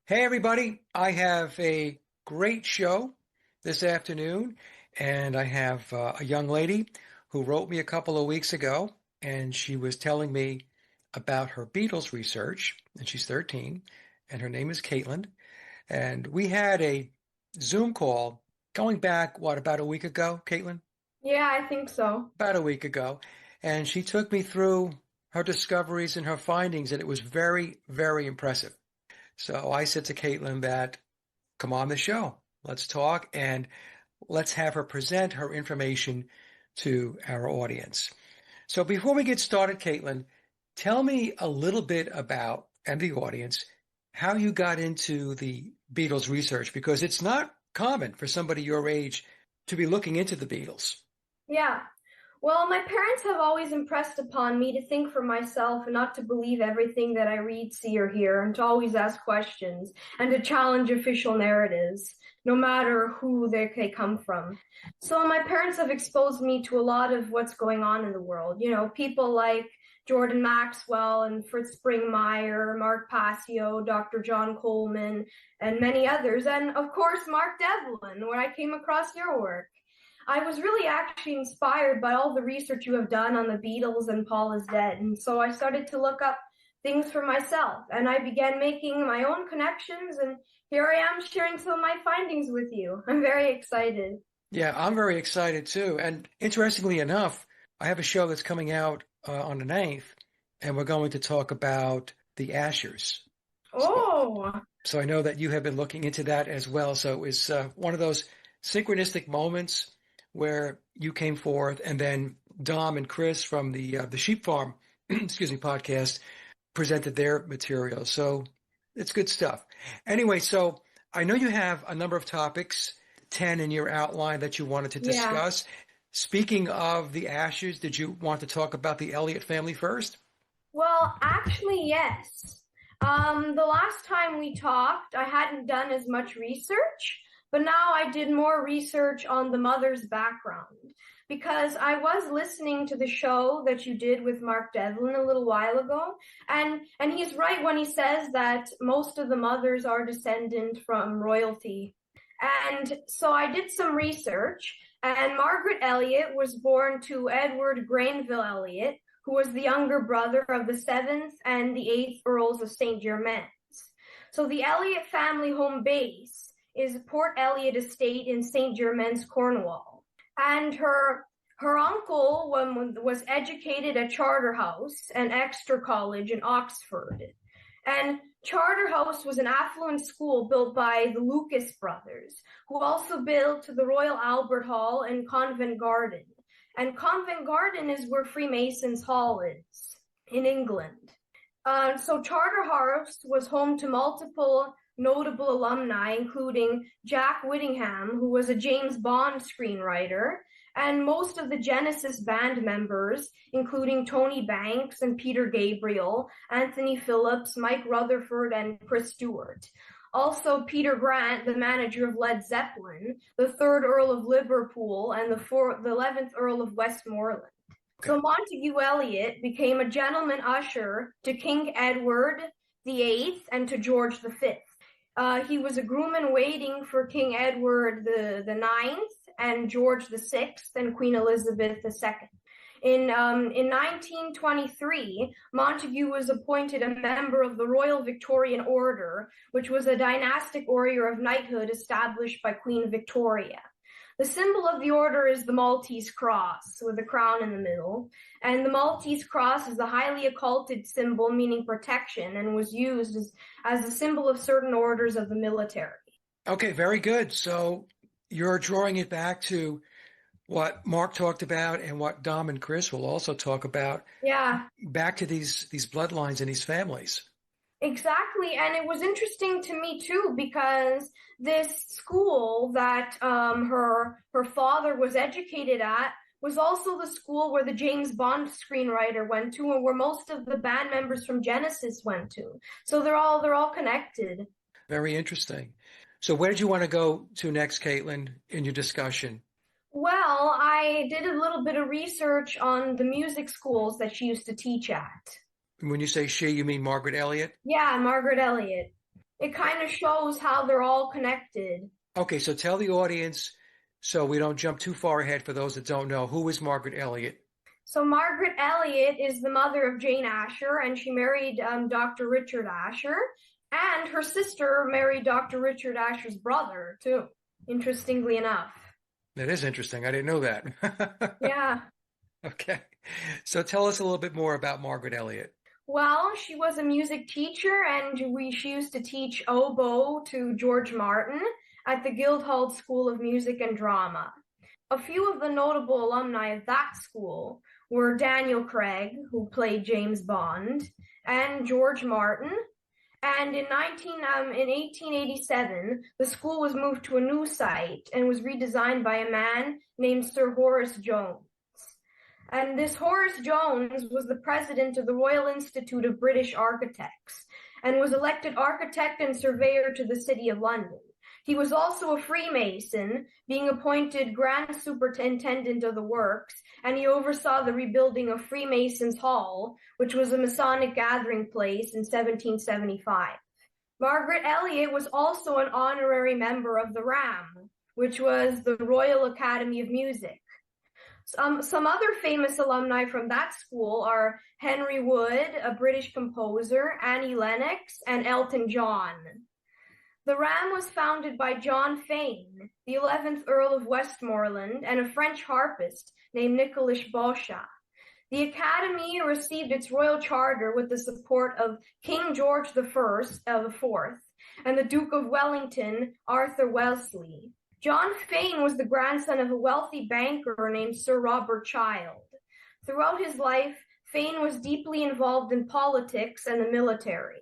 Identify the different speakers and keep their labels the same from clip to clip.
Speaker 1: Hey, everybody. I have a great show this afternoon, and I have a young lady who wrote me a couple of weeks ago, and she was telling me about her Beatles research, and she's 13, and her name is Caitlyn. And we had a Zoom call going back, what, about a week ago, Caitlyn?
Speaker 2: Yeah, I think so.
Speaker 1: About a week ago. And she took me through her discoveries and her findings, and it was very, very impressive. So I said to Caitlin that come on the show. Let's talk and let's have her present her information to our audience. So before we get started, Caitlin, tell me a little bit about, and the audience, how you got into the Beatles research, because it's not common for somebody your age to be looking into the Beatles.
Speaker 2: Yeah. Well, my parents have always impressed upon me to think for myself and not to believe everything that I read, see, or hear, and to always ask questions and to challenge official narratives, no matter who they come from. So my parents have exposed me to a lot of what's going on in the world. You know, people like Jordan Maxwell and Fritz Springmeier, Mark Passio, Dr. John Coleman, and many others. And of course, Mark Devlin, when I came across your work. I was really actually inspired by all the research you have done on the Beatles and Paul is Dead. And so I started to look up things for myself and I began making my own connections. And here I am sharing some of my findings with you. I'm very excited.
Speaker 1: Yeah, I'm very excited too. And interestingly enough, I have a show that's coming out on the 9th, and we're going to talk about the Ashers. So,
Speaker 2: Oh,
Speaker 1: so I know that you have been looking into that as well. So it was one of those synchronistic moments where you came forth, and then Dom and Chris from the Sheep Farm, excuse me, podcast presented their material. So it's good stuff. Anyway, so I know you have a number of topics, 10 in your outline that you wanted to
Speaker 2: yeah.
Speaker 1: discuss. Speaking of the Ashers, did you want to talk about the Elliott family first?
Speaker 2: Well, actually, yes. The last time we talked, I hadn't done as much research, but now I did more research on the mother's background because I was listening to the show that you did with Mark Devlin a little while ago, and he's right when he says that most of the mothers are descendant from royalty. And so I did some research, and Margaret Elliott was born to Edward Granville Elliott, who was the younger brother of the seventh and the eighth Earls of St. Germains. So the Elliott family home base is Port Elliott Estate in St. Germains, Cornwall. And her uncle was educated at Charterhouse and Exeter College in Oxford. And Charterhouse was an affluent school built by the Lucas brothers, who also built the Royal Albert Hall and Covent Garden. And Covent Garden is where Freemasons Hall is in England. So Charterhouse was home to multiple notable alumni, including Jack Whittingham, who was a James Bond screenwriter, and most of the Genesis band members, including Tony Banks and Peter Gabriel, Anthony Phillips, Mike Rutherford, and Chris Stewart. Also, Peter Grant, the manager of Led Zeppelin, the third Earl of Liverpool, and the 11th Earl of Westmoreland.
Speaker 1: Okay.
Speaker 2: So Montague Elliott became a gentleman usher to King Edward VIII and to George V. He was a groom-in-waiting for King Edward the Ninth and George VI and Queen Elizabeth II. In 1923, Montague was appointed a member of the Royal Victorian Order, which was a dynastic order of knighthood established by Queen Victoria. The symbol of the order is the Maltese cross with a crown in the middle, and the Maltese cross is the highly occulted symbol meaning protection and was used as a symbol of certain orders of the military.
Speaker 1: Okay, very good. So you're drawing it back to what Mark talked about and what Dom and Chris will also talk about,
Speaker 2: Yeah.
Speaker 1: back to these bloodlines and these families.
Speaker 2: Exactly. And it was interesting to me too, because this school that her father was educated at was also the school where the James Bond screenwriter went to and where most of the band members from Genesis went to. So they're all connected.
Speaker 1: Very interesting. So where did you want to go to next, Caitlin, in your discussion?
Speaker 2: Well, I did a little bit of research on the music schools that she used to teach at.
Speaker 1: When you say she, you mean Margaret Elliott?
Speaker 2: Yeah, Margaret Elliott. It kind of shows how they're all connected.
Speaker 1: Okay, so tell the audience, so we don't jump too far ahead for those that don't know, who is Margaret Elliott?
Speaker 2: So Margaret Elliott is the mother of Jane Asher, and she married Dr. Richard Asher, and her sister married Dr. Richard Asher's brother, too, interestingly enough.
Speaker 1: That is interesting. I didn't know that.
Speaker 2: Yeah.
Speaker 1: Okay. So tell us a little bit more about Margaret Elliott.
Speaker 2: Well, she was a music teacher, and she used to teach oboe to George Martin at the Guildhall School of Music and Drama. A few of the notable alumni of that school were Daniel Craig, who played James Bond, and George Martin. And in 1887, the school was moved to a new site and was redesigned by a man named Sir Horace Jones. And this Horace Jones was the president of the Royal Institute of British Architects and was elected architect and surveyor to the City of London. He was also a Freemason, being appointed Grand Superintendent of the Works, and he oversaw the rebuilding of Freemasons' Hall, which was a Masonic gathering place in 1775. Margaret Elliott was also an honorary member of the RAM, which was the Royal Academy of Music. Some other famous alumni from that school are Henry Wood, a British composer, Annie Lennox, and Elton John. The RAM was founded by John Fane, the 11th Earl of Westmoreland, and a French harpist named Nicolas Bochat. The Academy received its royal charter with the support of King George IV, and the Duke of Wellington, Arthur Wellesley. John Fane was the grandson of a wealthy banker named Sir Robert Child. Throughout his life, Fane was deeply involved in politics and the military.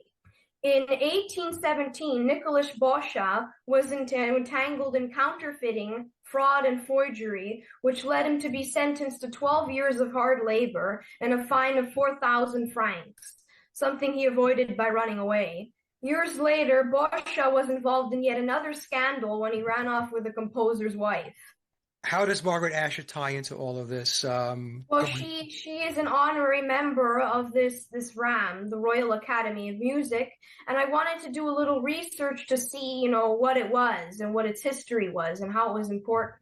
Speaker 2: In 1817, Nicolas Bochat was entangled in counterfeiting, fraud, and forgery, which led him to be sentenced to 12 years of hard labor and a fine of 4,000 francs, something he avoided by running away. Years later, Bochat was involved in yet another scandal when he ran off with the composer's wife.
Speaker 1: How does Margaret Asher tie into all of this?
Speaker 2: Well, she is an honorary member of this RAM, the Royal Academy of Music, and I wanted to do a little research to see, what it was and what its history was and how it was important.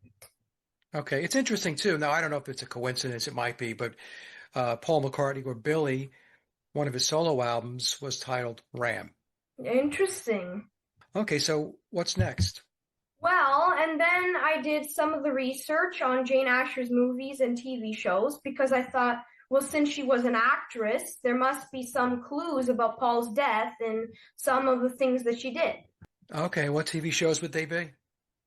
Speaker 1: Okay, it's interesting too. Now, I don't know if it's a coincidence, it might be, but Paul McCartney or Billy, one of his solo albums was titled Ram.
Speaker 2: Interesting.
Speaker 1: Okay, so what's next?
Speaker 2: Well, and then I did some of the research on Jane Asher's movies and TV shows because I thought, well, since she was an actress, there must be some clues about Paul's death and some of the things that she did.
Speaker 1: Okay, what TV shows would they be?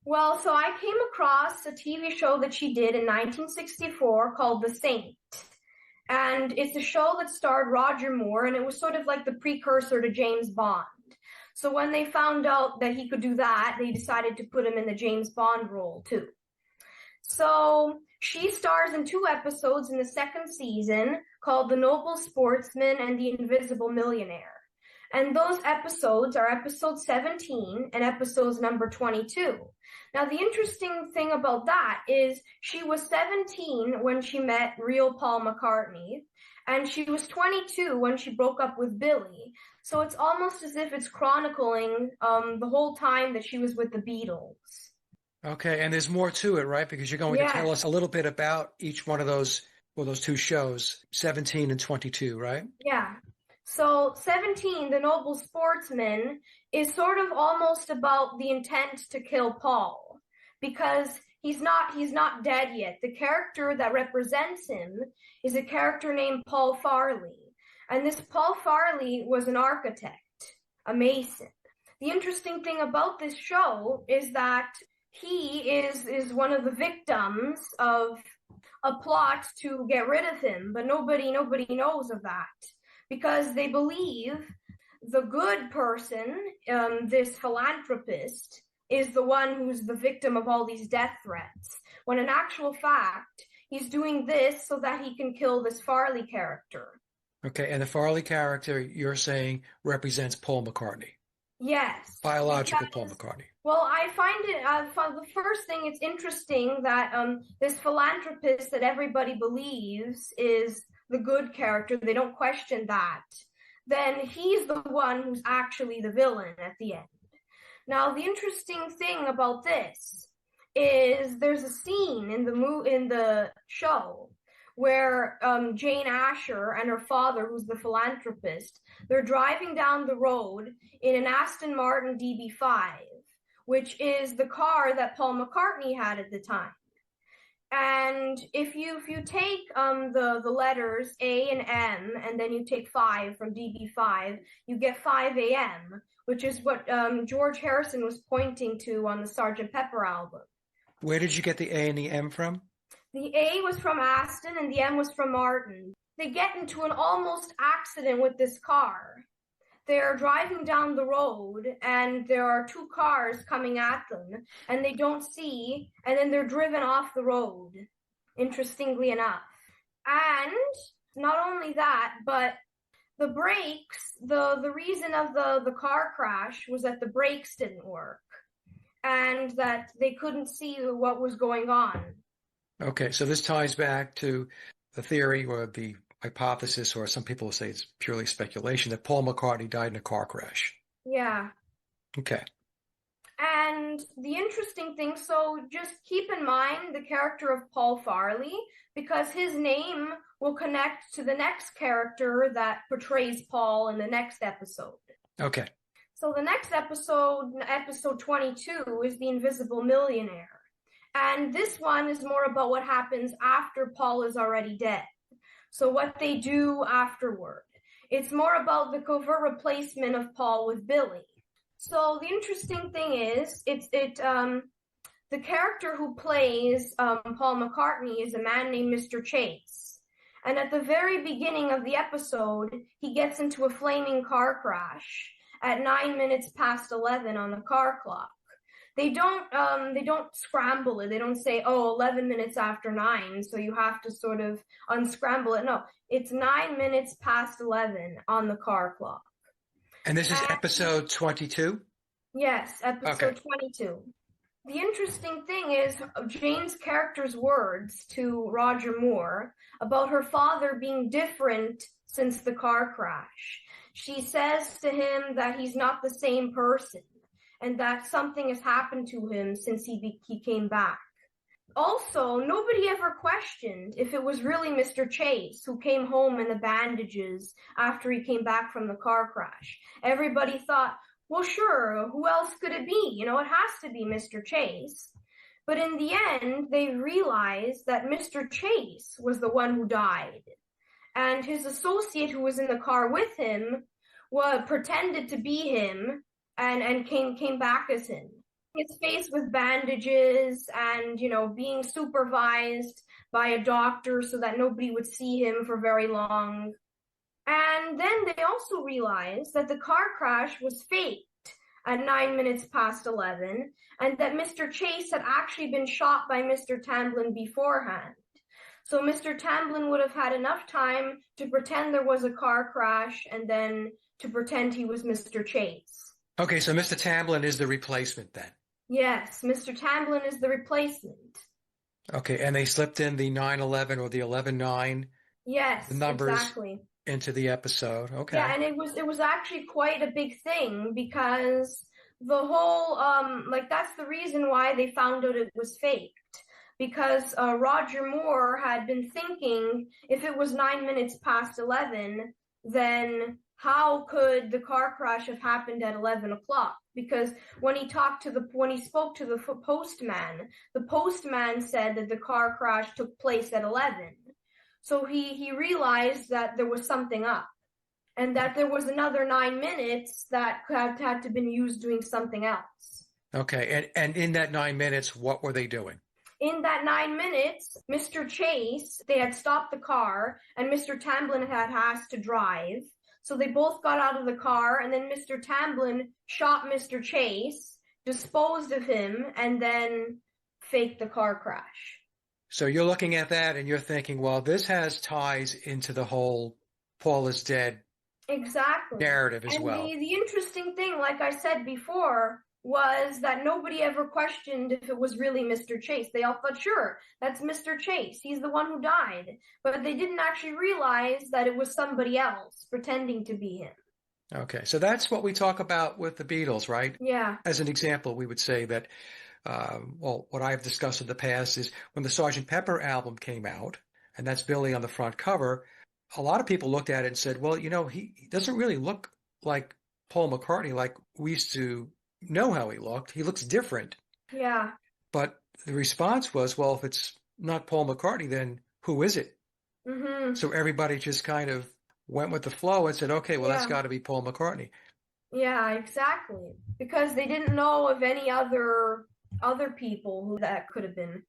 Speaker 2: Well, so I came across a TV show that she did in 1964 called The Saint. And it's a show that starred Roger Moore, and it was sort of like the precursor to James Bond. So when they found out that he could do that, they decided to put him in the James Bond role too. So she stars in 2 episodes in the 2nd season called The Noble Sportsman and The Invisible Millionaire. And those episodes are episode 17 and episodes number 22. Now, the interesting thing about that is she was 17 when she met real Paul McCartney, and she was 22 when she broke up with Billy. So it's almost as if it's chronicling the whole time that she was with the Beatles. Okay,
Speaker 1: and there's more to it, right? Because you're going to tell us a little bit about each one of those 2 shows, 17 and 22, right?
Speaker 2: Yeah. So 17, The Noble Sportsman, is sort of almost about the intent to kill Paul, because he's not dead yet. The character that represents him is a character named Paul Farley. And this Paul Farley was an architect, a mason. The interesting thing about this show is that he is one of the victims of a plot to get rid of him, but nobody knows of that because they believe the good person, this philanthropist, is the one who's the victim of all these death threats, when in actual fact, he's doing this so that he can kill this Farley character.
Speaker 1: Okay, and the Farley character, you're saying, represents Paul McCartney?
Speaker 2: Yes.
Speaker 1: Biological Paul McCartney.
Speaker 2: Well, I find it, the first thing, it's interesting that this philanthropist that everybody believes is the good character, they don't question that then he's the one who's actually the villain at the end. Now, the interesting thing about this is there's a scene in the show where Jane Asher and her father, who's the philanthropist, they're driving down the road in an Aston Martin DB5, which is the car that Paul McCartney had at the time. And if you take the letters A and M, and then you take 5 from DB5, you get 5 AM, which is what George Harrison was pointing to on the Sgt. Pepper album.
Speaker 1: Where did you get the A and the M from?
Speaker 2: The A was from Aston and the M was from Martin. They get into an almost accident with this car. They're driving down the road and there are 2 cars coming at them and they don't see, and then they're driven off the road, interestingly enough. And not only that, but the brakes, the reason of the car crash was that the brakes didn't work and that they couldn't see what was going on.
Speaker 1: Okay, so this ties back to the theory or the hypothesis, or some people say it's purely speculation, that Paul McCartney died in a car crash.
Speaker 2: Yeah.
Speaker 1: Okay.
Speaker 2: And the interesting thing, so just keep in mind the character of Paul Farley, because his name will connect to the next character that portrays Paul in the next episode.
Speaker 1: Okay.
Speaker 2: So the next episode, episode 22, is The Invisible Millionaire. And this one is more about what happens after Paul is already dead. So what they do afterward. It's more about the covert replacement of Paul with Billy. So the interesting thing is, the character who plays Paul McCartney is a man named Mr. Chase. And at the very beginning of the episode, he gets into a flaming car crash at 9 minutes past 11 on the car clock. They don't scramble it. They don't say, 11 minutes after 9, so you have to sort of unscramble it. No, it's 9 minutes past 11 on the car clock.
Speaker 1: And this is episode 22?
Speaker 2: Yes, episode 22. The interesting thing is Jane's character's words to Roger Moore about her father being different since the car crash. She says to him that he's not the same person, and that something has happened to him since he came back. Also, nobody ever questioned if it was really Mr. Chase who came home in the bandages after he came back from the car crash. Everybody thought, well, sure, who else could it be? It has to be Mr. Chase. But in the end, they realized that Mr. Chase was the one who died. And his associate who was in the car with him pretended to be him, and came back as him. His face with bandages and, being supervised by a doctor so that nobody would see him for very long. And then they also realized that the car crash was faked at 9 minutes past 11, and that Mr. Chase had actually been shot by Mr. Tamblyn beforehand. So Mr. Tamblyn would have had enough time to pretend there was a car crash and then to pretend he was Mr. Chase.
Speaker 1: Okay, so Mr. Tamblyn is the replacement then?
Speaker 2: Yes, Mr. Tamblyn is the replacement.
Speaker 1: Okay, and they slipped in the 9/11 or the 11/9
Speaker 2: Yes,
Speaker 1: numbers
Speaker 2: exactly.
Speaker 1: into the episode. Okay.
Speaker 2: Yeah, and it was actually quite a big thing because the whole that's the reason why they found out it was faked. Because Roger Moore had been thinking if it was 9 minutes past 11, then how could the car crash have happened at 11 o'clock? Because when he spoke to the postman said that the car crash took place at 11. So he realized that there was something up, and that there was another 9 minutes that had to been used doing something else.
Speaker 1: Okay, and in that 9 minutes, what were they doing?
Speaker 2: In that 9 minutes, Mr. Chase, they had stopped the car, and Mr. Tamblyn had asked to drive. So they both got out of the car, and then Mr. Tamblyn shot Mr. Chase, disposed of him, and then faked the car crash.
Speaker 1: So you're looking at that and you're thinking, well, this has ties into the whole Paul is dead
Speaker 2: Exactly.
Speaker 1: narrative as
Speaker 2: and
Speaker 1: well.
Speaker 2: The interesting thing, like I said before, was that nobody ever questioned if it was really Mr. Chase. They all thought, sure, that's Mr. Chase. He's the one who died. But they didn't actually realize that it was somebody else pretending to be him.
Speaker 1: Okay, so that's what we talk about with the Beatles, right?
Speaker 2: Yeah.
Speaker 1: As an example, we would say that, what I've discussed in the past is when the Sgt. Pepper album came out, and that's Billy on the front cover, a lot of people looked at it and said, well, he doesn't really look like Paul McCartney like we used to know how he looked. He looks different.
Speaker 2: Yeah.
Speaker 1: But the response was, well, if it's not Paul McCartney, then who is it?
Speaker 2: Mm-hmm.
Speaker 1: So everybody just kind of went with the flow and said, okay, well, that's
Speaker 2: Yeah.
Speaker 1: got to be Paul McCartney.
Speaker 2: Yeah, exactly. Because they didn't know of any other people who that could have been.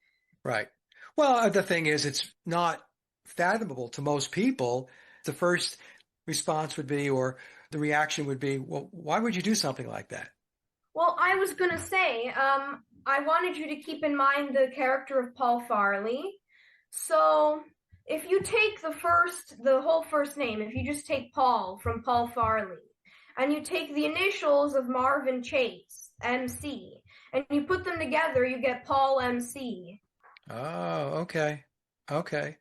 Speaker 1: Right. Well, the thing is, it's not fathomable to most people. The first response would be, or the reaction would be, well, why would you do something like that?
Speaker 2: Well, I was going to say, I wanted you to keep in mind the character of Paul Farley. So if you take the whole first name, if you just take Paul from Paul Farley, and you take the initials of Marvin Chase, MC, and you put them together, you get Paul MC.
Speaker 1: Oh, okay. Okay.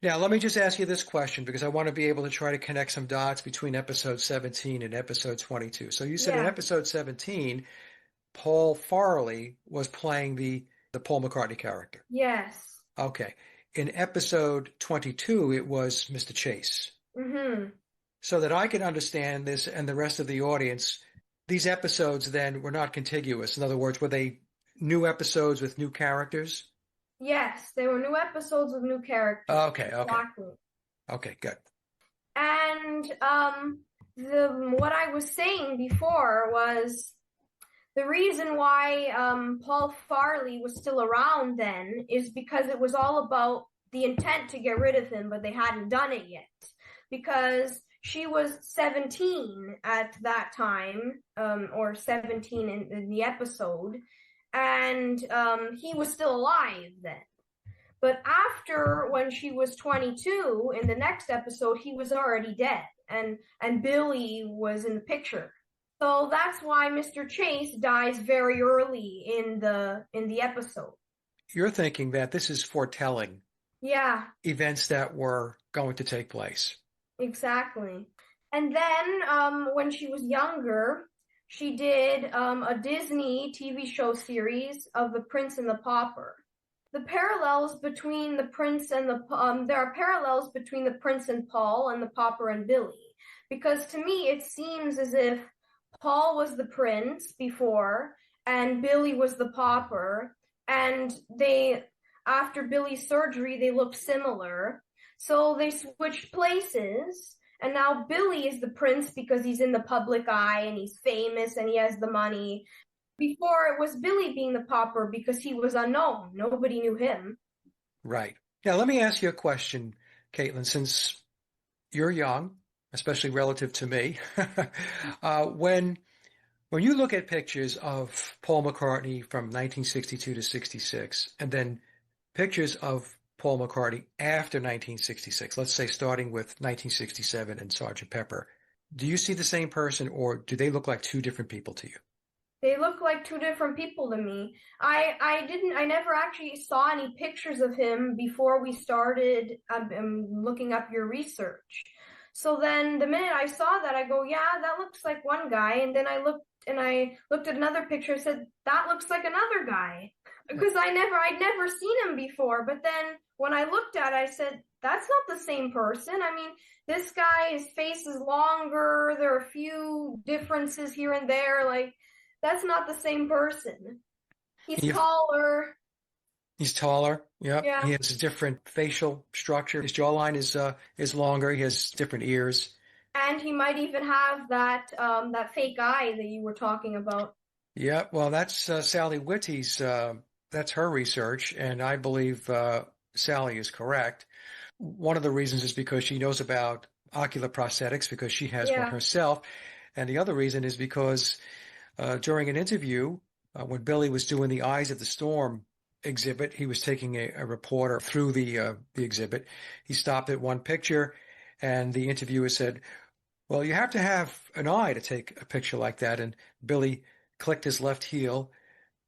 Speaker 1: Now, let me just ask you this question because I want to be able to try to connect some dots between episode 17 and episode 22. So you said in
Speaker 2: Yeah.
Speaker 1: episode 17, Paul Farley was playing the Paul McCartney character.
Speaker 2: Yes.
Speaker 1: Okay. In episode 22, it was Mr. Chase.
Speaker 2: Mm-hmm.
Speaker 1: So that I can understand this and the rest of the audience, these episodes then were not contiguous. In other words, were they new episodes with new characters?
Speaker 2: Yes, they were new episodes with new characters.
Speaker 1: Okay, okay.
Speaker 2: Exactly.
Speaker 1: Okay, good.
Speaker 2: And what I was saying before was the reason why Paul Farley was still around then is because it was all about the intent to get rid of him, but they hadn't done it yet. Because she was 17 at that time, or 17 in the episode, and he was still alive then. But after, when she was 22, in the next episode, he was already dead, and Billy was in the picture. So that's why Mr. Chase dies very early in the episode.
Speaker 1: You're thinking that this is foretelling
Speaker 2: Yeah,
Speaker 1: events that were going to take place.
Speaker 2: exactly. And then when she was younger, she did a Disney TV show series of The Prince and the Pauper. The parallels between the prince and there are parallels between the prince and Paul and the pauper and Billy, because to me it seems as if Paul was the prince before and Billy was the pauper, and they, after Billy's surgery, they look similar, so they switched places. And now Billy is the prince because he's in the public eye and he's famous and he has the money. Before it was Billy being the pauper because he was unknown. Nobody knew him.
Speaker 1: Right. Now, let me ask you a question, Caitlyn, since you're young, especially relative to me. When you look at pictures of Paul McCartney from 1962 to 66, and then pictures of Paul McCartney after 1966, let's say starting with 1967 and Sgt. Pepper, do you see the same person or do they look like two different people to you?
Speaker 2: They look like two different people to me. I never actually saw any pictures of him before we started looking up your research. So then the minute I saw that, I go, yeah, that looks like one guy. And then I looked at another picture and said, that looks like another guy. Because I'd never seen him before. But then when I looked at it, I said, that's not the same person. I mean, this guy, his face is longer. There are a few differences here and there. Like, that's not the same person. He's taller.
Speaker 1: He's taller. Yep.
Speaker 2: Yeah.
Speaker 1: He has a different facial structure. His jawline is longer. He has different ears.
Speaker 2: And he might even have that fake eye that you were talking about.
Speaker 1: Yeah. Well, that's Sally Whitty's. That's her research, and I believe Sally is correct. One of the reasons is because she knows about ocular prosthetics because she has one herself, and the other reason is because during an interview when Billy was doing the Eyes of the Storm exhibit, he was taking a reporter through the exhibit. He stopped at one picture, and the interviewer said, "Well, you have to have an eye to take a picture like that." And Billy clicked his left heel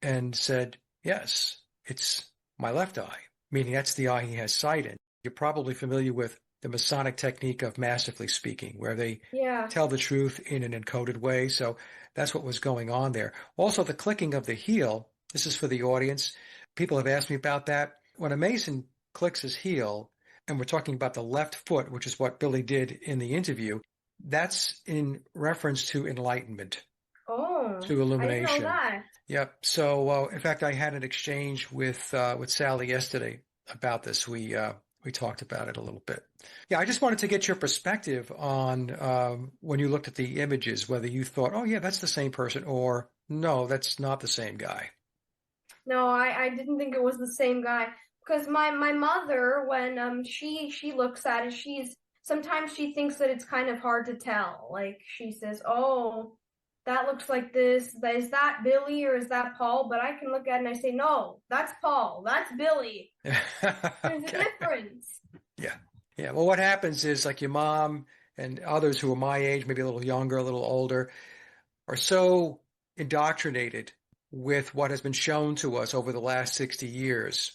Speaker 1: and said, yes, it's my left eye, meaning that's the eye he has sight in. You're probably familiar with the Masonic technique of masterfully speaking, where they
Speaker 2: Yeah.
Speaker 1: tell the truth in an encoded way. So that's what was going on there. Also, the clicking of the heel, this is for the audience. People have asked me about that. When a Mason clicks his heel, and we're talking about the left foot, which is what Billy did in the interview, that's in reference to enlightenment,
Speaker 2: Oh,
Speaker 1: to
Speaker 2: I didn't know
Speaker 1: illumination.
Speaker 2: that.
Speaker 1: Yep. So, in fact, I had an exchange with Sally yesterday about this. We talked about it a little bit. Yeah, I just wanted to get your perspective on when you looked at the images, whether you thought, oh yeah, that's the same person, or no, that's not the same guy.
Speaker 2: No, I didn't think it was the same guy because my mother when she looks at it, she's sometimes she thinks that it's kind of hard to tell. Like she says, "Oh, that looks like this. Is that Billy or is that Paul?" But I can look at it and I say, "No, that's Paul. That's Billy. There's a
Speaker 1: Okay.
Speaker 2: difference."
Speaker 1: Yeah. Yeah. Well, what happens is like your mom and others who are my age, maybe a little younger, a little older, are so indoctrinated with what has been shown to us over the last 60 years.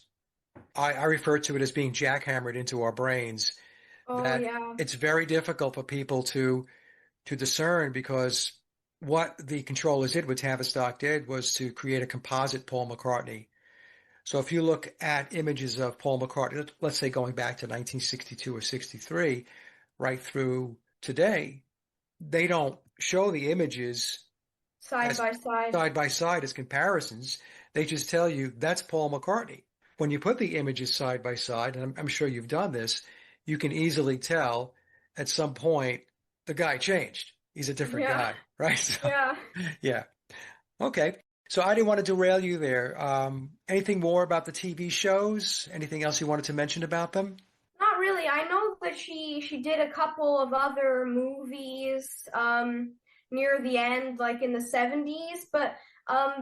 Speaker 1: I refer to it as being jackhammered into our brains
Speaker 2: Oh
Speaker 1: that
Speaker 2: yeah.
Speaker 1: it's very difficult for people to discern because what the controllers did, what Tavistock did, was to create a composite Paul McCartney. So if you look at images of Paul McCartney, let's say going back to 1962 or 63, right through today, they don't show the images
Speaker 2: Side
Speaker 1: as
Speaker 2: by side.
Speaker 1: side by side as comparisons. They just tell you that's Paul McCartney. When you put the images side by side, and I'm sure you've done this, you can easily tell at some point the guy changed. He's a different
Speaker 2: Yeah.
Speaker 1: guy, right? So,
Speaker 2: Yeah.
Speaker 1: yeah. Okay. So I didn't want to derail you there. Anything more about the TV shows? Anything else you wanted to mention about them?
Speaker 2: Not really. I know that she did a couple of other movies near the end, like in the 70s, but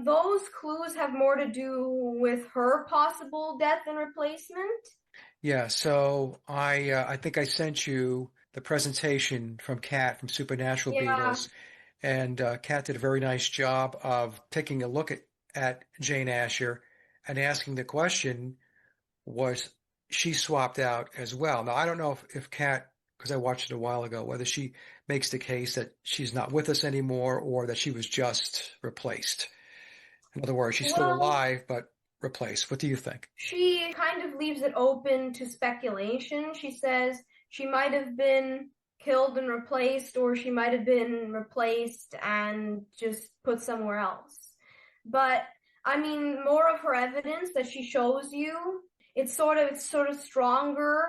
Speaker 2: those clues have more to do with her possible death and replacement.
Speaker 1: Yeah. So I think I sent you the presentation from Kat from Supernatural
Speaker 2: Yeah.
Speaker 1: Beatles, and Kat did a very nice job of taking a look at Jane Asher and asking the question, was she swapped out as well? Now, I don't know if Kat, because I watched it a while ago, whether she makes the case that she's not with us anymore or that she was just replaced. In other words, she's still
Speaker 2: Well,
Speaker 1: alive, but replaced. What do you think?
Speaker 2: she kind of leaves it open to speculation. She says she might have been killed and replaced, or she might have been replaced and just put somewhere else. But I mean, more of her evidence that she shows you, it's sort of stronger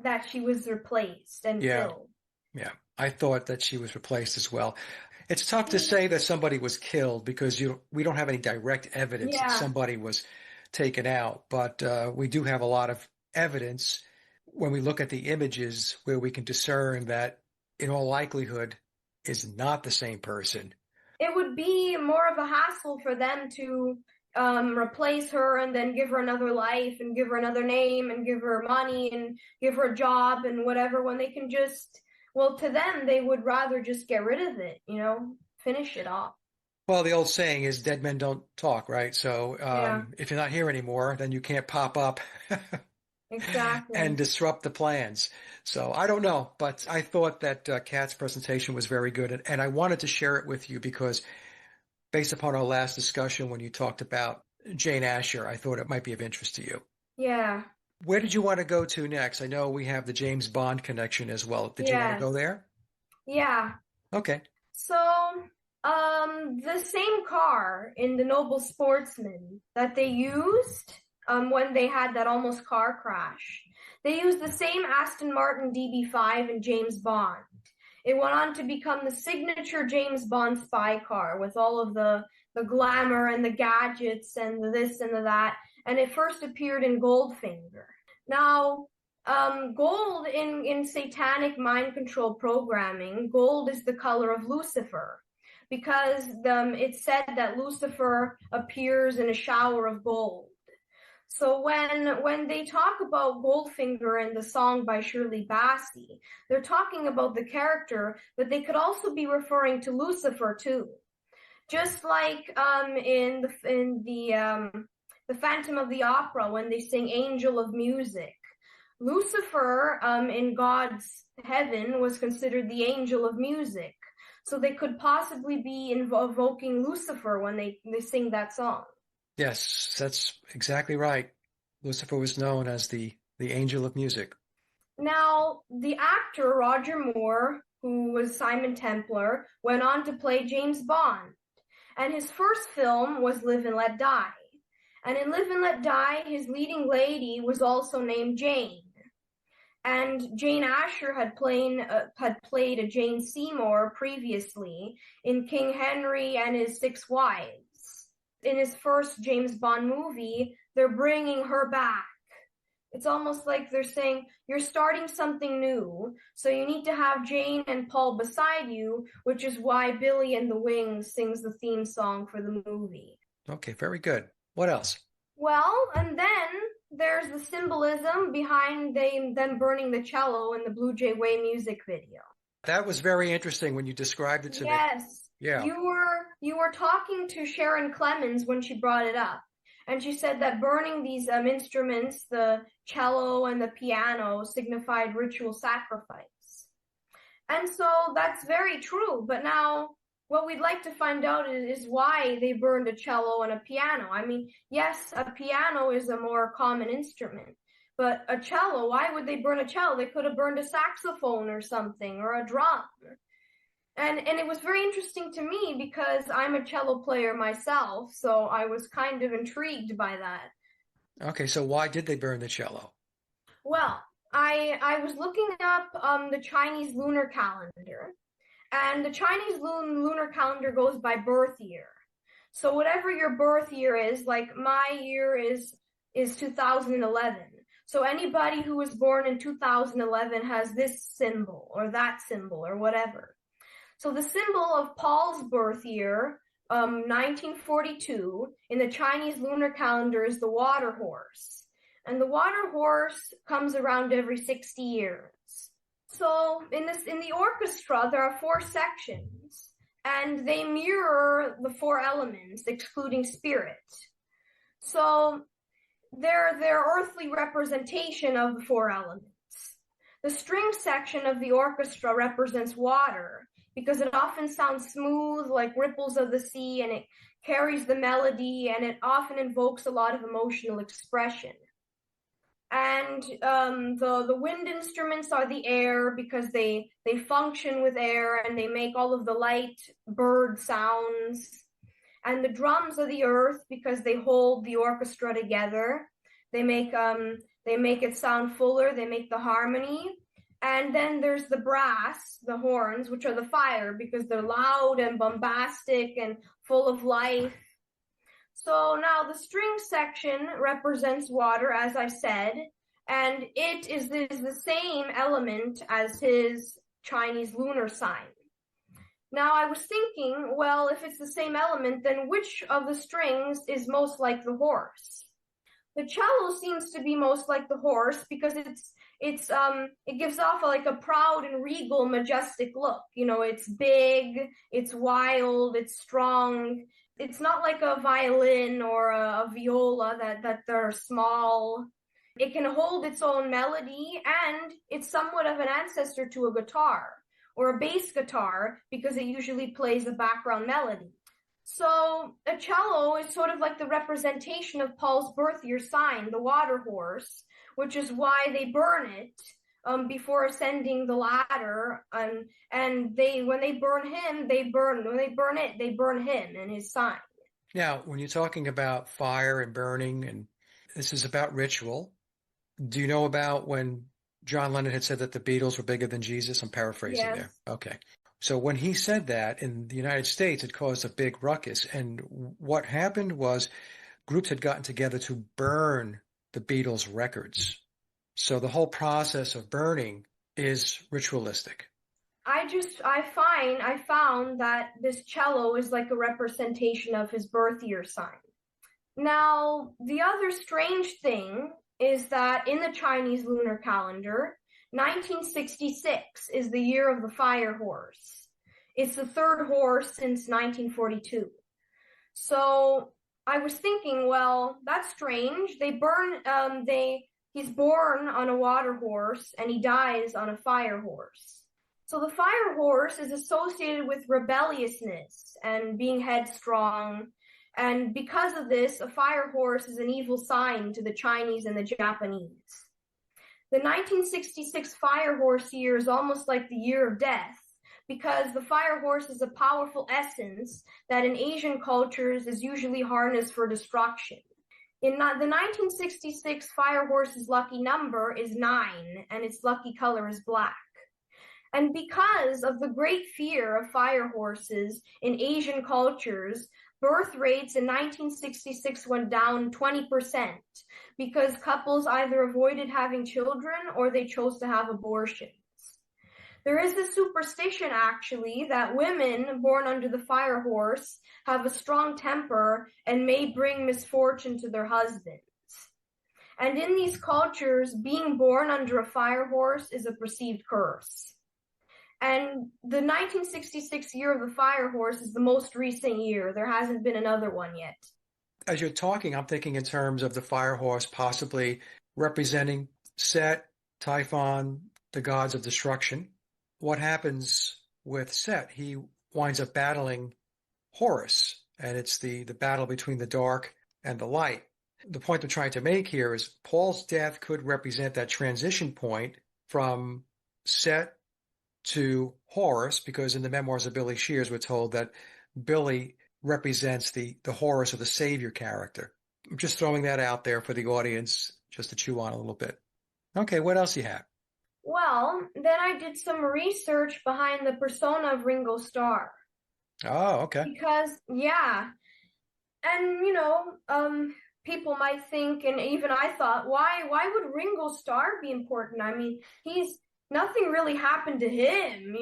Speaker 2: that she was replaced and
Speaker 1: Yeah,
Speaker 2: killed.
Speaker 1: yeah. I thought that she was replaced as well. It's tough to say that somebody was killed because we don't have any direct evidence that
Speaker 2: Yeah,
Speaker 1: somebody was taken out, but we do have a lot of evidence when we look at the images where we can discern that in all likelihood is not the same person.
Speaker 2: it would be more of a hassle for them to replace her and then give her another life and give her another name and give her money and give her a job and whatever when they can just, well, to them, they would rather just get rid of it, finish it off.
Speaker 1: Well, the old saying is dead men don't talk, right? So
Speaker 2: Yeah,
Speaker 1: if you're not here anymore, then you can't pop up and
Speaker 2: exactly.
Speaker 1: disrupt the plans. So I don't know, but I thought that Kat's presentation was very good, and I wanted to share it with you because based upon our last discussion when you talked about Jane Asher, I thought it might be of interest to you.
Speaker 2: Yeah,
Speaker 1: Where did you want to go to next? I know we have the James Bond connection as well. Did you want to
Speaker 2: yes,
Speaker 1: go there?
Speaker 2: yeah.
Speaker 1: Okay.
Speaker 2: So, the same car in the Noble Sportsman that they used when they had that almost car crash, they used the same Aston Martin DB5 in James Bond. It went on to become the signature James Bond spy car with all of the glamour and the gadgets and the this and the that. And it first appeared in Goldfinger. Now, gold in satanic mind control programming, gold is the color of Lucifer because it's said that Lucifer appears in a shower of gold. So when they talk about Goldfinger in the song by Shirley Bassey, they're talking about the character, but they could also be referring to Lucifer too. Just like the Phantom of the Opera when they sing Angel of Music. Lucifer in God's heaven was considered the angel of music. So they could possibly be invoking Lucifer when they sing that song.
Speaker 1: Yes, that's exactly right. Lucifer was known as the angel of music.
Speaker 2: Now, the actor Roger Moore, who was Simon Templar, went on to play James Bond. And his first film was Live and Let Die. And in Live and Let Die, his leading lady was also named Jane. And Jane Asher had played a Jane Seymour previously in King Henry and His Six Wives. In his first James Bond movie, they're bringing her back. It's almost like they're saying, you're starting something new, so you need to have Jane and Paul beside you, which is why Billy and the Wings sings the theme song for the movie.
Speaker 1: Okay, very good. What else?
Speaker 2: Well, and then there's the symbolism behind them burning the cello in the Blue Jay Way music video.
Speaker 1: That was very interesting when you described it to me.
Speaker 2: Yes.
Speaker 1: Yeah.
Speaker 2: You were talking to Sharon Clemens when she brought it up. And she said that burning these instruments, the cello and the piano, signified ritual sacrifice. And so that's very true. But now what we'd like to find out is why they burned a cello and a piano. I mean, yes, a piano is a more common instrument. But a cello, why would they burn a cello? They could have burned a saxophone or something, or a drum. And it was very interesting to me because I'm a cello player myself, so I was kind of intrigued by that.
Speaker 1: Okay, so why did they burn the cello?
Speaker 2: Well, I was looking up the Chinese lunar calendar, and the Chinese lunar calendar goes by birth year. So whatever your birth year is, like my year is 2011. So anybody who was born in 2011 has this symbol or that symbol or whatever. So the symbol of Paul's birth year, 1942, in the Chinese lunar calendar is the water horse. And the water horse comes around every 60 years. So in the orchestra, there are 4 sections, and they mirror the 4 elements, excluding spirit. So they're earthly representation of the 4 elements. The string section of the orchestra represents water, because it often sounds smooth, like ripples of the sea, and it carries the melody, and it often invokes a lot of emotional expression. And the wind instruments are the air, because they function with air, and they make all of the light bird sounds. And the drums are the earth, because they hold the orchestra together. They make it sound fuller, they make the harmony. And then there's the brass, the horns, which are the fire, because they're loud and bombastic and full of life. So now the string section represents water, as I said, and it is the same element as his Chinese lunar sign. Now I was thinking, well, if it's the same element, then which of the strings is most like the horse? The cello seems to be most like the horse because it gives off a proud and regal, majestic look. You know, it's big, it's wild, it's strong. It's not like a violin or a viola that they're small. It can hold its own melody, and it's somewhat of an ancestor to a guitar or a bass guitar because it usually plays a background melody. So a cello is sort of like the representation of Paul's birth year sign, the water horse, which is why they burn it before ascending the ladder. And when they burn him, they burn him and his sign.
Speaker 1: Now, when you're talking about fire and burning, and this is about ritual, do you know about when John Lennon had said that the Beatles were bigger than Jesus? I'm paraphrasing there. Okay. So when he said that in the United States, it caused a big ruckus. And what happened was groups had gotten together to burn the Beatles records. So the whole process of burning is ritualistic.
Speaker 2: I found that this cello is like a representation of his birth year sign. Now, the other strange thing is that in the Chinese lunar calendar, 1966 is the year of the fire horse. It's the third horse since 1942. So I was thinking, well, that's strange. He's born on a water horse and he dies on a fire horse. So the fire horse is associated with rebelliousness and being headstrong. And because of this, a fire horse is an evil sign to the Chinese and the Japanese. The 1966 fire horse year is almost like the year of death, because the fire horse is a powerful essence that in Asian cultures is usually harnessed for destruction. The 1966 fire horse's lucky number is 9, and its lucky color is black. And because of the great fear of fire horses in Asian cultures, birth rates in 1966 went down 20% because couples either avoided having children or they chose to have abortions. There is a superstition, actually, that women born under the fire horse have a strong temper and may bring misfortune to their husbands. And in these cultures, being born under a fire horse is a perceived curse. And the 1966 year of the fire horse is the most recent year. There hasn't been another one yet.
Speaker 1: As you're talking, I'm thinking in terms of the fire horse possibly representing Set, Typhon, the gods of destruction. What happens with Set? He winds up battling Horus, and it's the battle between the dark and the light. The point I'm trying to make here is Paul's death could represent that transition point from Set to Horus, because in the memoirs of Billy Shears, we're told that Billy represents the Horus or the savior character. I'm just throwing that out there for the audience just to chew on a little bit. Okay, what else you have?
Speaker 2: Well, then I did some research behind the persona of Ringo Starr.
Speaker 1: Oh, okay.
Speaker 2: Because, yeah, and people might think, and even I thought, why would Ringo Starr be important? I mean, nothing really happened to him,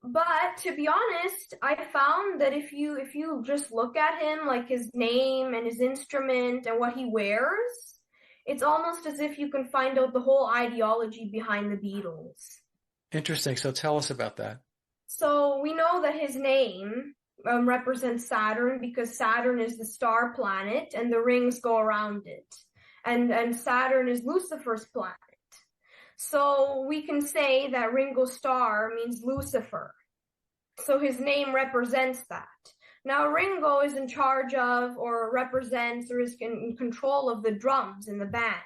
Speaker 2: But to be honest, I found that if you just look at him, like his name and his instrument and what he wears, it's almost as if you can find out the whole ideology behind the Beatles.
Speaker 1: Interesting. So tell us about that.
Speaker 2: So we know that his name represents Saturn because Saturn is the star planet and the rings go around it. And Saturn is Lucifer's planet. So we can say that Ringo Starr means Lucifer. So his name represents that. Now Ringo is in charge of or represents or is in control of the drums in the band.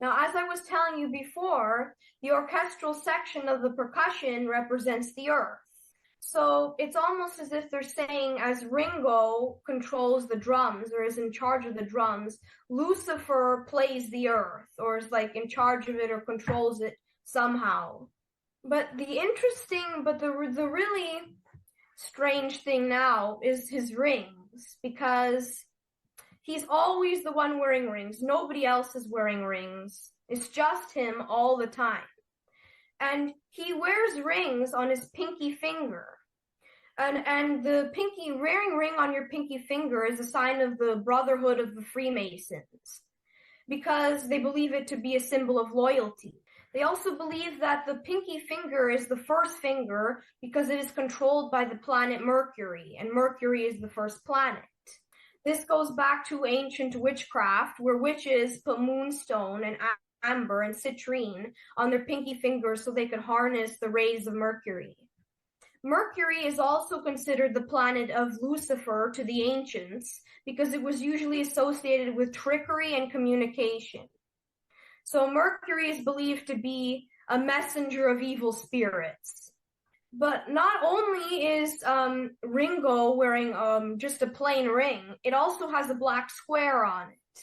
Speaker 2: Now, as I was telling you before, the orchestral section of the percussion represents the earth. So it's almost as if they're saying, as Ringo controls the drums or is in charge of the drums, Lucifer plays the earth or is like in charge of it or controls it somehow. But the really strange thing now is his rings, because he's always the one wearing rings. Nobody else is wearing rings. It's just him all the time. And he wears rings on his pinky finger. And the wearing ring on your pinky finger is a sign of the Brotherhood of the Freemasons, because they believe it to be a symbol of loyalty. They also believe that the pinky finger is the first finger because it is controlled by the planet Mercury, and Mercury is the first planet. This goes back to ancient witchcraft, where witches put moonstone and amber and citrine on their pinky fingers so they could harness the rays of Mercury. Mercury is also considered the planet of Lucifer to the ancients because it was usually associated with trickery and communication. So Mercury is believed to be a messenger of evil spirits. But not only is Ringo wearing just a plain ring, it also has a black square on it.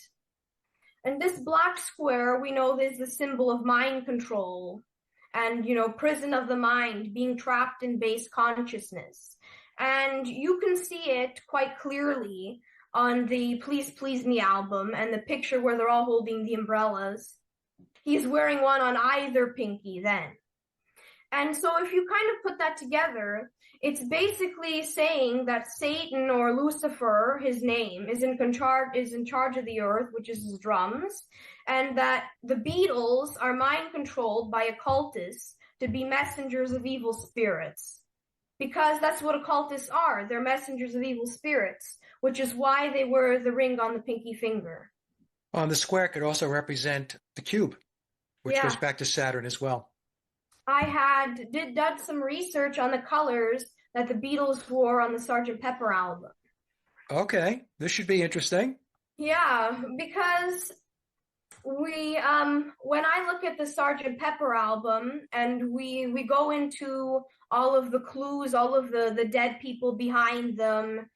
Speaker 2: And this black square, we know, is the symbol of mind control and, prison of the mind, being trapped in base consciousness. And you can see it quite clearly on the Please Please Me album and the picture where they're all holding the umbrellas. He's wearing one on either pinky then. And so if you kind of put that together, it's basically saying that Satan, or Lucifer, his name, is in charge of the earth, which is his drums, and that the Beatles are mind controlled by occultists to be messengers of evil spirits. because that's what occultists are. They're messengers of evil spirits, which is why they wear the ring on the pinky finger.
Speaker 1: On the square could also represent the cube, which goes
Speaker 2: Yeah.
Speaker 1: back to Saturn as well.
Speaker 2: I done some research on the colors that the Beatles wore on the Sgt. Pepper album.
Speaker 1: Okay, this should be interesting.
Speaker 2: Yeah, because when I look at the Sgt. Pepper album and we go into all of the clues, all of the dead people behind them,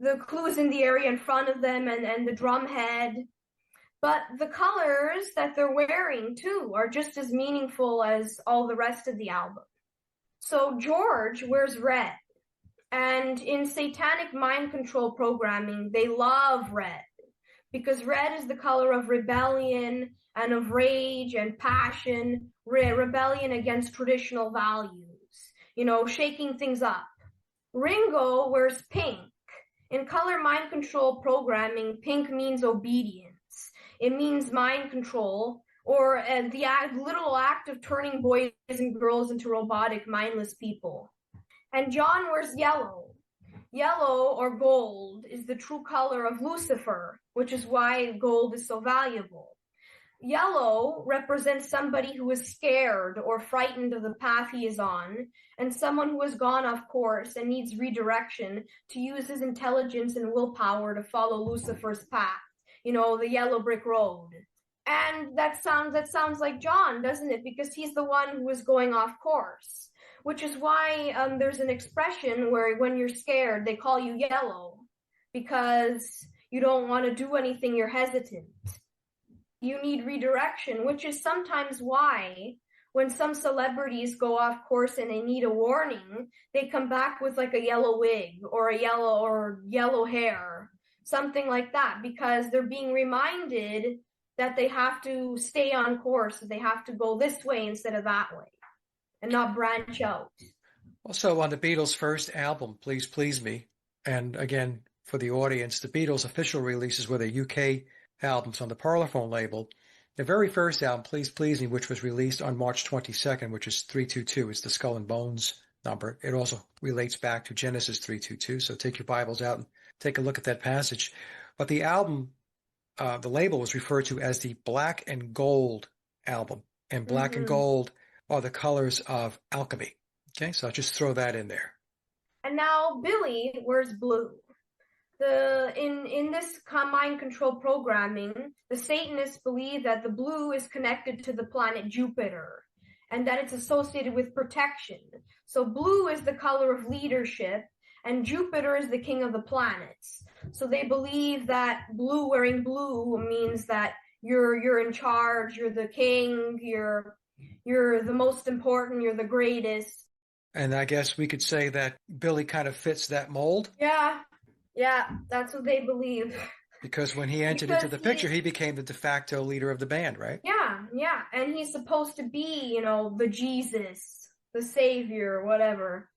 Speaker 2: the clues in the area in front of them, and the drum head. But the colors that they're wearing too are just as meaningful as all the rest of the album. So George wears red. And in satanic mind control programming, they love red because red is the color of rebellion and of rage and passion, rebellion against traditional values, shaking things up. Ringo wears pink. In color mind control programming, pink means obedience. It means mind control, or the literal act of turning boys and girls into robotic, mindless people. And John wears yellow. Yellow, or gold, is the true color of Lucifer, which is why gold is so valuable. Yellow represents somebody who is scared or frightened of the path he is on, and someone who has gone off course and needs redirection to use his intelligence and willpower to follow Lucifer's path, the yellow brick road. And that sounds like John, doesn't it? Because he's the one who is going off course, which is why there's an expression where when you're scared, they call you yellow because you don't want to do anything, you're hesitant. You need redirection, which is sometimes why when some celebrities go off course and they need a warning, they come back with like a yellow wig or yellow hair, something like that, because they're being reminded that they have to stay on course. They have to go this way instead of that way and not branch out.
Speaker 1: Also, on the Beatles' first album, Please Please Me, and again, for the audience, the Beatles' official releases were the UK albums on the Parlophone label. The very first album, Please Please Me, which was released on March 22nd, which is 322, is the Skull and Bones number. It also relates back to Genesis 322, so take your Bibles out and take a look at that passage. But the album, the label was referred to as the Black and Gold album, and black and gold are the colors of alchemy. Okay, so I'll just throw that in there.
Speaker 2: And now Billy wears blue. In this mind control programming, the Satanists believe that the blue is connected to the planet Jupiter and that it's associated with protection. So blue is the color of leadership and Jupiter is the king of the planets. So they believe that wearing blue means that you're in charge, you're the king, you're the most important, you're the greatest.
Speaker 1: And I guess we could say that Billy kind of fits that mold.
Speaker 2: Yeah, that's what they believe.
Speaker 1: Because when he entered into the picture, he became the de facto leader of the band, right?
Speaker 2: Yeah. And he's supposed to be, the Jesus, the savior, whatever.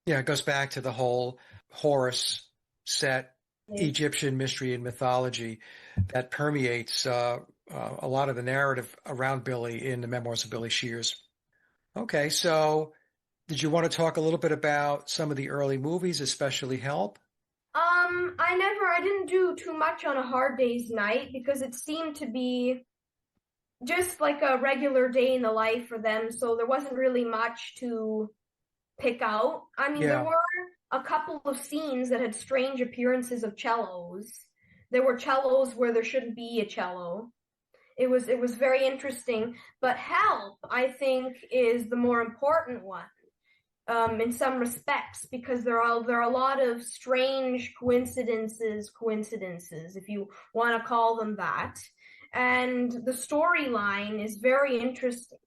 Speaker 1: Yeah, it goes back to the whole Horus set Egyptian mystery and mythology that permeates a lot of the narrative around Billy in the memoirs of Billy Shears. Okay, so did you want to talk a little bit about some of the early movies, especially Help?
Speaker 2: I didn't do too much on A Hard Day's Night because it seemed to be just like a regular day in the life for them, so there wasn't really much to pick out. I mean, There were a couple of scenes that had strange appearances of cellos. There were cellos where there shouldn't be a cello. It was very interesting, but Help, I think, is the more important one. In some respects, because there are a lot of strange coincidences, if you want to call them that. And the storyline is very interesting.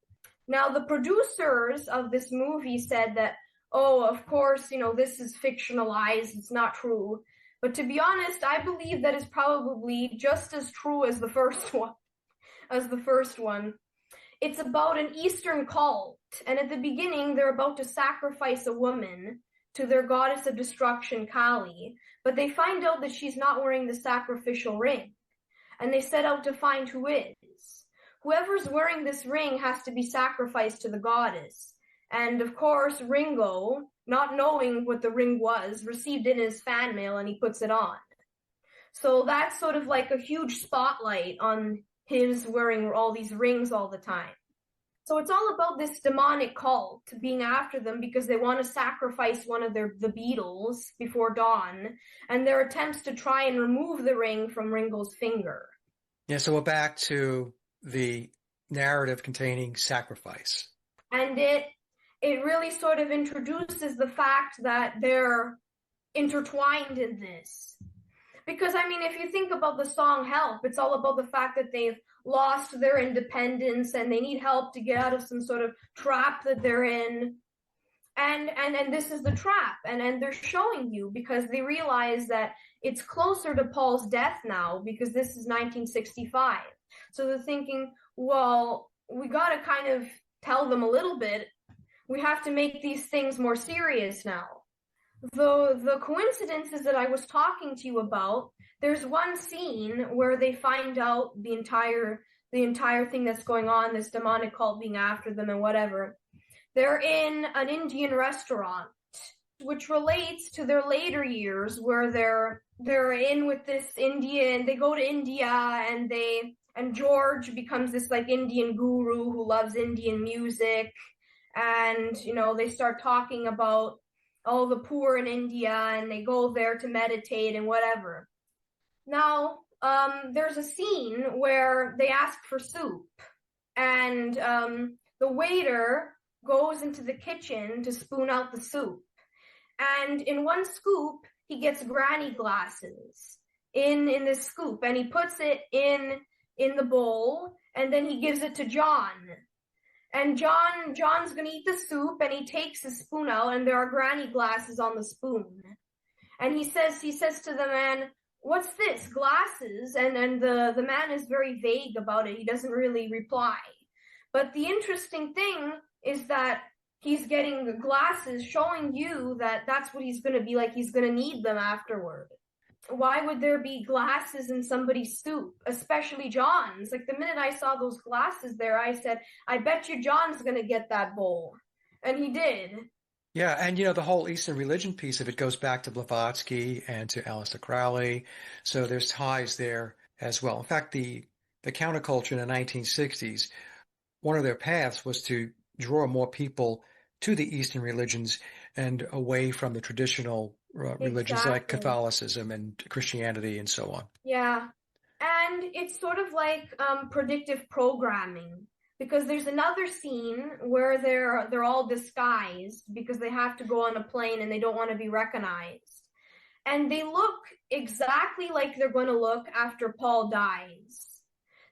Speaker 2: Now, the producers of this movie said that, of course, this is fictionalized, it's not true. But to be honest, I believe that is probably just as true as the first one. It's about an Eastern cult, and at the beginning, they're about to sacrifice a woman to their goddess of destruction, Kali, but they find out that she's not wearing the sacrificial ring, and they set out to find who is. Whoever's wearing this ring has to be sacrificed to the goddess, and of course, Ringo not knowing what the ring was, received it in his fan mail, and he puts it on. So that's sort of like a huge spotlight on his wearing all these rings all the time. So it's all about this demonic cult being after them because they want to sacrifice one of the Beatles before dawn, and their attempts to try and remove the ring from Ringo's finger.
Speaker 1: Yeah, so we're back to the narrative containing sacrifice.
Speaker 2: And it really sort of introduces the fact that they're intertwined in this. Because, I mean, if you think about the song Help, it's all about the fact that they've lost their independence and they need help to get out of some sort of trap that they're in. And this is the trap. And they're showing you because they realize that it's closer to Paul's death now because this is 1965. So they're thinking, well, we got to kind of tell them a little bit. We have to make these things more serious now. The coincidences that I was talking to you about, there's one scene where they find out the entire thing that's going on, this demonic cult being after them and whatever. They're in an Indian restaurant, which relates to their later years where they're in with this Indian, they go to India and George becomes this like Indian guru who loves Indian music. And, you know, they start talking about all the poor in India and they go there to meditate and whatever. Now, there's a scene where they ask for soup and the waiter goes into the kitchen to spoon out the soup. And in one scoop, he gets granny glasses in this scoop and he puts it in the bowl and then he gives it to John. And John's going to eat the soup and he takes the spoon out and there are granny glasses on the spoon. And he says to the man, "What's this? Glasses?" And the man is very vague about it. He doesn't really reply. But the interesting thing is that he's getting the glasses showing you that that's what he's going to be like. He's going to need them afterward. Why would there be glasses in somebody's soup, especially John's? Like the minute I saw those glasses there, I said, I bet you John's going to get that bowl. And he did.
Speaker 1: Yeah, and the whole Eastern religion piece of it goes back to Blavatsky and to Aleister Crowley. So there's ties there as well. In fact, the counterculture in the 1960s, one of their paths was to draw more people to the Eastern religions and away from the traditional religions like Catholicism and Christianity and so on.
Speaker 2: Yeah. And it's sort of like predictive programming because there's another scene where they're all disguised because they have to go on a plane and they don't want to be recognized. And they look exactly like they're going to look after Paul dies.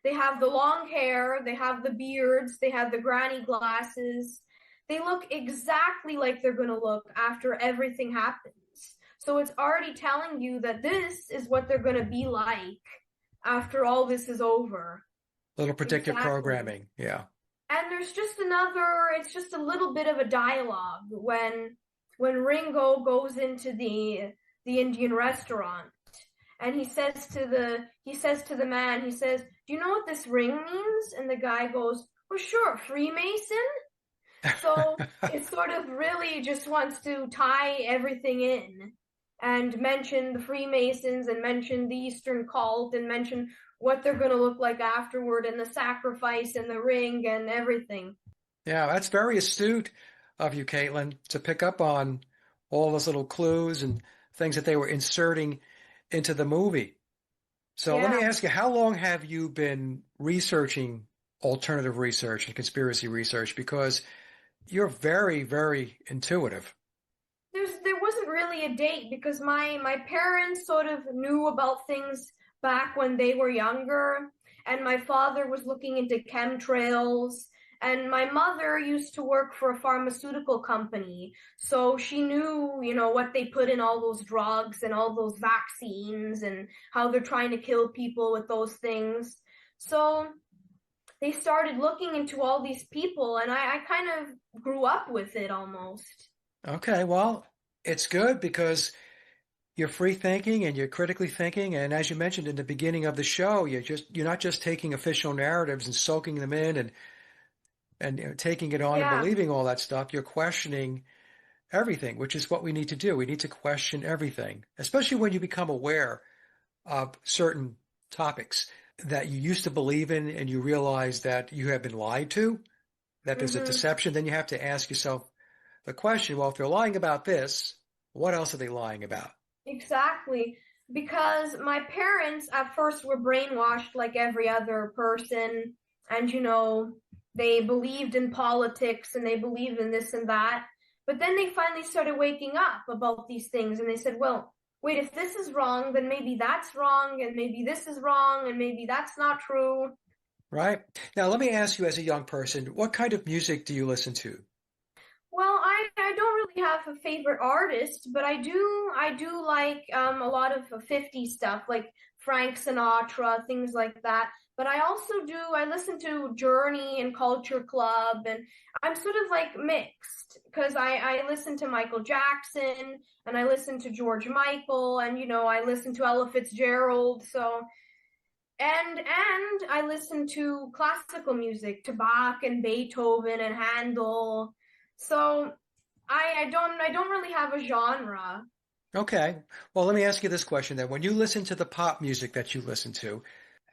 Speaker 2: They have the long hair, they have the beards, they have the granny glasses. They look exactly like they're going to look after everything happens. So it's already telling you that this is what they're going to be like after all this is over.
Speaker 1: Little predictive programming, yeah.
Speaker 2: And there's just it's just a little bit of a dialogue when Ringo goes into the Indian restaurant and he says to the man, he says, "Do you know what this ring means?" And the guy goes, "Oh, sure, Freemason." So it sort of really just wants to tie everything in and mention the Freemasons and mention the Eastern cult and mention what they're going to look like afterward and the sacrifice and the ring and everything.
Speaker 1: Yeah, that's very astute of you, Caitlyn, to pick up on all those little clues and things that they were inserting into the movie. So Let me ask you, how long have you been researching alternative research and conspiracy research? Because you're very, very intuitive.
Speaker 2: There wasn't really a date because my parents sort of knew about things back when they were younger, and my father was looking into chemtrails, and my mother used to work for a pharmaceutical company, so she knew, what they put in all those drugs and all those vaccines and how they're trying to kill people with those things. So they started looking into all these people, and I kind of grew up with it almost.
Speaker 1: Okay, well, it's good because you're free thinking and you're critically thinking, and as you mentioned in the beginning of the show, you're not just taking official narratives and soaking them in and taking it on and believing all that stuff. You're questioning everything, which is what we need to do. We need to question everything, especially when you become aware of certain topics that you used to believe in and you realize that you have been lied to, that there's a
Speaker 2: Mm-hmm.
Speaker 1: deception. Then you have to ask yourself the question, well, if they're lying about this, what else are they lying about?
Speaker 2: Exactly. Because my parents at first were brainwashed like every other person, and they believed in politics and they believed in this and that. But then they finally started waking up about these things and they said, well, wait, if this is wrong, then maybe that's wrong, and maybe this is wrong, and maybe that's not true.
Speaker 1: Right. Now, let me ask you as a young person, what kind of music do you listen to?
Speaker 2: Well, I don't really have a favorite artist, but I do like a lot of 50s stuff like Frank Sinatra, things like that. But I listen to Journey and Culture Club, and I'm sort of like mixed because I listen to Michael Jackson and I listen to George Michael, and I listen to Ella Fitzgerald, so and I listen to classical music, to Bach and Beethoven and Handel. So I don't really have a genre.
Speaker 1: Okay. Well, let me ask you this question then. When you listen to the pop music that you listen to,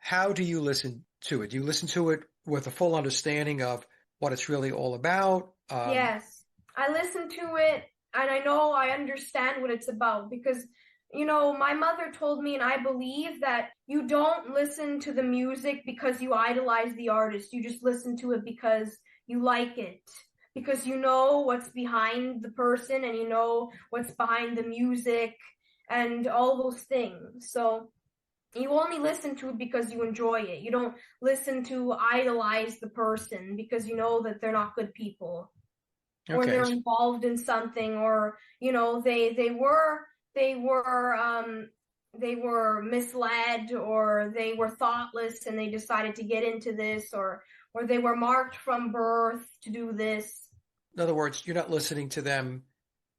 Speaker 1: how do you listen to it? Do you listen to it with a full understanding of what it's really all about?
Speaker 2: Yes, I listen to it and I know I understand what it's about because my mother told me, and I believe that you don't listen to the music because you idolize the artist. You just listen to it because you like it, because you know what's behind the person and you know what's behind the music and all those things. So you only listen to it because you enjoy it. You don't listen to idolize the person because you know that they're not good people or
Speaker 1: Okay.
Speaker 2: they're involved in something, or they were misled, or they were thoughtless and they decided to get into this, or they were marked from birth to do this.
Speaker 1: In other words, you're not listening to them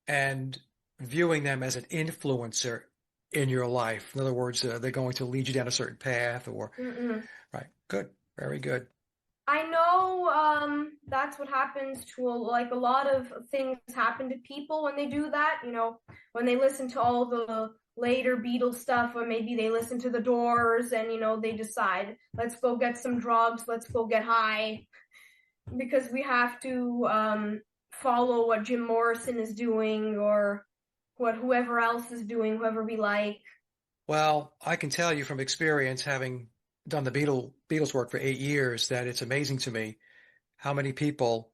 Speaker 1: and viewing them as an influencer in your life. In other words, they're going to lead you down a certain path or,
Speaker 2: Mm-mm.
Speaker 1: right. Good. Very good.
Speaker 2: I know that's what happens to a lot of things happen to people when they do that. When they listen to all the later Beatles stuff, or maybe they listen to the Doors, and they decide, let's go get some drugs, let's go get high, because we have to follow what Jim Morrison is doing, or what whoever else is doing, whoever we like.
Speaker 1: Well, I can tell you from experience, having done the Beatles work for 8 years, that it's amazing to me how many people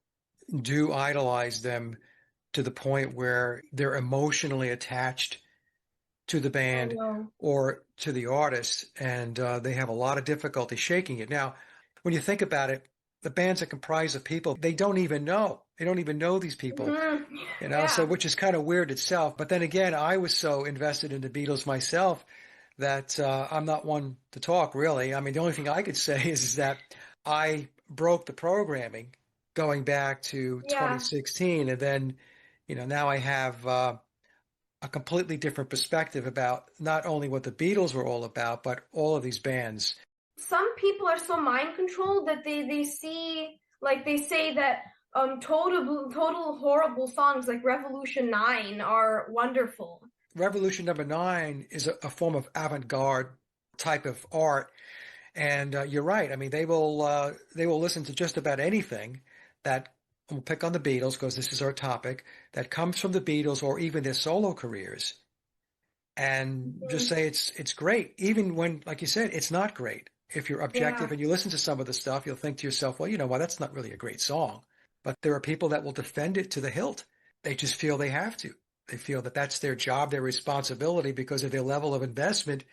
Speaker 1: do idolize them to the point where they're emotionally attached to the
Speaker 2: I
Speaker 1: band
Speaker 2: know.
Speaker 1: or to the artist, and they have a lot of difficulty shaking it. Now, when you think about it, the bands are comprised of people they don't even know. They don't even know these people,
Speaker 2: Mm-hmm.
Speaker 1: so
Speaker 2: Yeah.
Speaker 1: which is kind of weird itself. But then again, I was so invested in the Beatles myself that I'm not one to talk really. I mean, the only thing I could say is that I broke the programming going back to
Speaker 2: Yeah.
Speaker 1: 2016, and then, now I have a completely different perspective about not only what the Beatles were all about, but all of these bands.
Speaker 2: Some people are so mind controlled that they see, like, they say that total horrible songs like Revolution 9 are wonderful.
Speaker 1: Revolution number nine is a form of avant-garde type of art, and you're right. I mean, they will listen to just about anything that we'll pick on the Beatles because this is our topic that comes from the Beatles or even their solo careers, and just
Speaker 2: Mhm.
Speaker 1: say it's great, even when, like you said, it's not great. If you're
Speaker 2: Yeah.
Speaker 1: objective and you listen to some of the stuff, you'll think to yourself, well, you know what, that's not really a great song. But there are people that will defend it to the hilt. They just feel they have to. They feel that that's their job, their responsibility because of their level of investment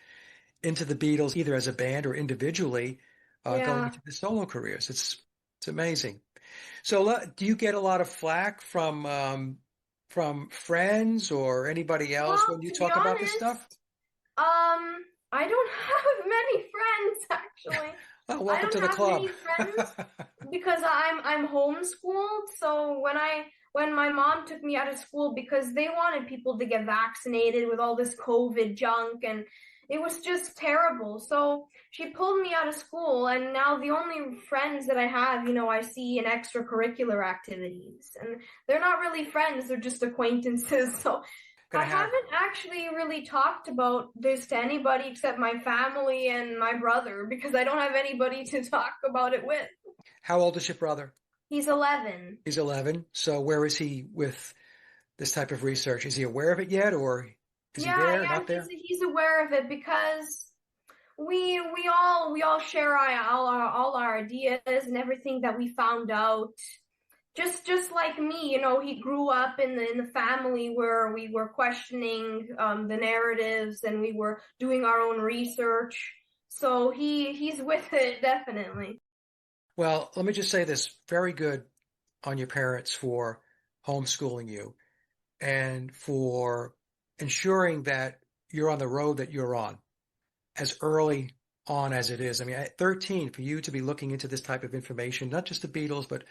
Speaker 1: into the Beatles, either as a band or individually, going
Speaker 2: Yeah.
Speaker 1: into the solo careers. It's amazing. So, do you get a lot of flack from friends or anybody else
Speaker 2: Well,
Speaker 1: when you
Speaker 2: to be
Speaker 1: talk about this stuff?
Speaker 2: honest, I don't have many friends actually.
Speaker 1: Oh,
Speaker 2: I
Speaker 1: welcome to
Speaker 2: don't
Speaker 1: the
Speaker 2: have
Speaker 1: club.
Speaker 2: many friends because I'm homeschooled. So when my mom took me out of school because they wanted people to get vaccinated with all this COVID junk, It was just terrible. So she pulled me out of school, and now the only friends that I have, I see in extracurricular activities. And they're not really friends, they're just acquaintances. So I
Speaker 1: Gonna have
Speaker 2: haven't actually really talked about this to anybody except my family and my brother because I don't have anybody to talk about it with.
Speaker 1: How old is your brother?
Speaker 2: He's 11.
Speaker 1: He's 11. So where is he with this type of research? Is he aware of it yet, or is he
Speaker 2: Yeah,
Speaker 1: there,
Speaker 2: yeah,
Speaker 1: not there?
Speaker 2: he's aware of it because we all share all our ideas and everything that we found out. Just like me, he grew up in the family where we were questioning the narratives and we were doing our own research. So he's with it definitely.
Speaker 1: Well, let me just say this, very good on your parents for homeschooling you and for ensuring that you're on the road that you're on as early on as it is. I mean, at 13, for you to be looking into this type of information, not just the Beatles, but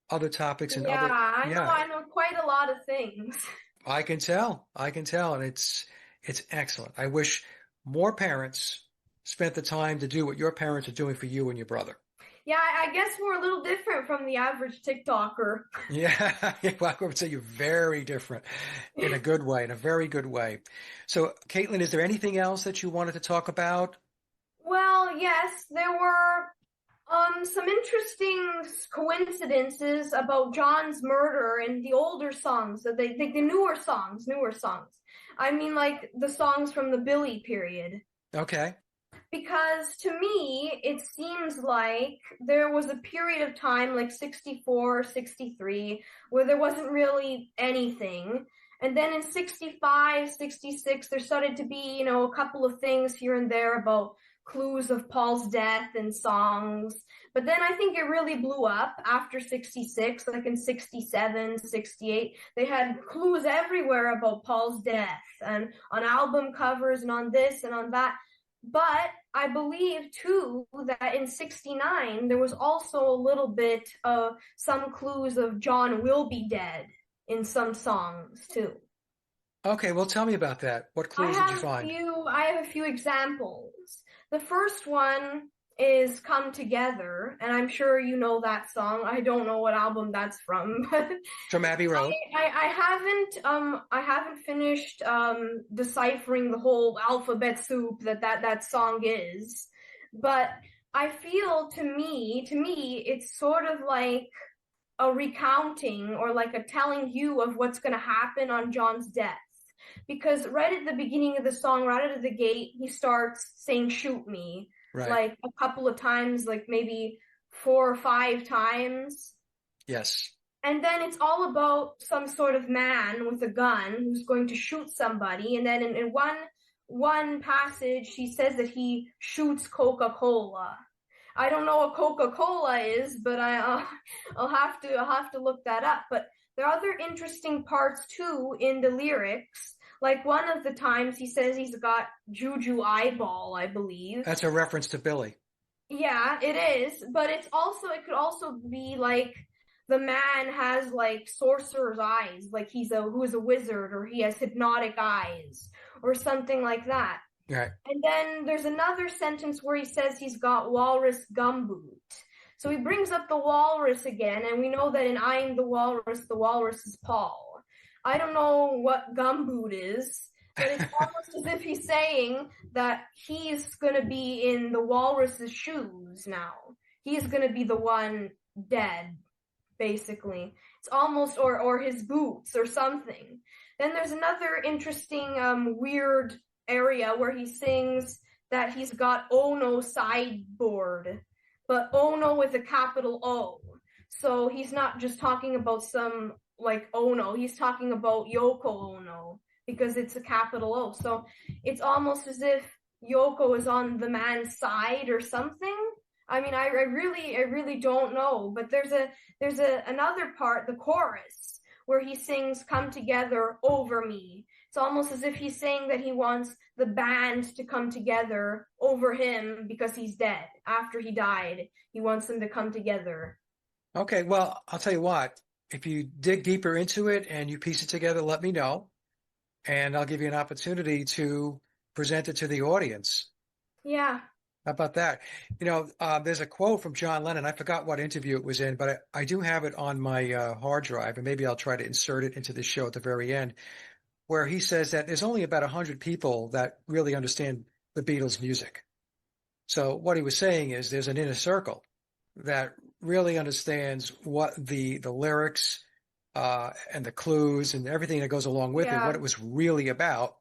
Speaker 1: other topics and
Speaker 2: Yeah,
Speaker 1: other, yeah,
Speaker 2: I know quite a lot of things.
Speaker 1: I can tell, and it's excellent. I wish more parents spent the time to do what your parents are doing for you and your brother.
Speaker 2: Yeah, I guess we're a little different from the average TikToker.
Speaker 1: Yeah, well, I would say you're very different in a good way, in a very good way. So, Caitlin, is there anything else that you wanted to talk about?
Speaker 2: Well, yes, there were some interesting coincidences about John's murder in the older songs, the newer songs. I mean, like the songs from the Billy period.
Speaker 1: Okay,
Speaker 2: Because to me, it seems like there was a period of time, like 64, 63, where there wasn't really anything. And then in 65, 66, there started to be, a couple of things here and there about clues of Paul's death and songs. But then I think it really blew up after 66, like in 67, 68. They had clues everywhere about Paul's death and on album covers and on this and on that. But I believe too that in 69 there was also a little bit of some clues of John will be dead in some songs too.
Speaker 1: okay, well, tell me about that. What
Speaker 2: I
Speaker 1: clues did you
Speaker 2: have a
Speaker 1: find?
Speaker 2: few I have a few examples. The first one is Come Together, and I'm sure you know that song. I don't know what album that's from, but
Speaker 1: From Abbey Road.
Speaker 2: I haven't finished deciphering the whole alphabet soup that song is, but I feel to me it's sort of like a recounting or like a telling you of what's going to happen on John's death. Because right at the beginning of the song, right out of the gate, he starts saying "shoot me"
Speaker 1: Right.
Speaker 2: like a couple of times, like maybe 4 or 5 times.
Speaker 1: Yes.
Speaker 2: And then it's all about some sort of man with a gun who's going to shoot somebody. And then in one passage, he says that he shoots Coca-Cola. I don't know what Coca-Cola is, but I'll have to look that up. But there are other interesting parts too in the lyrics. Like one of the times he says he's got juju eyeball, I believe.
Speaker 1: That's a reference to Billy.
Speaker 2: Yeah, it is, but it could also be like the man has like sorcerer's eyes, like who is a wizard or he has hypnotic eyes or something like that.
Speaker 1: Right.
Speaker 2: And then there's another sentence where he says he's got walrus gumboot. So he brings up the walrus again, and we know that in I Am the walrus is Paul. I don't know what gumboot is, but it's almost as if he's saying that he's going to be in the walrus's shoes now. He's going to be the one dead, basically. It's almost, or his boots or something. Then there's another interesting, weird area where he sings that he's got Ono sideboard, but Ono with a capital O. So he's not just talking about some like Ono, he's talking about Yoko Ono because it's a capital O. So it's almost as if Yoko is on the man's side or something. I mean, I really don't know, but there's another part, the chorus, where he sings "Come Together Over Me." It's almost as if he's saying that he wants the band to come together over him because he's dead. After he died, he wants them to come together.
Speaker 1: Okay, well, I'll tell you what. If you dig deeper into it and you piece it together, let me know, and I'll give you an opportunity to present it to the audience.
Speaker 2: Yeah.
Speaker 1: How about that? There's a quote from John Lennon. I forgot what interview it was in, but I do have it on my hard drive, and maybe I'll try to insert it into the show at the very end, where he says that there's only about 100 people that really understand the Beatles' music. So what he was saying is there's an inner circle that really understands what the lyrics and the clues and everything that goes along with it, what it was really about.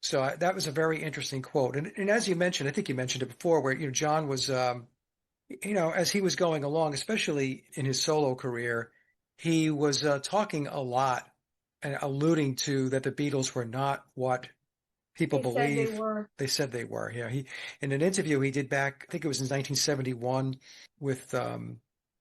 Speaker 1: So that was a very interesting quote. And as you mentioned, I think you mentioned it before, where John was, as he was going along, especially in his solo career, he was talking a lot and alluding to that the Beatles were not what people believe they said they were. Yeah, in an interview he did back, I think it was in 1971 with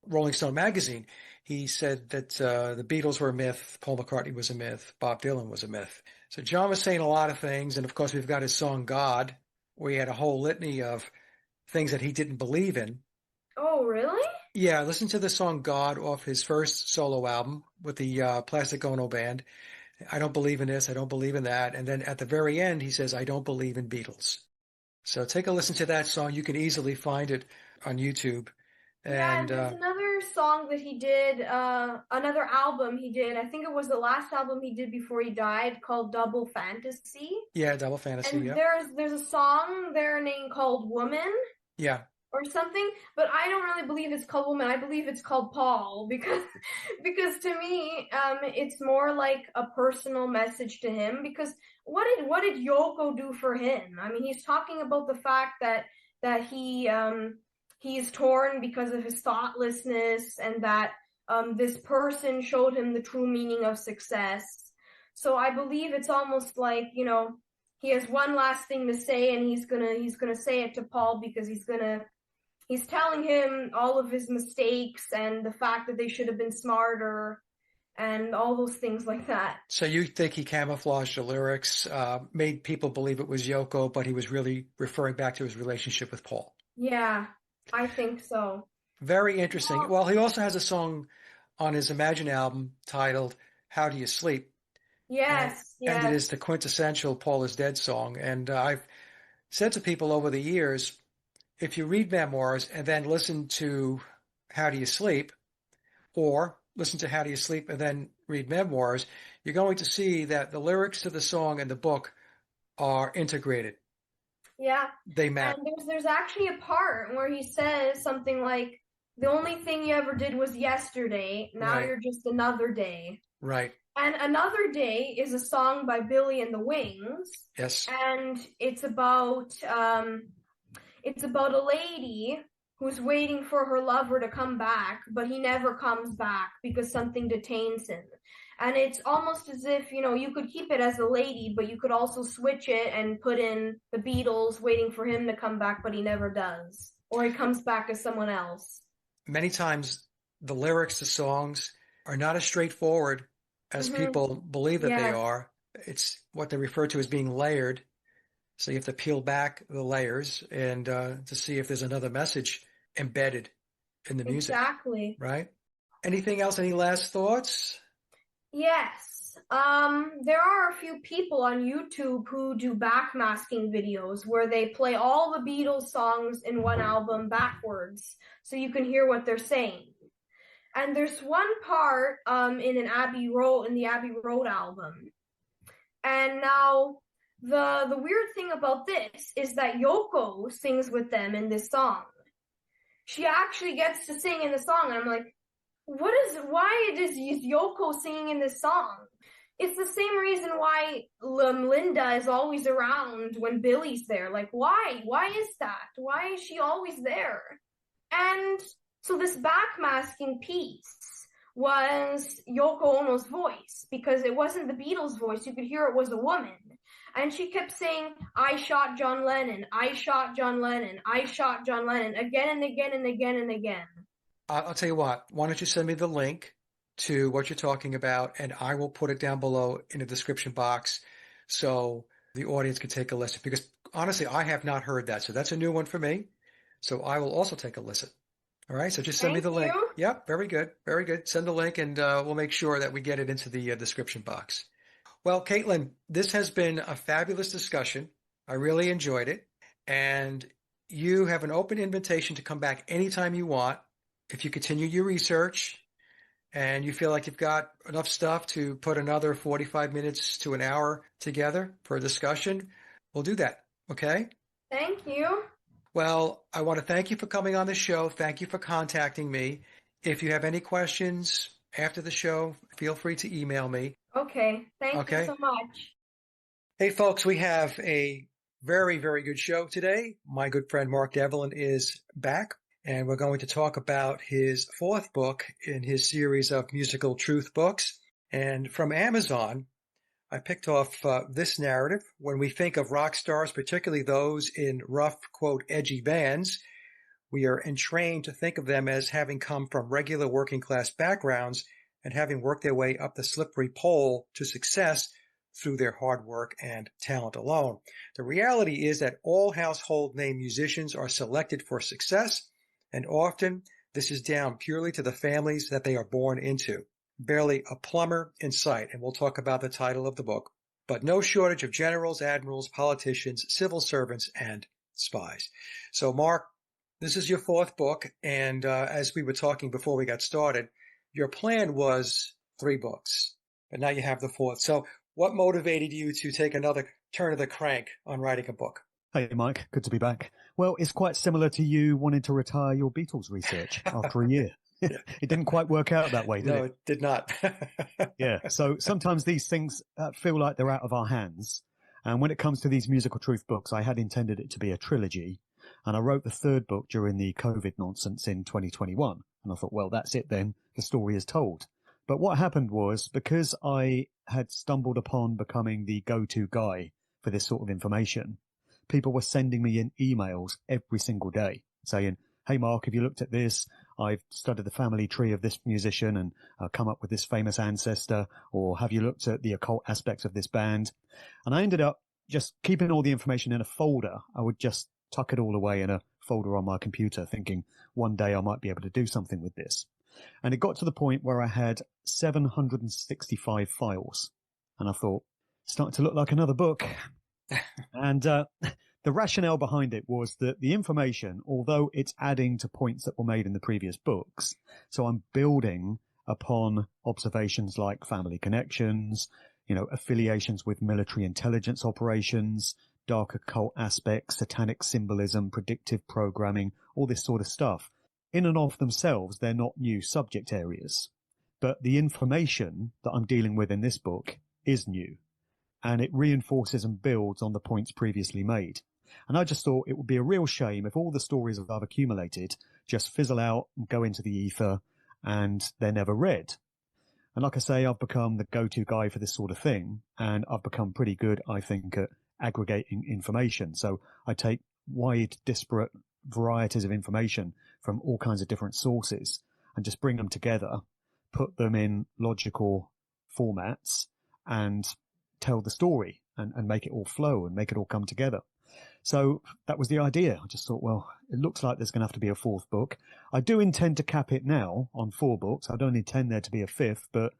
Speaker 1: Rolling Stone magazine, he said that the Beatles were a myth, Paul McCartney was a myth, Bob Dylan was a myth. So John was saying a lot of things, and of course we've got his song God, where he had a whole litany of things that he didn't believe in.
Speaker 2: Oh, really?
Speaker 1: Yeah, listen to the song God off his first solo album with the Plastic Ono Band. I don't believe in this, I don't believe in that. And then at the very end, he says, I don't believe in Beatles. So take a listen to that song. You can easily find it on YouTube.
Speaker 2: And there's another song that he did, another album he did. I think it was the last album he did before he died, called Double Fantasy.
Speaker 1: Yeah, Double Fantasy.
Speaker 2: And
Speaker 1: yeah.
Speaker 2: there's a song there named called Woman.
Speaker 1: Yeah.
Speaker 2: Or something, but I don't really believe it's called Woman. I believe it's called Paul because to me, it's more like a personal message to him. Because what did Yoko do for him? I mean, he's talking about the fact that he's torn because of his thoughtlessness, and that this person showed him the true meaning of success. So I believe it's almost like, he has one last thing to say, and he's gonna say it to Paul because he's telling him all of his mistakes and the fact that they should have been smarter and all those things like that.
Speaker 1: So you think he camouflaged the lyrics, made people believe it was Yoko, but he was really referring back to his relationship with Paul?
Speaker 2: Yeah, I think so.
Speaker 1: Very interesting. Well, he also has a song on his Imagine album titled How Do You Sleep?
Speaker 2: Yes,
Speaker 1: and it is the quintessential Paul is Dead song. And I've said to people over the years, if you read memoirs and then listen to How Do You Sleep, or listen to How Do You Sleep and then read memoirs, you're going to see that the lyrics to the song and the book are integrated.
Speaker 2: Yeah.
Speaker 1: They match.
Speaker 2: And there's actually a part where he says something like, the only thing you ever did was yesterday. Now you're just another day.
Speaker 1: Right.
Speaker 2: And Another Day is a song by Billy and the Wings.
Speaker 1: Yes.
Speaker 2: And it's about a lady who's waiting for her lover to come back, but he never comes back because something detains him. And it's almost as if, you could keep it as a lady, but you could also switch it and put in the Beatles waiting for him to come back, but he never does. Or he comes back as someone else.
Speaker 1: Many times the lyrics to songs are not as straightforward as people believe that they are. It's what they refer to as being layered. So you have to peel back the layers and to see if there's another message embedded in the music.
Speaker 2: Exactly.
Speaker 1: Right? Anything else? Any last thoughts?
Speaker 2: Yes. There are a few people on YouTube who do backmasking videos where they play all the Beatles songs in one album backwards so you can hear what they're saying. And there's one part in the Abbey Road album. And now the weird thing about this is that Yoko sings with them in this song. She actually gets to sing in the song, and I'm like, why is Yoko singing in this song? It's the same reason why Linda is always around when Billy's there. Like, why? Why is that? Why is she always there? And so this backmasking piece was Yoko Ono's voice, because it wasn't the Beatles' voice. You could hear it was a woman. And she kept saying, I shot John Lennon, I shot John Lennon, I shot John Lennon, again and again and again and again.
Speaker 1: I'll tell you what, why don't you send me the link to what you're talking about, and I will put it down below in the description box so the audience can take a listen. Because honestly, I have not heard that. So that's a new one for me. So I will also take a listen. All right, so just send me the link. Yep, very good, very good. Send the link, and we'll make sure that we get it into the description box. Well, Caitlyn, this has been a fabulous discussion. I really enjoyed it. And you have an open invitation to come back anytime you want. If you continue your research and you feel like you've got enough stuff to put another 45 minutes to an hour together for a discussion, we'll do that. Okay?
Speaker 2: Thank you.
Speaker 1: Well, I want to thank you for coming on the show. Thank you for contacting me. If you have any questions after the show, feel free to email me.
Speaker 2: Okay. Thank you
Speaker 1: Okay?
Speaker 2: so much.
Speaker 1: Hey, folks, we have a very, very good show today. My good friend Mark Devlin is back, and we're going to talk about his fourth book in his series of musical truth books. And from Amazon, I picked off this narrative. When we think of rock stars, particularly those in rough, quote, edgy bands, we are entrained to think of them as having come from regular working class backgrounds and having worked their way up the slippery pole to success through their hard work and talent alone. The reality is that all household name musicians are selected for success, and often this is down purely to the families that they are born into. Barely a plumber in sight, and we'll talk about the title of the book, but no shortage of generals, admirals, politicians, civil servants, and spies. So, Mark, this is your fourth book, and as we were talking before we got started, your plan was 3 books, but now you have the fourth. So what motivated you to take another turn of the crank on writing a book?
Speaker 3: Hey, Mike. Good to be back. Well, it's quite similar to you wanting to retire your Beatles research after a year. It didn't quite work out that way, did it?
Speaker 1: No, it did not.
Speaker 3: Yeah. So sometimes these things feel like they're out of our hands. And when it comes to these musical truth books, I had intended it to be a trilogy. And I wrote the 3rd book during the COVID nonsense in 2021. And I thought, well, that's it then. The story is told. But what happened was, because I had stumbled upon becoming the go-to guy for this sort of information, people were sending me in emails every single day saying, hey, Mark, have you looked at this? I've studied the family tree of this musician and come up with this famous ancestor. Or have you looked at the occult aspects of this band? And I ended up just keeping all the information in a folder. I would just tuck it all away in a folder on my computer, thinking one day I might be able to do something with this. And it got to the point where I had 765 files. And I thought, it's starting to look like another book. And the rationale behind it was that the information, although it's adding to points that were made in the previous books, so I'm building upon observations like family connections, affiliations with military intelligence operations, dark occult aspects, satanic symbolism, predictive programming, all this sort of stuff. In and of themselves, they're not new subject areas. But the information that I'm dealing with in this book is new. And it reinforces and builds on the points previously made. And I just thought it would be a real shame if all the stories that I've accumulated just fizzle out and go into the ether and they're never read. And like I say, I've become the go-to guy for this sort of thing. And I've become pretty good, I think, at aggregating information. So I take wide, disparate varieties of information from all kinds of different sources and just bring them together, put them in logical formats and tell the story and make it all flow and make it all come together. So that was the idea. I just thought, well, it looks like there's going to have to be a 4th book. I do intend to cap it now on 4 books. I don't intend there to be a 5th, but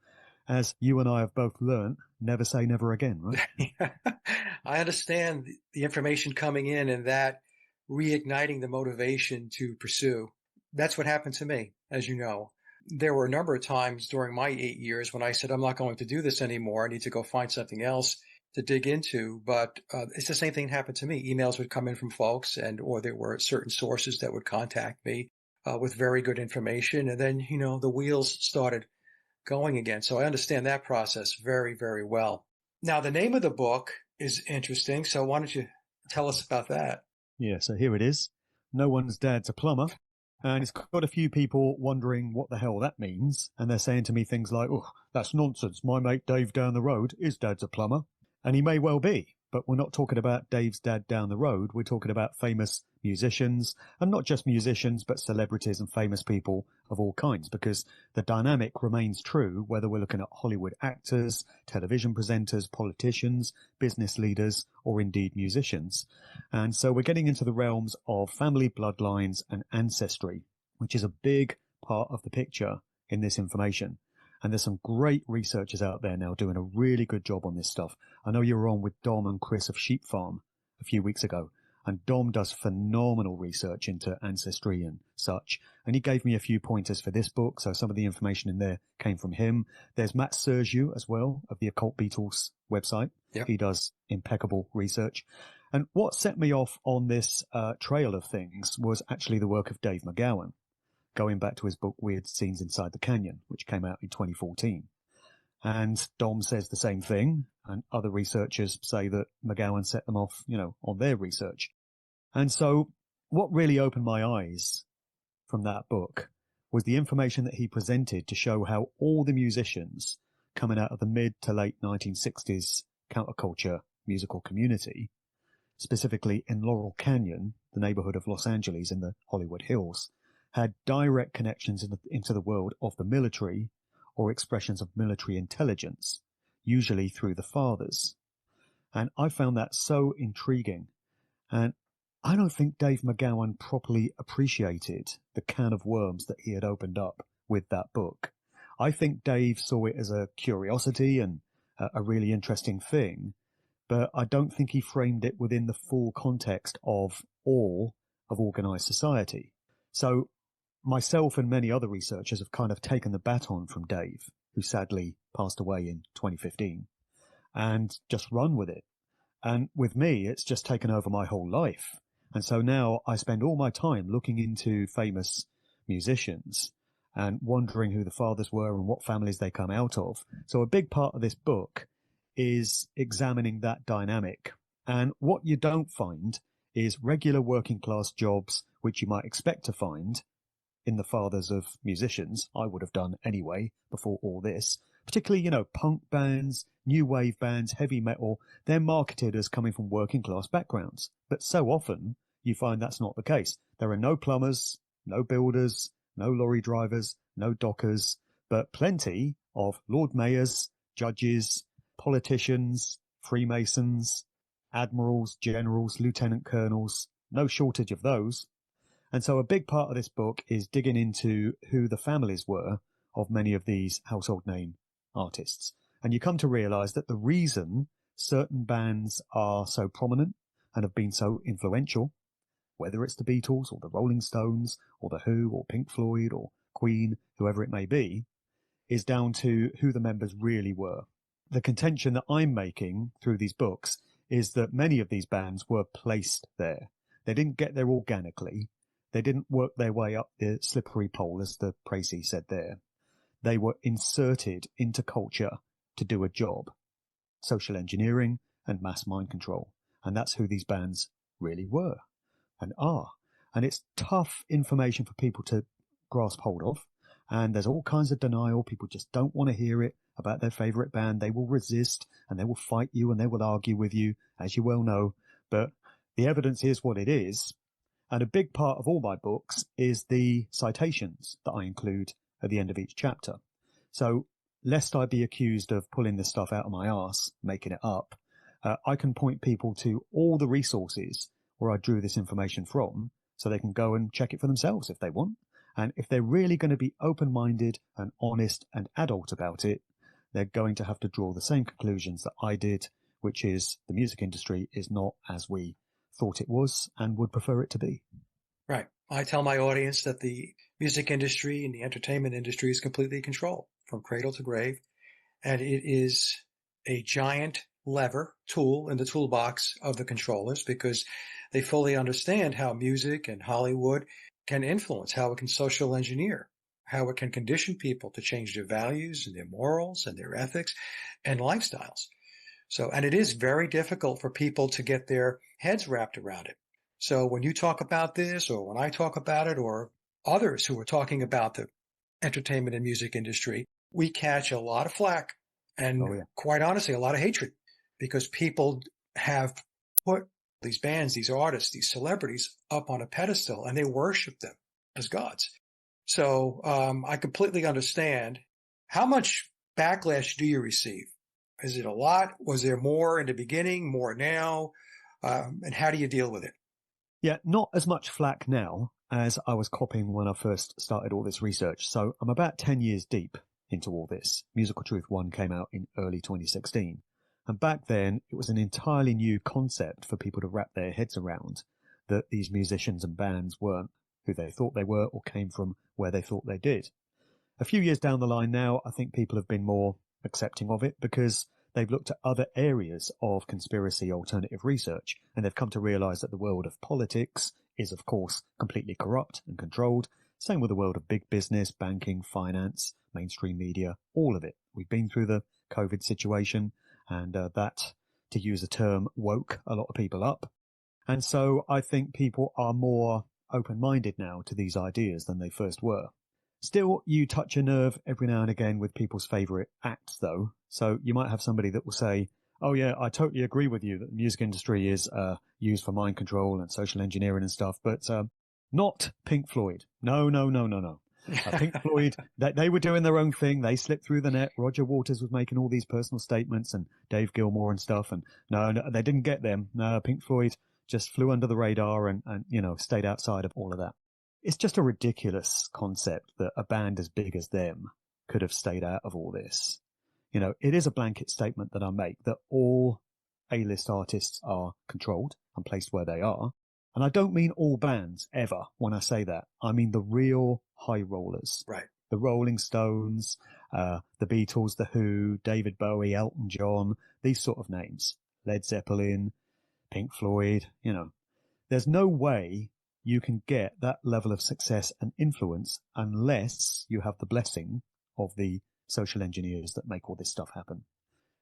Speaker 3: as you and I have both learned, never say never again, right?
Speaker 1: I understand the information coming in and that reigniting the motivation to pursue. That's what happened to me, as you know. There were a number of times during my 8 years when I said, I'm not going to do this anymore. I need to go find something else to dig into. But it's the same thing that happened to me. Emails would come in from folks or there were certain sources that would contact me with very good information. And then, the wheels started going again. So I understand that process very, very well. Now, the name of the book is interesting. So why don't you tell us about that?
Speaker 3: Yeah, so here it is. No One's Dad's a Plumber. And it's got a few people wondering what the hell that means. And they're saying to me things like, oh, that's nonsense. My mate Dave down the road, his dad's a plumber. And he may well be. But we're not talking about Dave's dad down the road. We're talking about famous musicians, and not just musicians, but celebrities and famous people of all kinds, because the dynamic remains true, whether we're looking at Hollywood actors, television presenters, politicians, business leaders, or indeed musicians. And so we're getting into the realms of family bloodlines and ancestry, which is a big part of the picture in this information. And there's some great researchers out there now doing a really good job on this stuff. I know you were on with Dom and Chris of Sheep Farm a few weeks ago, and Dom does phenomenal research into ancestry and such. And he gave me a few pointers for this book. So some of the information in there came from him. There's Matt Sergiu as well of the Occult Beatles website.
Speaker 1: Yep.
Speaker 3: He does impeccable research. And what set me off on this trail of things was actually the work of Dave McGowan, going back to his book Weird Scenes Inside the Canyon, which came out in 2014. And Dom says the same thing, and other researchers say that McGowan set them off, on their research. And so what really opened my eyes from that book was the information that he presented to show how all the musicians coming out of the mid to late 1960s counterculture musical community, specifically in Laurel Canyon, the neighborhood of Los Angeles in the Hollywood Hills, had direct connections into the world of the military or expressions of military intelligence, usually through the fathers. And I found that so intriguing. And I don't think Dave McGowan properly appreciated the can of worms that he had opened up with that book. I think Dave saw it as a curiosity and a really interesting thing, but I don't think he framed it within the full context of all of organized society. So myself and many other researchers have kind of taken the baton from Dave, who sadly passed away in 2015, and just run with it. And with me, it's just taken over my whole life. And so now I spend all my time looking into famous musicians and wondering who the fathers were and what families they come out of. So a big part of this book is examining that dynamic. And what you don't find is regular working class jobs, which you might expect to find in the fathers of musicians. I would have done anyway before all this, particularly, punk bands, new wave bands, heavy metal. They're marketed as coming from working class backgrounds. But so often you find that's not the case. There are no plumbers, no builders, no lorry drivers, no dockers, but plenty of Lord Mayors, judges, politicians, Freemasons, admirals, generals, lieutenant colonels, no shortage of those. And so a big part of this book is digging into who the families were of many of these household name artists. And you come to realize that the reason certain bands are so prominent and have been so influential, whether it's the Beatles or the Rolling Stones or the Who or Pink Floyd or Queen, whoever it may be, is down to who the members really were. The contention that I'm making through these books is that many of these bands were placed there. They didn't get there organically. They didn't work their way up the slippery pole, as the précis said there. They were inserted into culture to do a job, social engineering and mass mind control. And that's who these bands really were and are. And it's tough information for people to grasp hold of. And there's all kinds of denial. People just don't want to hear it about their favorite band. They will resist and they will fight you and they will argue with you, as you well know. But the evidence is what it is. And a big part of all my books is the citations that I include at the end of each chapter. So lest I be accused of pulling this stuff out of my arse, making it up, I can point people to all the resources where I drew this information from so they can go and check it for themselves if they want. And if they're really going to be open-minded and honest and adult about it, they're going to have to draw the same conclusions that I did, which is the music industry is not as we thought it was and would prefer it to be.
Speaker 1: Right. I tell my audience that the music industry and the entertainment industry is completely controlled from cradle to grave. And it is a giant tool in the toolbox of the controllers because they fully understand how music and Hollywood can influence, how it can social engineer, how it can condition people to change their values and their morals and their ethics and lifestyles. So, and it is very difficult for people to get their heads wrapped around it. So when you talk about this, or when I talk about it, or others who are talking about the entertainment and music industry, we catch a lot of flack and quite honestly, a lot of hatred because people have put these bands, these artists, these celebrities up on a pedestal and they worship them as gods. So I completely understand. How much backlash do you receive? Is it a lot? Was there more in the beginning, more now? And how do you deal with it?
Speaker 3: Yeah, not as much flack now as I was copying when I first started all this research. So I'm about 10 years deep into all this. Musical Truth 1 came out in early 2016. And back then, it was an entirely new concept for people to wrap their heads around, that these musicians and bands weren't who they thought they were or came from where they thought they did. A few years down the line now, I think people have been more accepting of it because they've looked at other areas of conspiracy alternative research, and they've come to realize that the world of politics is, of course, completely corrupt and controlled. Same with the world of big business, banking, finance, mainstream media, all of it. We've been through the COVID situation, and that, to use a term, woke a lot of people up. And so I think people are more open-minded now to these ideas than they first were. Still, you touch a nerve every now and again with people's favourite acts, though. So you might have somebody that will say, oh yeah, I totally agree with you that the music industry is used for mind control and social engineering and stuff, but not Pink Floyd. No. Pink Floyd, they were doing their own thing. They slipped through the net. Roger Waters was making all these personal statements and Dave Gilmour and stuff. And no, they didn't get them. No, Pink Floyd just flew under the radar and stayed outside of all of that. It's just a ridiculous concept that a band as big as them could have stayed out of all this. It is a blanket statement that I make that all A-list artists are controlled and placed where they are. And I don't mean all bands ever when I say that. I mean the real high rollers.
Speaker 1: Right.
Speaker 3: The Rolling Stones, the Beatles, the Who, David Bowie, Elton John, these sort of names. Led Zeppelin, Pink Floyd, There's no way you can get that level of success and influence unless you have the blessing of the social engineers that make all this stuff happen.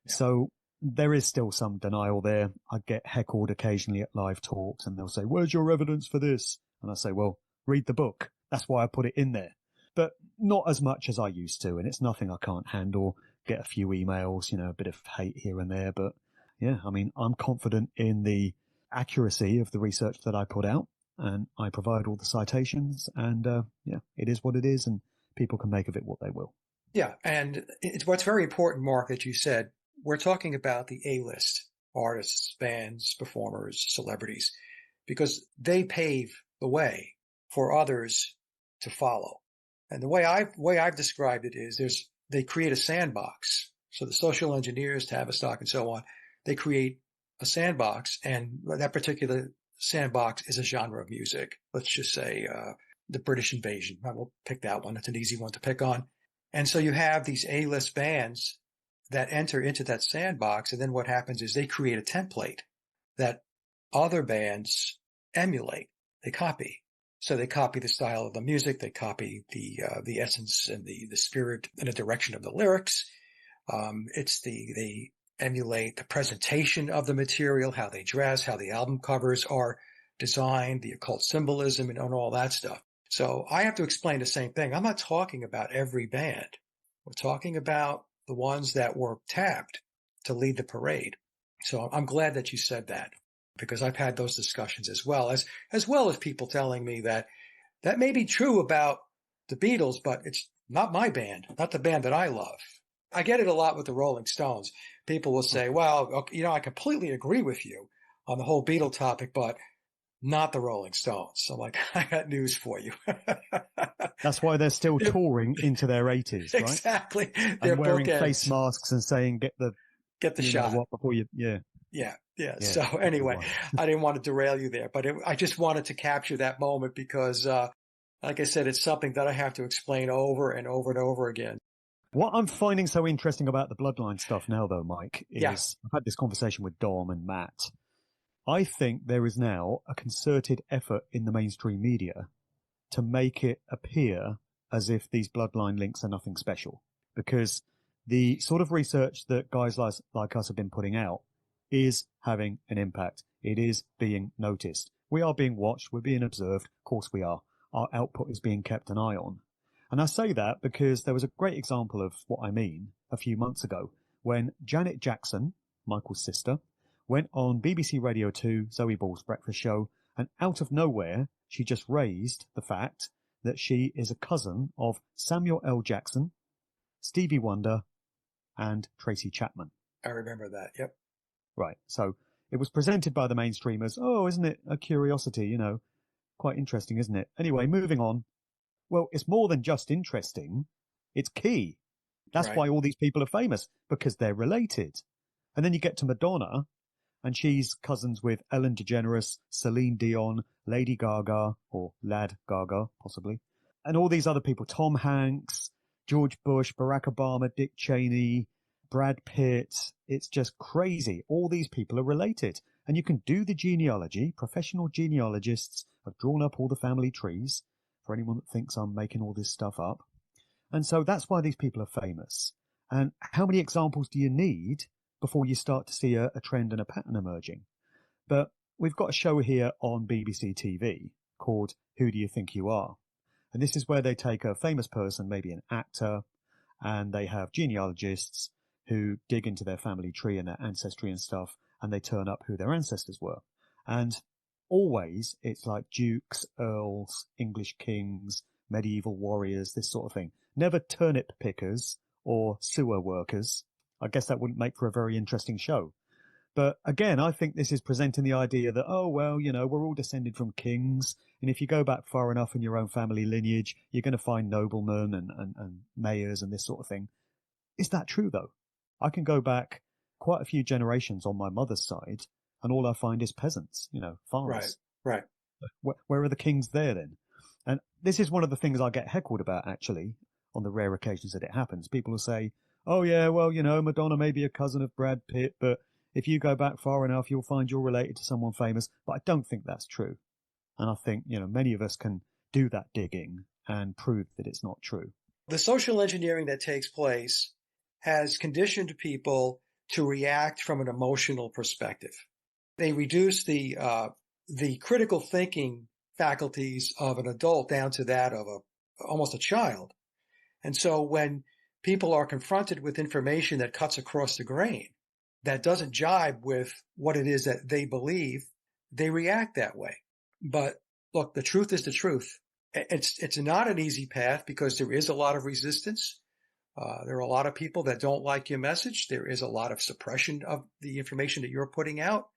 Speaker 3: Yeah. So there is still some denial there. I get heckled occasionally at live talks and they'll say, where's your evidence for this? And I say, well, read the book. That's why I put it in there. But not as much as I used to. And it's nothing I can't handle. Get a few emails, a bit of hate here and there. But yeah, I'm confident in the accuracy of the research that I put out. And I provide all the citations, and it is what it is, and people can make of it what they will.
Speaker 1: Yeah, and it's what's very important, Mark, that you said. We're talking about the A-list artists, bands, performers, celebrities, because they pave the way for others to follow. And the way I've described it is they create a sandbox. So the social engineers, Tavistock, and so on, they create a sandbox, and that particular sandbox is a genre of music. Let's just say the British Invasion. I will pick that one. It's an easy one to pick on. And so you have these A-list bands that enter into that sandbox, and then what happens is they create a template that other bands emulate. They copy. So they copy the style of the music. They copy the essence and the spirit and the direction of the lyrics. They emulate the presentation of the material, how they dress, how the album covers are designed, the occult symbolism and all that stuff. So I have to explain the same thing. I'm not talking about every band. We're talking about the ones that were tapped to lead the parade. So I'm glad that you said that, because I've had those discussions as well as people telling me that may be true about the Beatles, but it's not my band, not the band that I love. I get it a lot with the Rolling Stones. People will say, well, I completely agree with you on the whole Beatle topic, but not the Rolling Stones. So I'm like, I got news for you.
Speaker 3: That's why they're still touring into their 80s, right?
Speaker 1: Exactly.
Speaker 3: They're wearing face masks and saying, get the
Speaker 1: shot.
Speaker 3: Before you,
Speaker 1: Yeah. So anyway, I didn't want to derail you there, but I just wanted to capture that moment because, like I said, it's something that I have to explain over and over and over again.
Speaker 3: What I'm finding so interesting about the Bloodline stuff now, though, Mike, is I've had this conversation with Dom and Matt. I think there is now a concerted effort in the mainstream media to make it appear as if these Bloodline links are nothing special, because the sort of research that guys like us have been putting out is having an impact. It is being noticed. We are being watched. We're being observed. Of course we are. Our output is being kept an eye on. And I say that because there was a great example of what I mean a few months ago when Janet Jackson, Michael's sister, went on BBC Radio 2, Zoe Ball's breakfast show, and out of nowhere, she just raised the fact that she is a cousin of Samuel L. Jackson, Stevie Wonder, and Tracy Chapman.
Speaker 1: I remember that, yep.
Speaker 3: Right, so it was presented by the mainstream as, oh, isn't it a curiosity, quite interesting, isn't it? Anyway, moving on. Well, it's more than just interesting. It's key. That's why all these people are famous, because they're related. And then you get to Madonna, and she's cousins with Ellen DeGeneres, Celine Dion, Lady Gaga, or Lad Gaga, possibly, and all these other people, Tom Hanks, George Bush, Barack Obama, Dick Cheney, Brad Pitt. It's just crazy. All these people are related. And you can do the genealogy. Professional genealogists have drawn up all the family trees, for anyone that thinks I'm making all this stuff up. And so that's why these people are famous. And how many examples do you need before you start to see a trend and a pattern emerging? But we've got a show here on BBC TV called Who Do You Think You Are? And this is where they take a famous person, maybe an actor, and they have genealogists who dig into their family tree and their ancestry and stuff, and they turn up who their ancestors were. And always it's like dukes, earls, English kings, medieval warriors, this sort of thing. Never turnip pickers or sewer workers. I guess that wouldn't make for a very interesting show. But again, I think this is presenting the idea that, oh, well, you know, we're all descended from kings. And if you go back far enough in your own family lineage, you're going to find noblemen and mayors and this sort of thing. Is that true, though? I can go back quite a few generations on my mother's side, and all I find is peasants, you know, farmers.
Speaker 1: Right.
Speaker 3: Where are the kings there then? And this is one of the things I get heckled about, actually, on the rare occasions that it happens. People will say, oh, yeah, well, you know, Madonna may be a cousin of Brad Pitt, but if you go back far enough, you'll find you're related to someone famous. But I don't think that's true. And I think, you know, many of us can do that digging and prove that it's not true.
Speaker 1: The social engineering that takes place has conditioned people to react from an emotional perspective. They reduce the critical thinking faculties of an adult down to that of almost a child. And so when people are confronted with information that cuts across the grain, that doesn't jibe with what it is that they believe, they react that way. But look, the truth is the truth. It's not an easy path because there is a lot of resistance. There are a lot of people that don't like your message. There is a lot of suppression of the information that you're putting out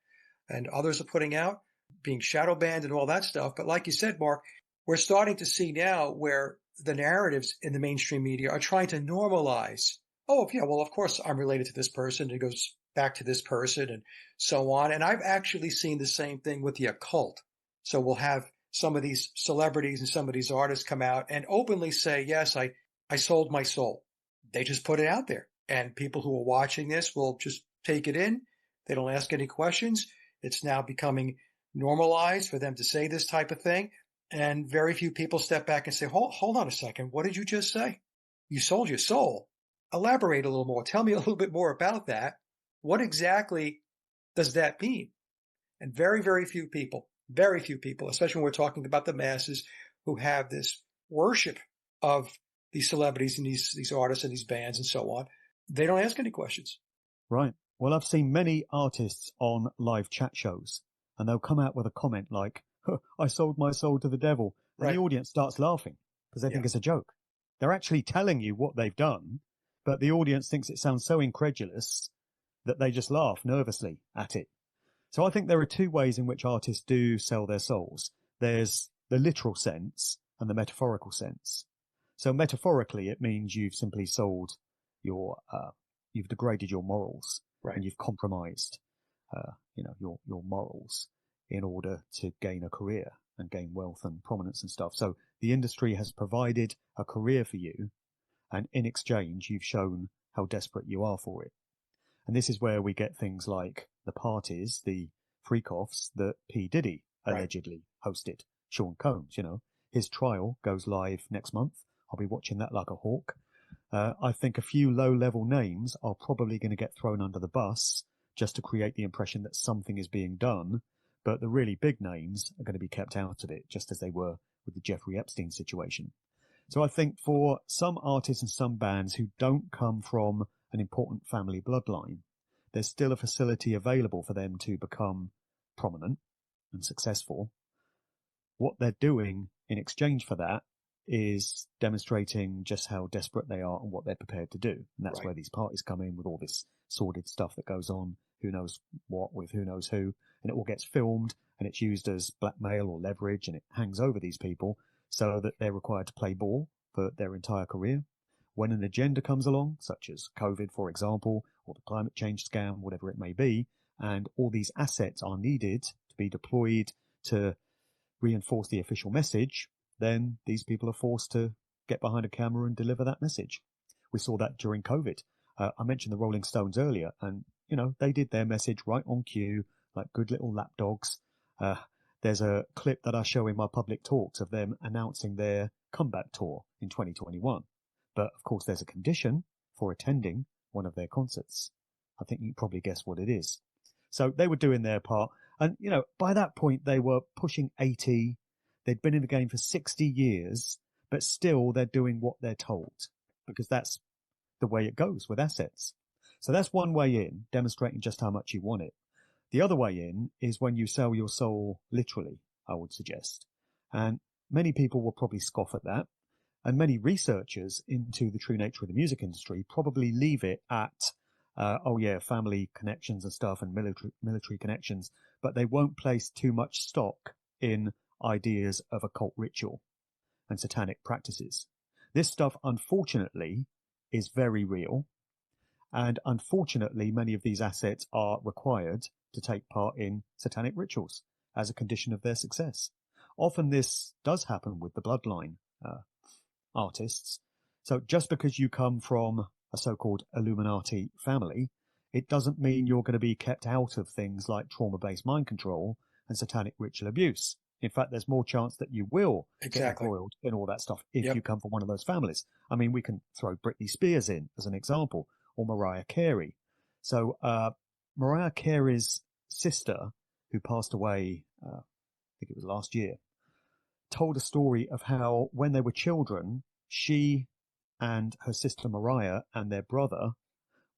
Speaker 1: and others are putting out, being shadow banned and all that stuff. But like you said, Mark, we're starting to see now where the narratives in the mainstream media are trying to normalize. Oh, yeah, well, of course I'm related to this person. It goes back to this person and so on. And I've actually seen the same thing with the occult. So we'll have some of these celebrities and some of these artists come out and openly say, yes, I sold my soul. They just put it out there. And people who are watching this will just take it in. They don't ask any questions. It's now becoming normalized for them to say this type of thing. And very few people step back and say, hold on a second. What did you just say? You sold your soul. Elaborate a little more. Tell me a little bit more about that. What exactly does that mean? And very, very few people, especially when we're talking about the masses who have this worship of these celebrities and these artists and these bands and so on, they don't ask any questions.
Speaker 3: Right. Well, I've seen many artists on live chat shows, and they'll come out with a comment like, I sold my soul to the devil. And the audience starts laughing because they think it's a joke. They're actually telling you what they've done, but the audience thinks it sounds so incredulous that they just laugh nervously at it. So I think there are two ways in which artists do sell their souls. There's the literal sense and the metaphorical sense. So metaphorically, it means you've simply sold you've degraded your morals, and you've compromised, your morals in order to gain a career and gain wealth and prominence and stuff. So the industry has provided a career for you, and in exchange, you've shown how desperate you are for it. And this is where we get things like the parties, the freak-offs that P. Diddy allegedly hosted. Sean Combs, his trial goes live next month. I'll be watching that like a hawk. I think a few low-level names are probably going to get thrown under the bus just to create the impression that something is being done, but the really big names are going to be kept out of it, just as they were with the Jeffrey Epstein situation. So I think for some artists and some bands who don't come from an important family bloodline, there's still a facility available for them to become prominent and successful. What they're doing in exchange for that is demonstrating just how desperate they are and what they're prepared to do. And that's where these parties come in with all this sordid stuff that goes on, who knows what with who knows who, and it all gets filmed and it's used as blackmail or leverage, and it hangs over these people so that they're required to play ball for their entire career. When an agenda comes along, such as COVID, for example, or the climate change scam, whatever it may be, and all these assets are needed to be deployed to reinforce the official message, then these people are forced to get behind a camera and deliver that message. We saw that during COVID. I mentioned the Rolling Stones earlier, and, they did their message right on cue, like good little lapdogs. There's a clip that I show in my public talks of them announcing their comeback tour in 2021. But of course, there's a condition for attending one of their concerts. I think you can probably guess what it is. So they were doing their part. And, by that point, they were pushing 80. They'd been in the game for 60 years, but still they're doing what they're told, because that's the way it goes with assets. So that's one way in, demonstrating just how much you want it. The other way in is when you sell your soul literally, I would suggest. And many people will probably scoff at that. And many researchers into the true nature of the music industry probably leave it at, family connections and stuff and military connections, but they won't place too much stock in ideas of occult ritual and satanic practices. This stuff, unfortunately, is very real. And unfortunately, many of these assets are required to take part in satanic rituals as a condition of their success. Often this does happen with the bloodline artists. So just because you come from a so-called Illuminati family, it doesn't mean you're going to be kept out of things like trauma-based mind control and satanic ritual abuse. In fact, there's more chance that you will get embroiled in all that stuff if you come from one of those families. I mean, we can throw Britney Spears in as an example, or Mariah Carey. So Mariah Carey's sister, who passed away, I think it was last year, told a story of how when they were children, she and her sister Mariah and their brother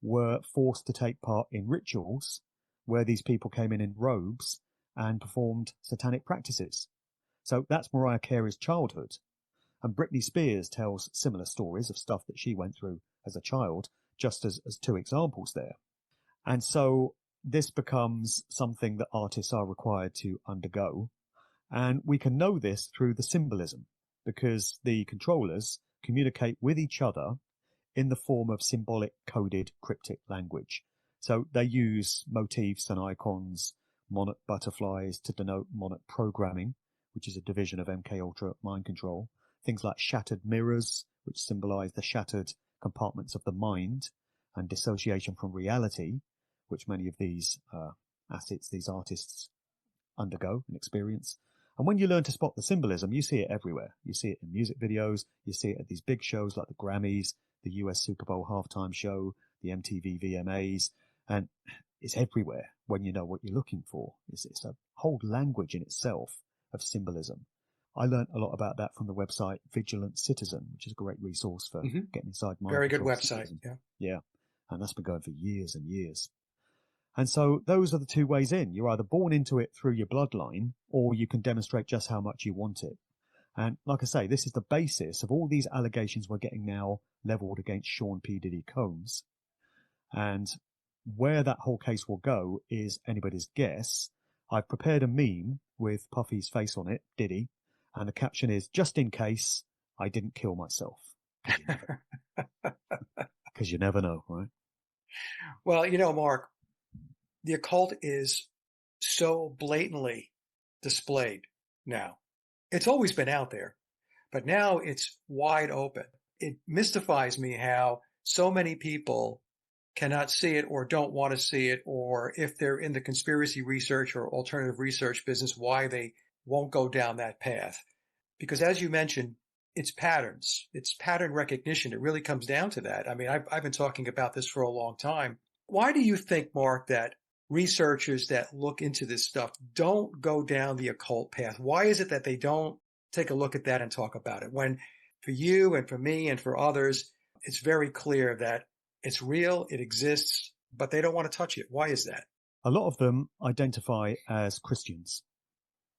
Speaker 3: were forced to take part in rituals where these people came in robes and performed satanic practices. So that's Mariah Carey's childhood. And Britney Spears tells similar stories of stuff that she went through as a child, just as two examples there. And so this becomes something that artists are required to undergo. And we can know this through the symbolism, because the controllers communicate with each other in the form of symbolic coded cryptic language. So they use motifs and icons, monarch butterflies to denote monarch programming, which is a division of MK Ultra mind control. Things like shattered mirrors, which symbolize the shattered compartments of the mind, and dissociation from reality, which many of these assets, these artists undergo and experience. And when you learn to spot the symbolism, you see it everywhere. You see it in music videos. You see it at these big shows like the Grammys, the US Super Bowl halftime show, the MTV VMAs, and it's everywhere when you know what you're looking for. It's a whole language in itself of symbolism. I learned a lot about that from the website Vigilant Citizen, which is a great resource for getting inside mind.
Speaker 1: Very good website.
Speaker 3: Yeah. And that's been going for years and years. And so those are the two ways in. You're either born into it through your bloodline, or you can demonstrate just how much you want it. And like I say, this is the basis of all these allegations we're getting now leveled against Sean P. Diddy Combs. And where that whole case will go is anybody's guess. I've prepared a meme with Puffy's face on it, Diddy, and the caption is, "Just in case I didn't kill myself." Because you never know, right?
Speaker 1: Well, Mark, the occult is so blatantly displayed now. It's always been out there, but now it's wide open. It mystifies me how so many people cannot see it or don't want to see it, or if they're in the conspiracy research or alternative research business, why they won't go down that path. Because as you mentioned, it's patterns. It's pattern recognition. It really comes down to that. I mean, I've been talking about this for a long time. Why do you think, Mark, that researchers that look into this stuff don't go down the occult path? Why is it that they don't take a look at that and talk about it? When for you and for me and for others, it's very clear that it's real, it exists, but they don't want to touch it. Why is that?
Speaker 3: A lot of them identify as Christians.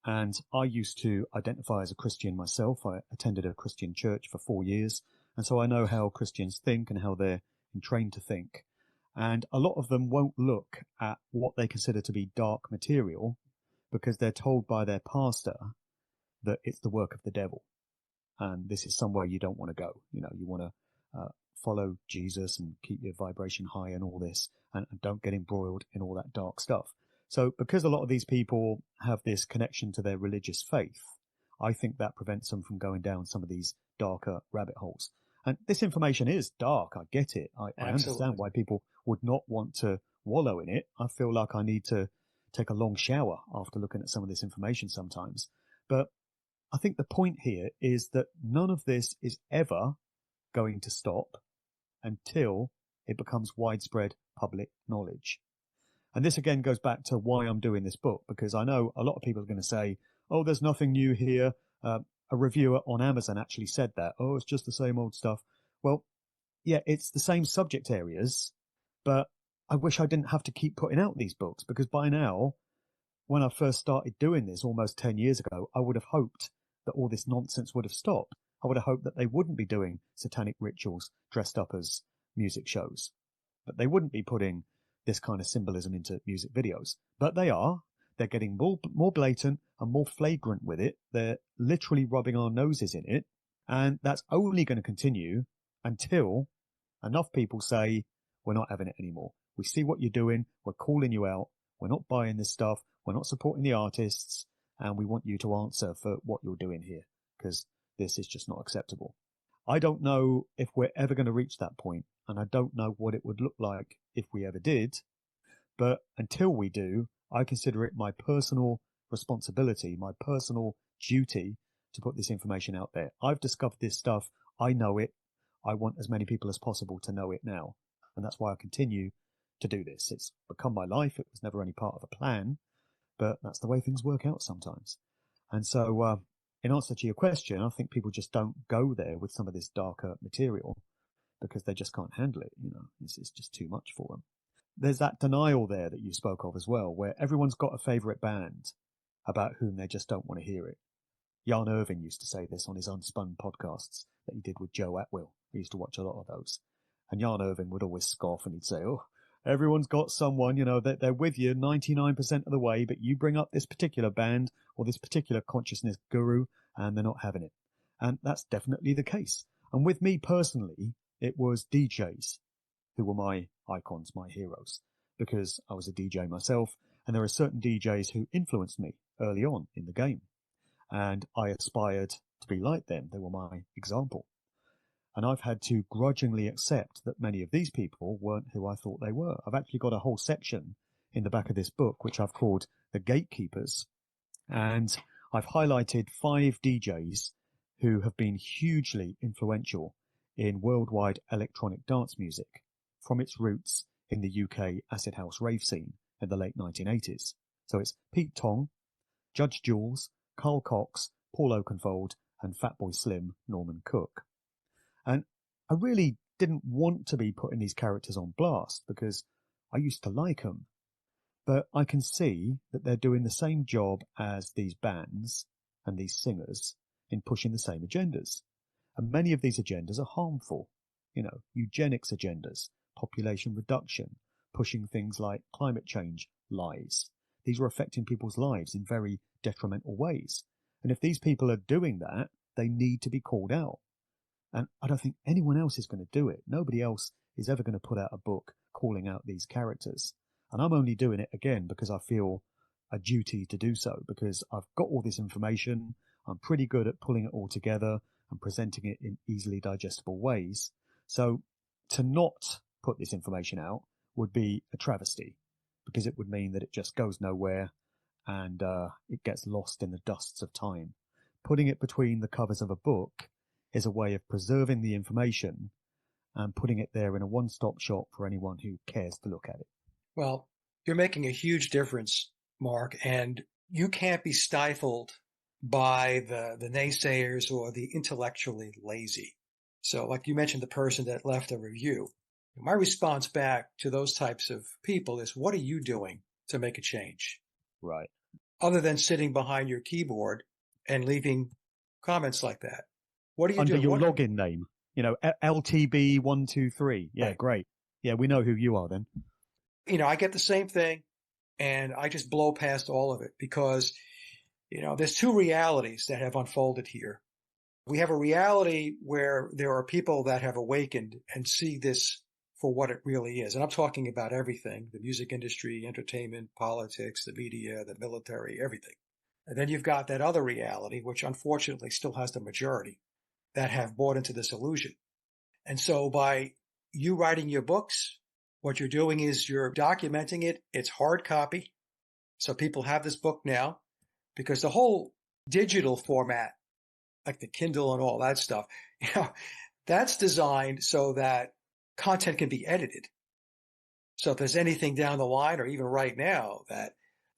Speaker 3: And I used to identify as a Christian myself. I attended a Christian church for 4 years. And so I know how Christians think and how they're trained to think. And a lot of them won't look at what they consider to be dark material because they're told by their pastor that it's the work of the devil. And this is somewhere you don't want to go. You want to follow Jesus and keep your vibration high and all this, and don't get embroiled in all that dark stuff. So because a lot of these people have this connection to their religious faith, I think that prevents them from going down some of these darker rabbit holes. And this information is dark. I get it. I understand why people would not want to wallow in it. I feel like I need to take a long shower after looking at some of this information sometimes. But I think the point here is that none of this is ever going to stop until it becomes widespread public knowledge. And this again goes back to why I'm doing this book, because I know a lot of people are going to say, oh, there's nothing new here. A reviewer on Amazon actually said that. Oh, it's just the same old stuff. Well, yeah, it's the same subject areas, but I wish I didn't have to keep putting out these books, because by now, when I first started doing this almost 10 years ago, I would have hoped that all this nonsense would have stopped. I would have hoped that they wouldn't be doing satanic rituals dressed up as music shows, that they wouldn't be putting this kind of symbolism into music videos. But they are. They're getting more blatant and more flagrant with it. They're literally rubbing our noses in it. And that's only going to continue until enough people say, we're not having it anymore. We see what you're doing. We're calling you out. We're not buying this stuff. We're not supporting the artists. And we want you to answer for what you're doing here, because this is just not acceptable. I don't know if we're ever going to reach that point, and I don't know what it would look like if we ever did. But until we do, I consider it my personal responsibility, my personal duty to put this information out there. I've discovered this stuff. I know it. I want as many people as possible to know it now. And that's why I continue to do this. It's become my life. It was never any part of a plan, but that's the way things work out sometimes. And so, in answer to your question, I think people just don't go there with some of this darker material because they just can't handle it. You know, it's just too much for them. There's that denial there that you spoke of as well, where everyone's got a favourite band about whom they just don't want to hear it. Jan Irvin used to say this on his Unspun podcasts that he did with Joe Atwill. I used to watch a lot of those. And Jan Irvin would always scoff and he'd say, oh, everyone's got someone, you know, they're with you 99% of the way, but you bring up this particular band or this particular consciousness guru and they're not having it. And that's definitely the case. And with me personally, it was DJs who were my icons, my heroes, because I was a DJ myself, and there are certain DJs who influenced me early on in the game, and I aspired to be like them. They were my example. And I've had to grudgingly accept that many of these people weren't who I thought they were. I've actually got a whole section in the back of this book, which I've called The Gatekeepers, and I've highlighted 5 DJs who have been hugely influential in worldwide electronic dance music, from its roots in the UK acid house rave scene in the late 1980s. So it's Pete Tong, Judge Jules, Carl Cox, Paul Oakenfold, and Fatboy Slim, Norman Cook. And I really didn't want to be putting these characters on blast because I used to like them. But I can see that they're doing the same job as these bands and these singers in pushing the same agendas. And many of these agendas are harmful. You know, eugenics agendas, population reduction, pushing things like climate change lies. These are affecting people's lives in very detrimental ways. And if these people are doing that, they need to be called out. And I don't think anyone else is going to do it. Nobody else is ever going to put out a book calling out these characters. And I'm only doing it again because I feel a duty to do so, because I've got all this information. I'm pretty good at pulling it all together and presenting it in easily digestible ways. So to not put this information out would be a travesty, because it would mean that it just goes nowhere and it gets lost in the dusts of time. Putting it between the covers of a book is a way of preserving the information and putting it there in a one-stop shop for anyone who cares to look at it.
Speaker 1: Well, you're making a huge difference, Mark, and you can't be stifled by the naysayers or the intellectually lazy. So like you mentioned, the person that left a review, my response back to those types of people is, what are you doing to make a change?
Speaker 3: Right.
Speaker 1: Other than sitting behind your keyboard and leaving comments like that. What are you
Speaker 3: Under
Speaker 1: doing?
Speaker 3: your login name, you know, LTB123. Yeah,
Speaker 1: Right.
Speaker 3: great. Yeah, we know who you are then.
Speaker 1: You know, I get the same thing and I just blow past all of it because, you know, there's 2 realities that have unfolded here. We have a reality where there are people that have awakened and see this for what it really is. And I'm talking about everything, the music industry, entertainment, politics, the media, the military, everything. And then you've got that other reality, which unfortunately still has the majority that have bought into this illusion. And so by you writing your books, what you're doing is you're documenting it. It's hard copy. So people have this book now because the whole digital format, like the Kindle and all that stuff, that's designed so that content can be edited. So if there's anything down the line or even right now that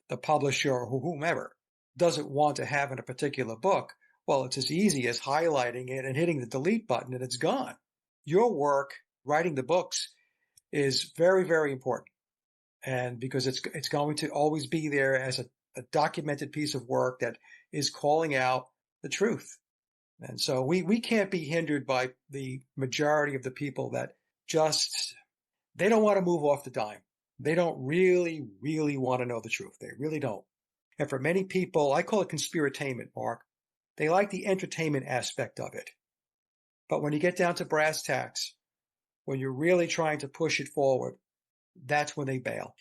Speaker 1: the publisher or whomever doesn't want to have in a particular book, well, it's as easy as highlighting it and hitting the delete button and it's gone. Your work, writing the books, is very, very important. And because it's going to always be there as a documented piece of work that is calling out the truth. And so we can't be hindered by the majority of the people that they don't want to move off the dime. They don't really, really want to know the truth. They really don't. And for many people, I call it conspiratainment, Mark. They like the entertainment aspect of it. But when you get down to brass tacks, when you're really trying to push it forward, that's when they bail.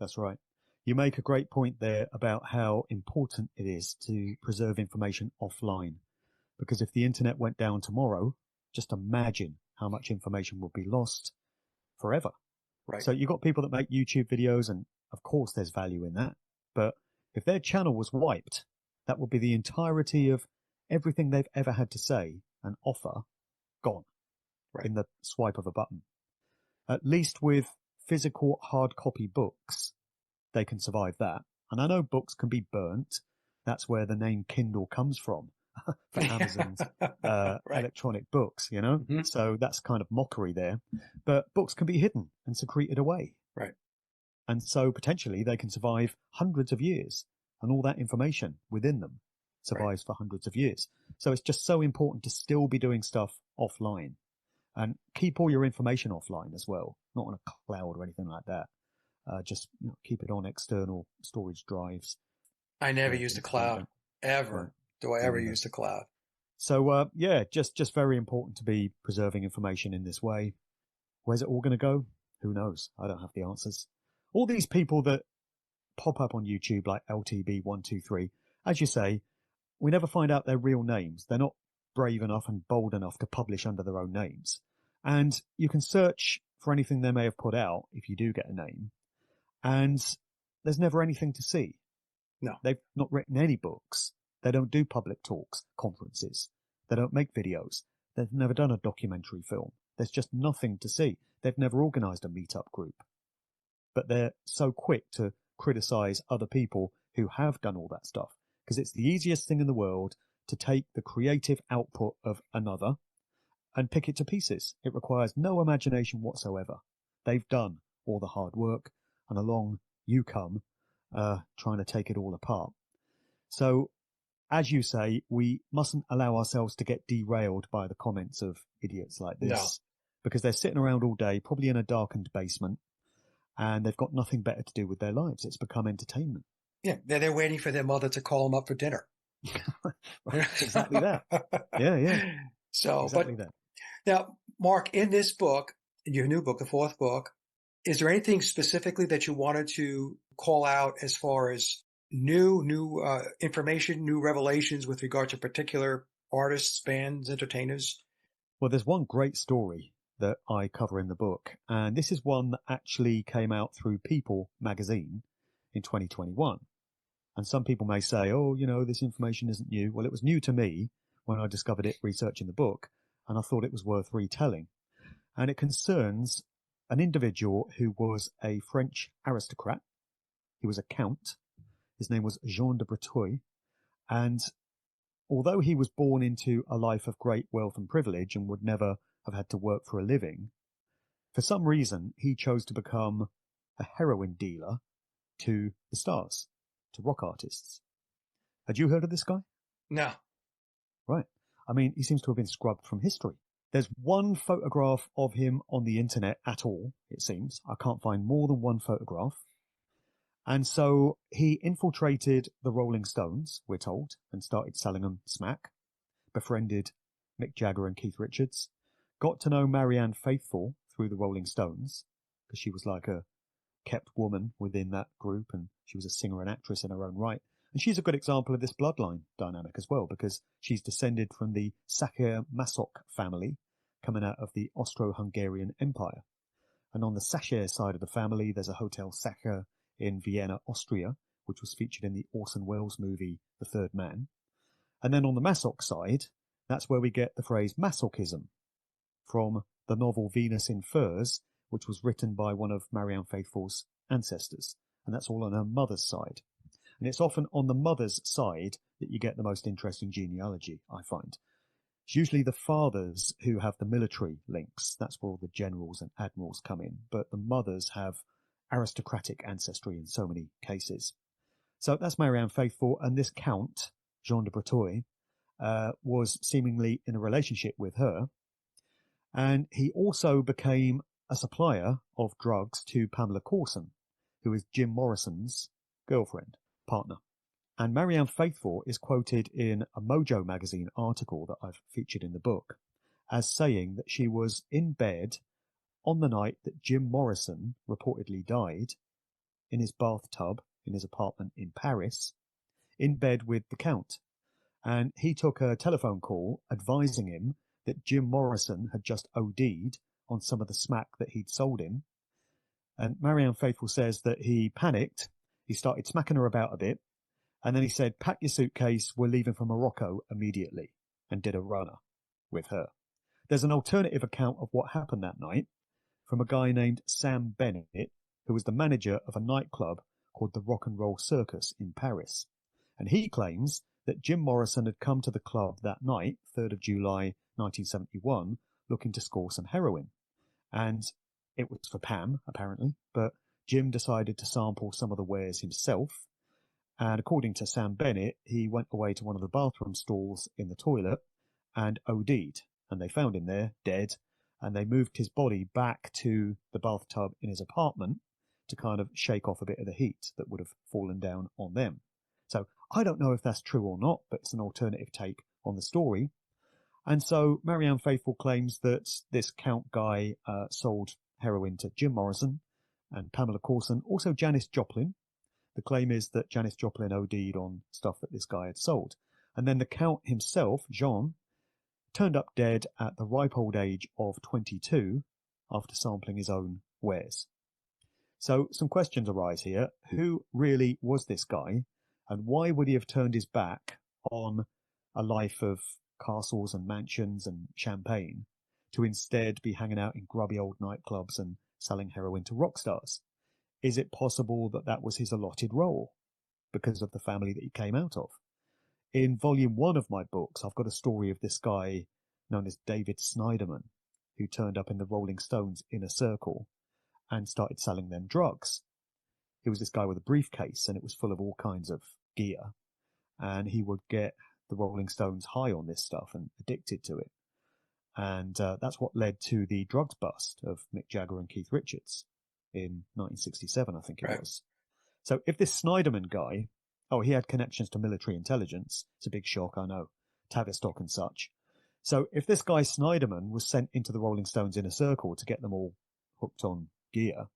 Speaker 3: That's right. You make a great point there about how important it is to preserve information offline. Because if the internet went down tomorrow, just imagine how much information would be lost forever.
Speaker 1: Right.
Speaker 3: So you've got people that make YouTube videos, and of course there's value in that. But if their channel was wiped, that would be the entirety of everything they've ever had to say and offer gone in the swipe of a button. At least with physical hard copy books, they can survive that. And I know books can be burnt. That's where the name Kindle comes from. For Amazon's electronic books, Mm-hmm. So that's kind of mockery there. But books can be hidden and secreted away.
Speaker 1: Right.
Speaker 3: And so potentially they can survive hundreds of years, and all that information within them survives for hundreds of years. So it's just so important to still be doing stuff offline and keep all your information offline as well, not on a cloud or anything like that. Just keep it on external storage drives.
Speaker 1: I never used the cloud ever. Do I ever use the cloud?
Speaker 3: So, just very important to be preserving information in this way. Where's it all going to go? Who knows? I don't have the answers. All these people that pop up on YouTube like LTB123, as you say, we never find out their real names. They're not brave enough and bold enough to publish under their own names. And you can search for anything they may have put out if you do get a name. And there's never anything to see.
Speaker 1: No.
Speaker 3: They've not written any books. They don't do public talks, conferences. They don't make videos. They've never done a documentary film. There's just nothing to see. They've never organized a meetup group. But they're so quick to criticize other people who have done all that stuff, because it's the easiest thing in the world to take the creative output of another and pick it to pieces. It requires no imagination whatsoever. They've done all the hard work, and along you come, trying to take it all apart. So, as you say, we mustn't allow ourselves to get derailed by the comments of idiots like this, because they're sitting around all day, probably in a darkened basement, and they've got nothing better to do with their lives. It's become entertainment.
Speaker 1: Yeah, they're waiting for their mother to call them up for dinner.
Speaker 3: Right, exactly that. Yeah.
Speaker 1: So,
Speaker 3: exactly that.
Speaker 1: Now, Mark, in this book, in your new book, the fourth book, is there anything specifically that you wanted to call out as far as new information, new revelations with regard to particular artists, bands, entertainers?
Speaker 3: Well, there's one great story that I cover in the book, and this is one that actually came out through People magazine in 2021. And some people may say, oh, this information isn't new. Well, it was new to me when I discovered it researching the book, and I thought it was worth retelling. And it concerns an individual who was a French aristocrat. He was a count. His name was Jean de Breteuil. And although he was born into a life of great wealth and privilege and would never have had to work for a living, for some reason, he chose to become a heroin dealer to the stars, to rock artists. Had you heard of this guy?
Speaker 1: No.
Speaker 3: Right. I mean, he seems to have been scrubbed from history. There's one photograph of him on the internet at all, it seems. I can't find more than one photograph. And so he infiltrated the Rolling Stones, we're told, and started selling them smack, befriended Mick Jagger and Keith Richards. Got to know Marianne Faithfull through the Rolling Stones, because she was like a kept woman within that group, and she was a singer and actress in her own right. And she's a good example of this bloodline dynamic as well, because she's descended from the Sacher-Masoch family coming out of the Austro-Hungarian Empire. And on the Sacher side of the family, there's a Hotel Sacher in Vienna, Austria, which was featured in the Orson Welles movie The Third Man. And then on the Masoch side, that's where we get the phrase Masochism from the novel Venus in Furs, which was written by one of Marianne Faithfull's ancestors. And that's all on her mother's side. And it's often on the mother's side that you get the most interesting genealogy, I find. It's usually the fathers who have the military links. That's where all the generals and admirals come in. But the mothers have aristocratic ancestry in so many cases. So that's Marianne Faithfull, and this Count, Jean de Breteuil, was seemingly in a relationship with her. And he also became a supplier of drugs to Pamela Courson, who is Jim Morrison's girlfriend, partner. And Marianne Faithfull is quoted in a Mojo magazine article that I've featured in the book as saying that she was in bed on the night that Jim Morrison reportedly died in his bathtub in his apartment in Paris, in bed with the Count. And he took a telephone call advising him that Jim Morrison had just OD'd on some of the smack that he'd sold him. And Marianne Faithfull says that he panicked, he started smacking her about a bit, and then he said, "Pack your suitcase, we're leaving for Morocco immediately," and did a runner with her. There's an alternative account of what happened that night from a guy named Sam Bennett, who was the manager of a nightclub called the Rock and Roll Circus in Paris. And he claims that Jim Morrison had come to the club that night, 3rd of July 1971, looking to score some heroin. And it was for Pam, apparently, but Jim decided to sample some of the wares himself. And according to Sam Bennett, he went away to one of the bathroom stalls in the toilet and OD'd. And they found him there, dead, and they moved his body back to the bathtub in his apartment to kind of shake off a bit of the heat that would have fallen down on them. So I don't know if that's true or not, but it's an alternative take on the story. And so Marianne Faithfull claims that this Count guy sold heroin to Jim Morrison and Pamela Courson, also Janis Joplin. The claim is that Janis Joplin OD'd on stuff that this guy had sold. And then the Count himself, Jean, turned up dead at the ripe old age of 22 after sampling his own wares. So some questions arise here. Who really was this guy? And why would he have turned his back on a life of castles and mansions and champagne to instead be hanging out in grubby old nightclubs and selling heroin to rock stars? Is it possible that that was his allotted role because of the family that he came out of? In volume 1 of my books, I've got a story of this guy known as David Snyderman, who turned up in the Rolling Stones inner circle and started selling them drugs. He was this guy with a briefcase, and it was full of all kinds of gear. And he would get the Rolling Stones high on this stuff and addicted to it. And that's what led to the drugs bust of Mick Jagger and Keith Richards in 1967, I think it was. So if this Snyderman guy, he had connections to military intelligence. It's a big shock, I know. Tavistock and such. So if this guy Snyderman was sent into the Rolling Stones inner circle to get them all hooked on gear,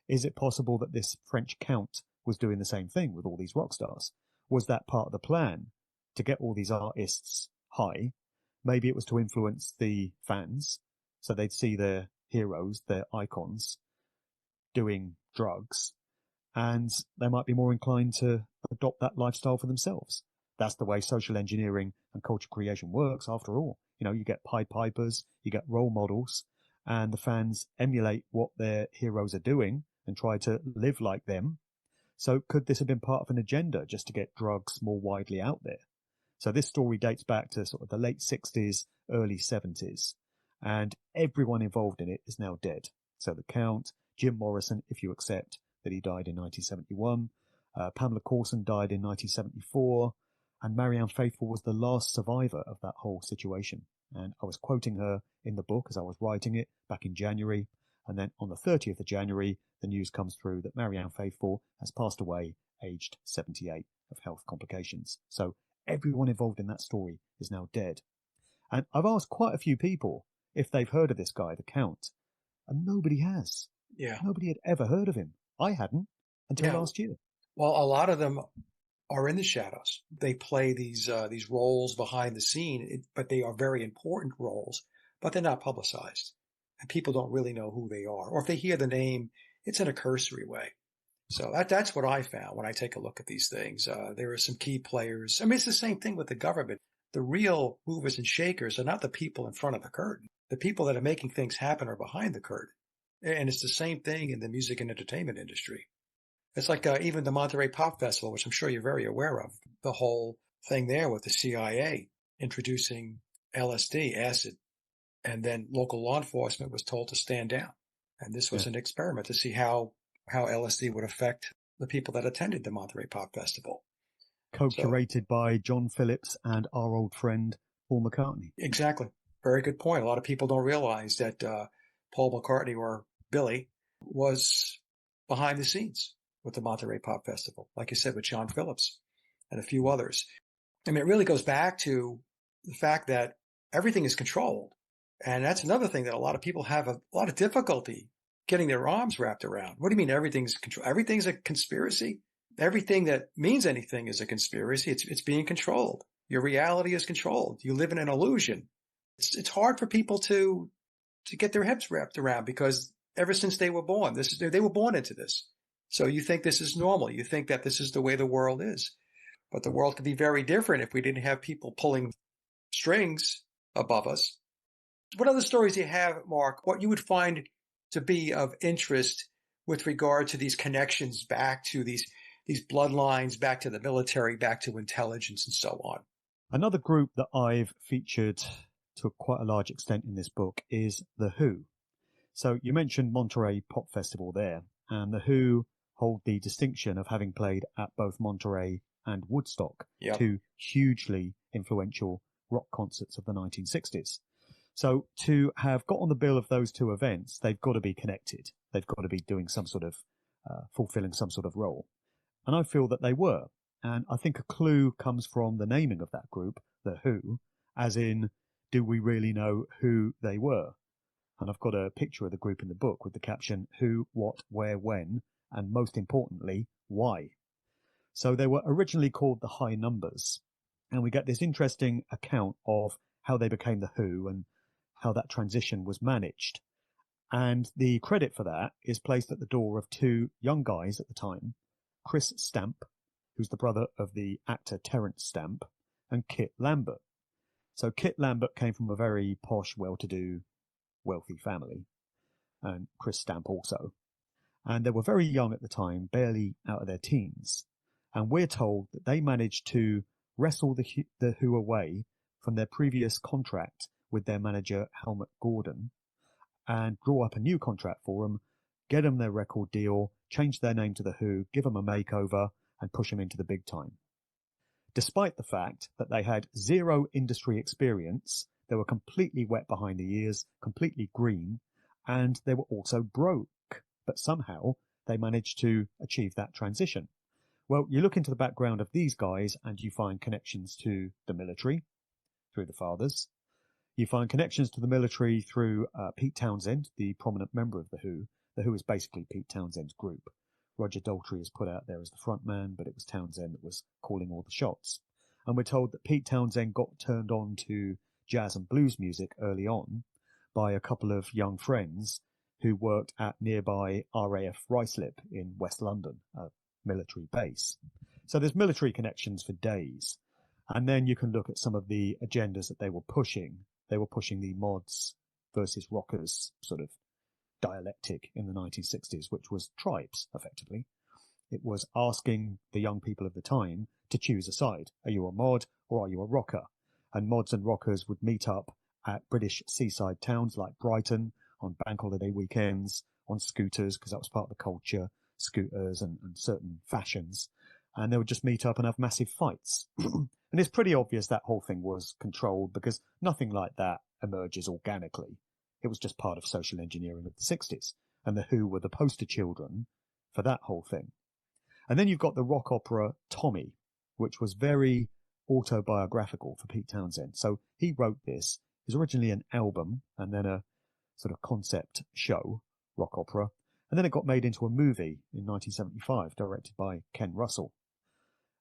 Speaker 3: is it possible that this French Count was doing the same thing with all these rock stars? Was that part of the plan to get all these artists high? Maybe it was to influence the fans so they'd see their heroes, their icons, doing drugs, and they might be more inclined to adopt that lifestyle for themselves. That's the way social engineering and culture creation works, after all. You know, you get Pied Pipers, you get role models, and the fans emulate what their heroes are doing and try to live like them. So could this have been part of an agenda just to get drugs more widely out there? So this story dates back to sort of the late 60s, early 70s, and everyone involved in it is now dead. So the Count, Jim Morrison, if you accept that he died in 1971, Pamela Courson died in 1974, and Marianne Faithfull was the last survivor of that whole situation. And I was quoting her in the book as I was writing it back in January. And then on the 30th of January, the news comes through that Marianne Faithfull has passed away, aged 78, of health complications. So everyone involved in that story is now dead. And I've asked quite a few people if they've heard of this guy, the Count, and nobody has.
Speaker 1: Yeah.
Speaker 3: Nobody had ever heard of him. I hadn't until
Speaker 1: Yeah.
Speaker 3: last year.
Speaker 1: Well, a lot of them are in the shadows. They play these roles behind the scene, but they are very important roles, but they're not publicized. And people don't really know who they are. Or if they hear the name, it's in a cursory way. So that's what I found when I take a look at these things. There are some key players. I mean, it's the same thing with the government. The real movers and shakers are not the people in front of the curtain. The people that are making things happen are behind the curtain. And it's the same thing in the music and entertainment industry. It's like even the Monterey Pop Festival, which I'm sure you're very aware of, the whole thing there with the CIA introducing LSD, acid, and then local law enforcement was told to stand down. And this was an experiment to see how LSD would affect the people that attended the Monterey Pop Festival.
Speaker 3: Co-curated by John Phillips and our old friend Paul McCartney.
Speaker 1: Exactly. Very good point. A lot of people don't realize that Paul McCartney or Billy was behind the scenes with the Monterey Pop Festival, like you said, with John Phillips and a few others. I mean, it really goes back to the fact that everything is controlled. And that's another thing that a lot of people have a lot of difficulty getting their arms wrapped around. What do you mean everything's controlled? Everything's a conspiracy? Everything that means anything is a conspiracy. It's being controlled. Your reality is controlled. You live in an illusion. It's hard for people to get their heads wrapped around because ever since they were born, they were born into this. So you think this is normal. You think that this is the way the world is. But the world could be very different if we didn't have people pulling strings above us. What other stories do you have, Mark? What you would find to be of interest with regard to these connections back to these bloodlines, back to the military, back to intelligence, and so on?
Speaker 3: Another group that I've featured to quite a large extent in this book is The Who. So you mentioned Monterey Pop Festival there, and The Who hold the distinction of having played at both Monterey and Woodstock, two hugely influential rock concerts of the 1960s. So to have got on the bill of those two events, they've got to be connected. They've got to be doing some sort of, fulfilling some sort of role. And I feel that they were. And I think a clue comes from the naming of that group, The Who, as in, do we really know who they were? And I've got a picture of the group in the book with the caption, who, what, where, when, and most importantly, why. So they were originally called the High Numbers. And we get this interesting account of how they became The Who and how that transition was managed. And the credit for that is placed at the door of two young guys at the time, Chris Stamp, who's the brother of the actor Terence Stamp, and Kit Lambert. So Kit Lambert came from a very posh, well-to-do, wealthy family, and Chris Stamp also. And they were very young at the time, barely out of their teens. And we're told that they managed to wrestle the Who away from their previous contract with their manager, Helmut Gordon, and draw up a new contract for them, get them their record deal, change their name to The Who, give them a makeover, and push them into the big time. Despite the fact that they had zero industry experience, they were completely wet behind the ears, completely green, and they were also broke. But somehow they managed to achieve that transition. Well, you look into the background of these guys and you find connections to the military through the fathers. You find connections to the military through Pete Townshend, the prominent member of The Who. The Who is basically Pete Townshend's group. Roger Daltrey is put out there as the front man, but it was Townshend that was calling all the shots. And we're told that Pete Townshend got turned on to jazz and blues music early on by a couple of young friends who worked at nearby RAF Ruislip in West London, a military base. So there's military connections for days. And then you can look at some of the agendas that they were pushing. They were pushing the mods versus rockers sort of dialectic in the 1960s, which was tribes, effectively. It was asking the young people of the time to choose a side. Are you a mod or are you a rocker? And mods and rockers would meet up at British seaside towns like Brighton on bank holiday weekends, on scooters, because that was part of the culture, scooters and certain fashions. And they would just meet up and have massive fights. And it's pretty obvious that whole thing was controlled because nothing like that emerges organically. It was just part of social engineering of the 60s. And The Who were the poster children for that whole thing. And then you've got the rock opera Tommy, which was very autobiographical for Pete Townsend. So he wrote this. It was originally an album and then a sort of concept show, rock opera. And then it got made into a movie in 1975, directed by Ken Russell.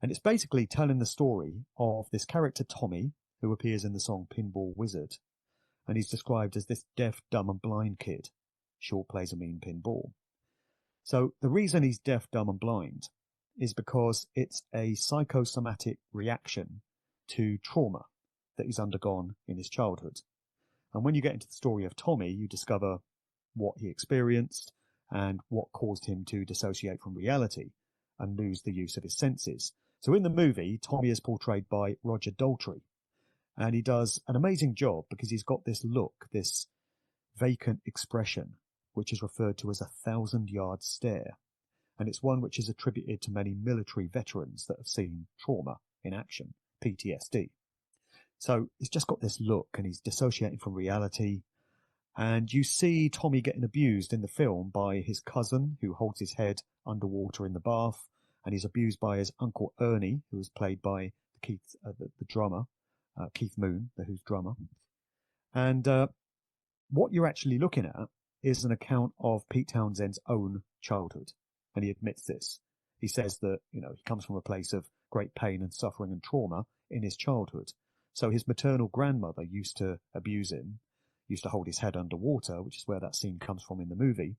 Speaker 3: And it's basically telling the story of this character, Tommy, who appears in the song Pinball Wizard. And he's described as this deaf, dumb and blind kid. Sure plays a mean pinball. So the reason he's deaf, dumb and blind is because it's a psychosomatic reaction to trauma that he's undergone in his childhood. And when you get into the story of Tommy, you discover what he experienced and what caused him to dissociate from reality and lose the use of his senses. So in the movie, Tommy is portrayed by Roger Daltrey, and he does an amazing job because he's got this look, this vacant expression, which is referred to as a 1,000-yard stare. And it's one which is attributed to many military veterans that have seen trauma in action, PTSD. So he's just got this look and he's dissociating from reality. And you see Tommy getting abused in the film by his cousin, who holds his head underwater in the bath. And he's abused by his uncle Ernie, who was played by the drummer, Keith Moon, the Who's drummer. And what you're actually looking at is an account of Pete Townsend's own childhood. And he admits this. He says that, he comes from a place of great pain and suffering and trauma in his childhood. So his maternal grandmother used to abuse him, used to hold his head underwater, which is where that scene comes from in the movie.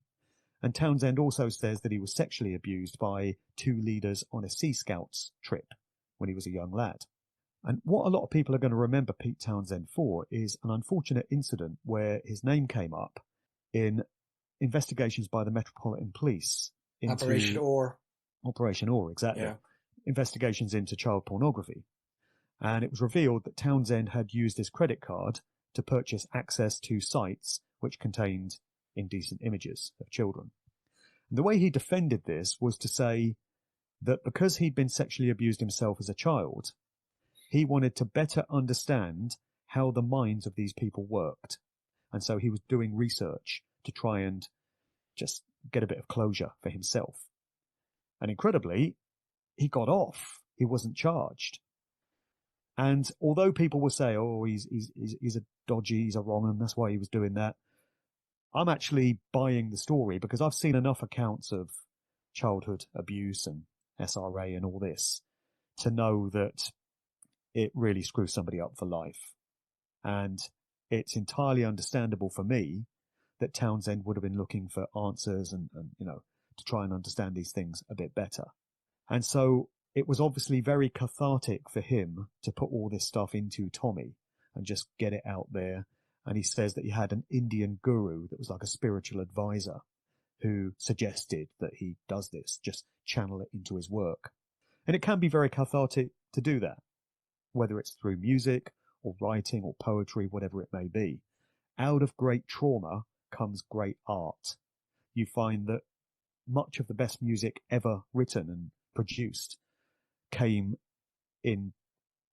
Speaker 3: And Townsend also says that he was sexually abused by two leaders on a Sea Scouts trip when he was a young lad. And what a lot of people are going to remember Pete Townsend for is an unfortunate incident where his name came up in investigations by the Metropolitan Police into
Speaker 1: Operation Oar.
Speaker 3: Operation Oar, exactly.
Speaker 1: Yeah.
Speaker 3: Investigations into child pornography. And it was revealed that Townsend had used his credit card to purchase access to sites which contained indecent images of children. And the way he defended this was to say that because he'd been sexually abused himself as a child, he wanted to better understand how the minds of these people worked. And so he was doing research to try and just get a bit of closure for himself. And incredibly, he got off. He wasn't charged. And although people will say, oh, he's a dodgy, he's a wrong, and that's why he was doing that, I'm actually buying the story because I've seen enough accounts of childhood abuse and SRA and all this to know that it really screws somebody up for life. And it's entirely understandable for me that Townsend would have been looking for answers and to try and understand these things a bit better. And so it was obviously very cathartic for him to put all this stuff into Tommy and just get it out there. And he says that he had an Indian guru that was like a spiritual advisor who suggested that he does this, just channel it into his work. And it can be very cathartic to do that, whether it's through music or writing or poetry, whatever it may be. Out of great trauma comes great art. You find that much of the best music ever written and produced came in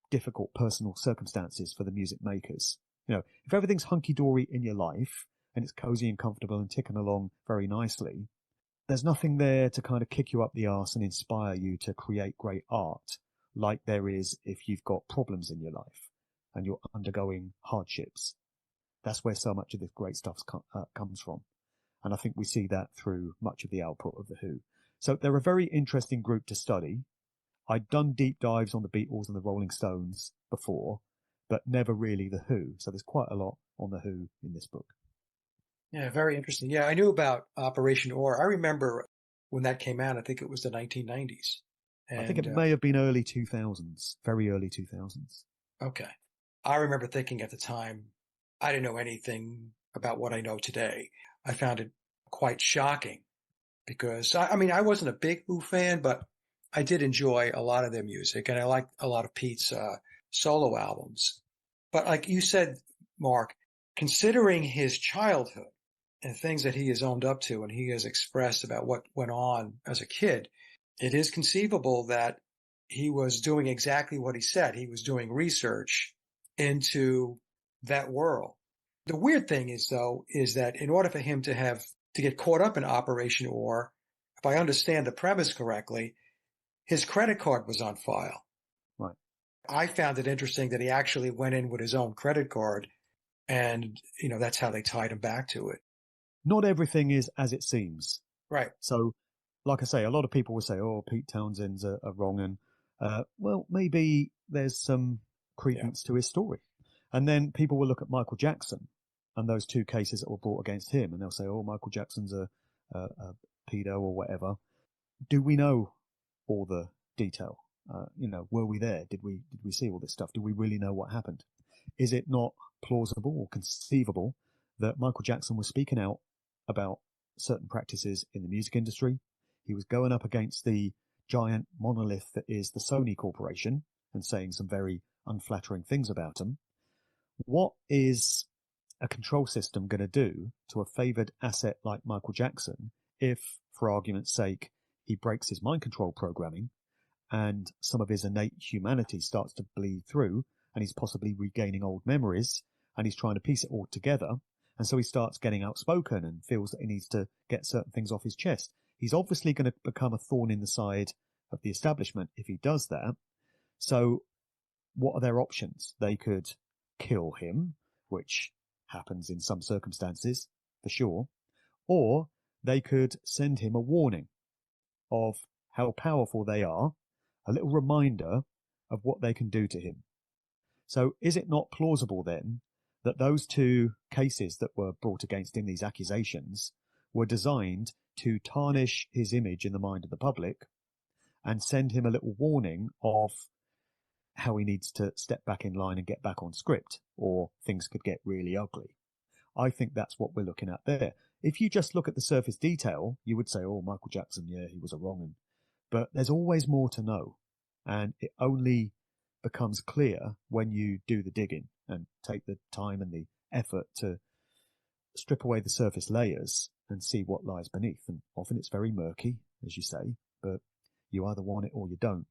Speaker 3: difficult personal circumstances for the music makers. If everything's hunky-dory in your life and it's cozy and comfortable and ticking along very nicely, there's nothing there to kind of kick you up the arse and inspire you to create great art like there is if you've got problems in your life and you're undergoing hardships. That's where so much of this great stuff comes from. And I think we see that through much of the output of The Who. So they're a very interesting group to study. I'd done deep dives on the Beatles and the Rolling Stones before, but never really The Who. So there's quite a lot on The Who in this book.
Speaker 1: Yeah, very interesting. Yeah, I knew about Operation Oar. I remember when that came out, I think it was the 1990s. And,
Speaker 3: I think it may have been early 2000s, very early 2000s.
Speaker 1: Okay. I remember thinking at the time, I didn't know anything about what I know today. I found it quite shocking because, I wasn't a big Who fan, but I did enjoy a lot of their music, and I liked a lot of Pete's solo albums. But like you said, Mark, considering his childhood and things that he has owned up to and he has expressed about what went on as a kid, it is conceivable that he was doing exactly what he said. He was doing research into that world. The weird thing is, though, is that in order for him to get caught up in Operation Oar, if I understand the premise correctly, his credit card was on file.
Speaker 3: Right.
Speaker 1: I found it interesting that he actually went in with his own credit card, and, that's how they tied him back to it.
Speaker 3: Not everything is as it seems.
Speaker 1: Right.
Speaker 3: So, like I say, a lot of people will say, oh, Pete Townshend's a wrong. And, well, maybe there's some credence to his story. And then people will look at Michael Jackson and those two cases that were brought against him, and they'll say, oh, Michael Jackson's a pedo or whatever. Do we know all the detail? Were we there? Did we see all this stuff? Do we really know what happened? Is it not plausible or conceivable that Michael Jackson was speaking out about certain practices in the music industry? He was going up against the giant monolith that is the Sony Corporation and saying some very unflattering things about them. What is a control system going to do to a favored asset like Michael Jackson if, for argument's sake, he breaks his mind control programming and some of his innate humanity starts to bleed through and he's possibly regaining old memories and he's trying to piece it all together? And so he starts getting outspoken and feels that he needs to get certain things off his chest. He's obviously going to become a thorn in the side of the establishment if he does that. So what are their options? They could kill him, which happens in some circumstances, for sure. Or they could send him a warning of how powerful they are, a little reminder of what they can do to him. So is it not plausible then that those two cases that were brought against him, these accusations, were designed to tarnish his image in the mind of the public and send him a little warning of how he needs to step back in line and get back on script, or things could get really ugly? I think that's what we're looking at there. If you just look at the surface detail, you would say, oh, Michael Jackson, yeah, he was a wrong 'un. But there's always more to know. And it only becomes clear when you do the digging and take the time and the effort to strip away the surface layers and see what lies beneath. And often it's very murky, as you say, but you either want it or you don't.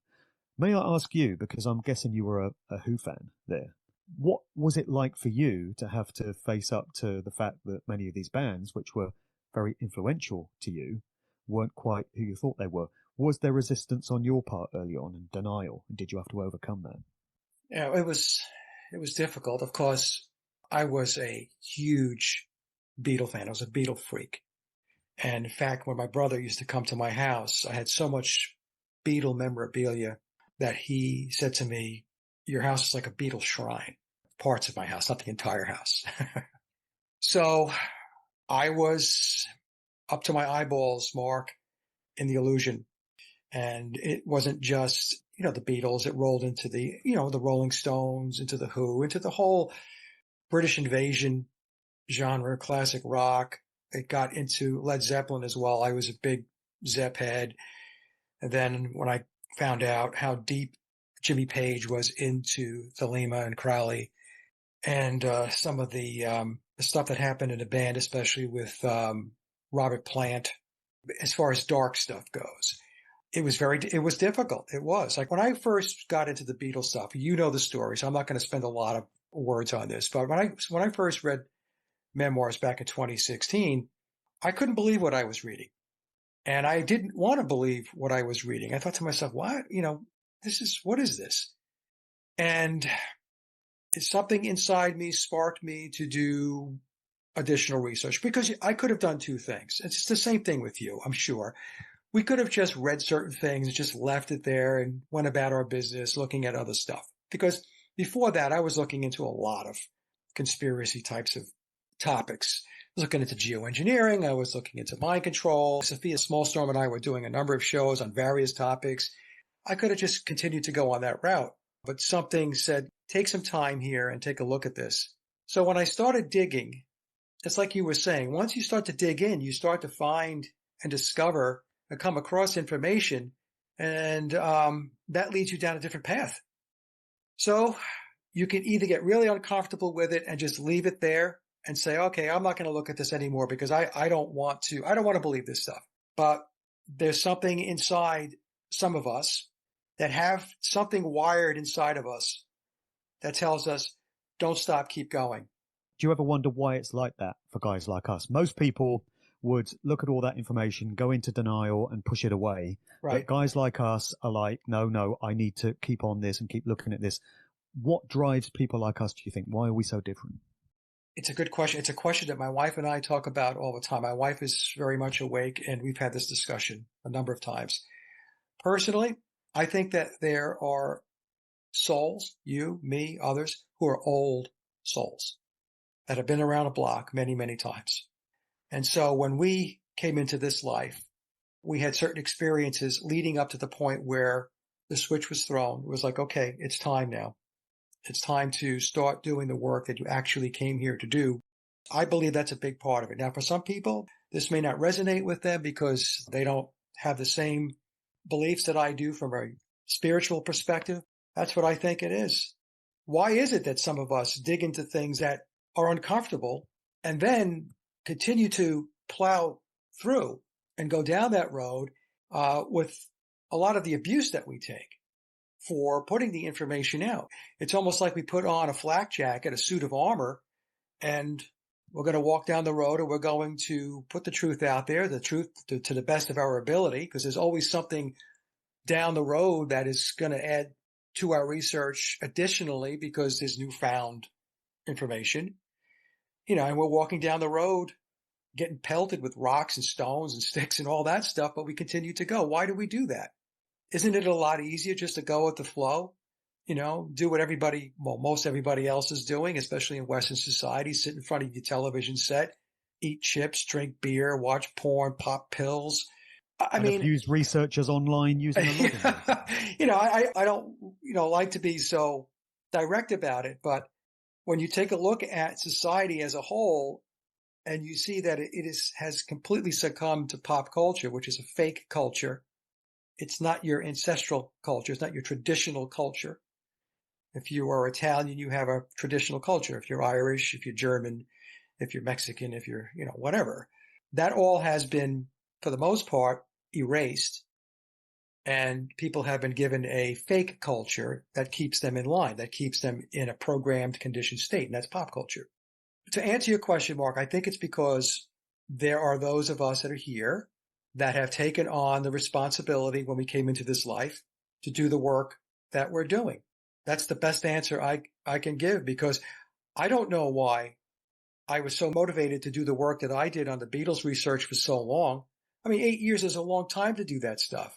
Speaker 3: May I ask you, because I'm guessing you were a Who fan there, what was it like for you to have to face up to the fact that many of these bands, which were very influential to you, weren't quite who you thought they were? Was there resistance on your part early on and denial? And did you have to overcome that?
Speaker 1: Yeah, it was difficult. Of course, I was a huge Beatle fan. I was a Beatle freak. And in fact, when my brother used to come to my house, I had so much Beatle memorabilia that he said to me, your house is like a Beatle shrine. Parts of my house, not the entire house. So I was up to my eyeballs, Mark, in the illusion. And it wasn't just, the Beatles. It rolled into the, the Rolling Stones, into the Who, into the whole British invasion genre, classic rock. It got into Led Zeppelin as well. I was a big Zepp head. And then when I found out how deep Jimmy Page was into Thelema and Crowley and some of the stuff that happened in the band, especially with Robert Plant, as far as dark stuff goes, it was difficult. It was like when I first got into the Beatles stuff, the story, so I'm not going to spend a lot of words on this, but when I first read memoirs back in 2016, I couldn't believe what I was reading. And I didn't want to believe what I was reading. I thought to myself, what is this? And something inside me sparked me to do additional research, because I could have done two things. It's the same thing with you, I'm sure. We could have just read certain things and just left it there and went about our business looking at other stuff. Because before that, I was looking into a lot of conspiracy types of topics. I was looking into geoengineering. I was looking into mind control. Sophia Smallstorm and I were doing a number of shows on various topics. I could have just continued to go on that route, but something said, take some time here and take a look at this. So when I started digging, it's like you were saying, once you start to dig in, you start to find and discover and come across information, and that leads you down a different path. So you can either get really uncomfortable with it and just leave it there and say, okay, I'm not going to look at this anymore because I don't want to believe this stuff. But there's something inside some of us that have something wired inside of us that tells us, don't stop, keep going.
Speaker 3: Do you ever wonder why it's like that for guys like us? Most people would look at all that information, go into denial and push it away.
Speaker 1: Right.
Speaker 3: But guys like us are like, no, I need to keep on this and keep looking at this. What drives people like us, do you think? Why are we so different?
Speaker 1: It's a good question. It's a question that my wife and I talk about all the time. My wife is very much awake, and we've had this discussion a number of times. Personally, I think that there are souls, you, me, others, who are old souls that have been around a block many, many times. And so when we came into this life, we had certain experiences leading up to the point where the switch was thrown. It was like, okay, it's time now. It's time to start doing the work that you actually came here to do. I believe that's a big part of it. Now, for some people, this may not resonate with them because they don't have the same beliefs that I do from a spiritual perspective. That's what I think it is. Why is it that some of us dig into things that are uncomfortable and then continue to plow through and go down that road with a lot of the abuse that we take for putting the information out? It's almost like we put on a flak jacket, a suit of armor, and we're going to walk down the road and we're going to put the truth out there, the truth to the best of our ability, because there's always something down the road that is going to add to our research additionally because there's newfound information. And we're walking down the road getting pelted with rocks and stones and sticks and all that stuff, but we continue to go. Why do we do that? Isn't it a lot easier just to go with the flow? Do what most everybody else is doing, especially in Western society, sit in front of your television set, eat chips, drink beer, watch porn, pop pills. I mean,
Speaker 3: abuse researchers online using a login.
Speaker 1: I don't, like to be so direct about it, but when you take a look at society as a whole and you see that has completely succumbed to pop culture, which is a fake culture. It's not your ancestral culture. It's not your traditional culture. If you are Italian, you have a traditional culture. If you're Irish, if you're German, if you're Mexican, if you're, whatever, that all has been, for the most part, erased. And people have been given a fake culture that keeps them in line, that keeps them in a programmed, conditioned state. And that's pop culture. To answer your question, Mark, I think it's because there are those of us that are here that have taken on the responsibility when we came into this life to do the work that we're doing. That's the best answer I can give, because I don't know why I was so motivated to do the work that I did on the Beatles research for so long. I mean, 8 years is a long time to do that stuff.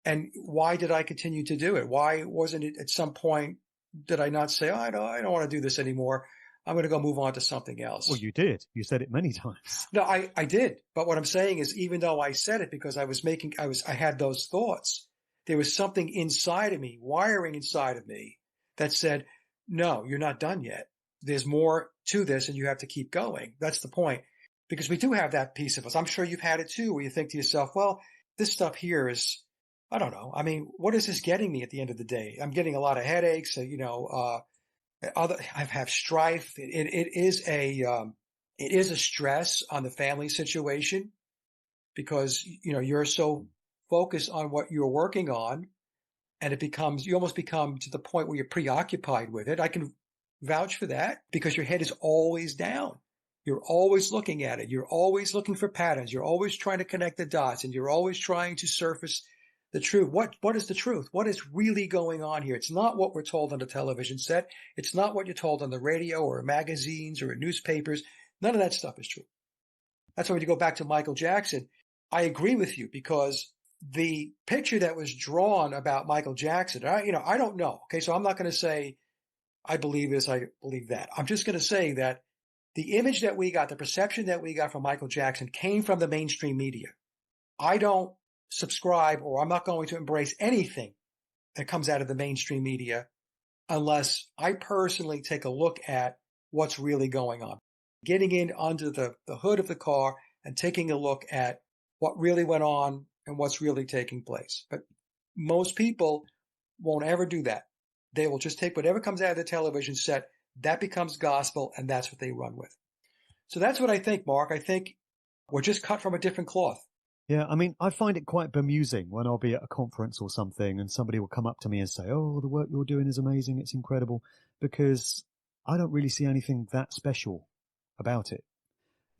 Speaker 1: And why did I continue to do it? Why wasn't it at some point, did I not say, I don't want to do this anymore. I'm going to go move on to something else.
Speaker 3: Well, you did. You said it many times.
Speaker 1: No, I did. But what I'm saying is, even though I said it because I had those thoughts, there was something inside of me, wiring inside of me that said, no, you're not done yet. There's more to this and you have to keep going. That's the point. Because we do have that piece of us. I'm sure you've had it too, where you think to yourself, well, this stuff here is, I don't know. I mean, what is this getting me at the end of the day? I'm getting a lot of headaches, I have strife. It is a stress on the family situation because, you're so focused on what you're working on and you almost become to the point where you're preoccupied with it. I can vouch for that because your head is always down. You're always looking at it. You're always looking for patterns. You're always trying to connect the dots and you're always trying to surface the truth. What is the truth? What is really going on here? It's not what we're told on the television set. It's not what you're told on the radio or magazines or in newspapers. None of that stuff is true. That's why when you go back to Michael Jackson, I agree with you because the picture that was drawn about Michael Jackson, I don't know. Okay. So I'm not going to say I believe this, I believe that. I'm just going to say that the image that we got, the perception that we got from Michael Jackson came from the mainstream media. I don't subscribe or I'm not going to embrace anything that comes out of the mainstream media unless I personally take a look at what's really going on. Getting in under the hood of the car and taking a look at what really went on and what's really taking place. But most people won't ever do that. They will just take whatever comes out of the television set, that becomes gospel, and that's what they run with. So that's what I think, Mark. I think we're just cut from a different cloth.
Speaker 3: Yeah, I mean, I find it quite bemusing when I'll be at a conference or something and somebody will come up to me and say, oh, the work you're doing is amazing, it's incredible, because I don't really see anything that special about it.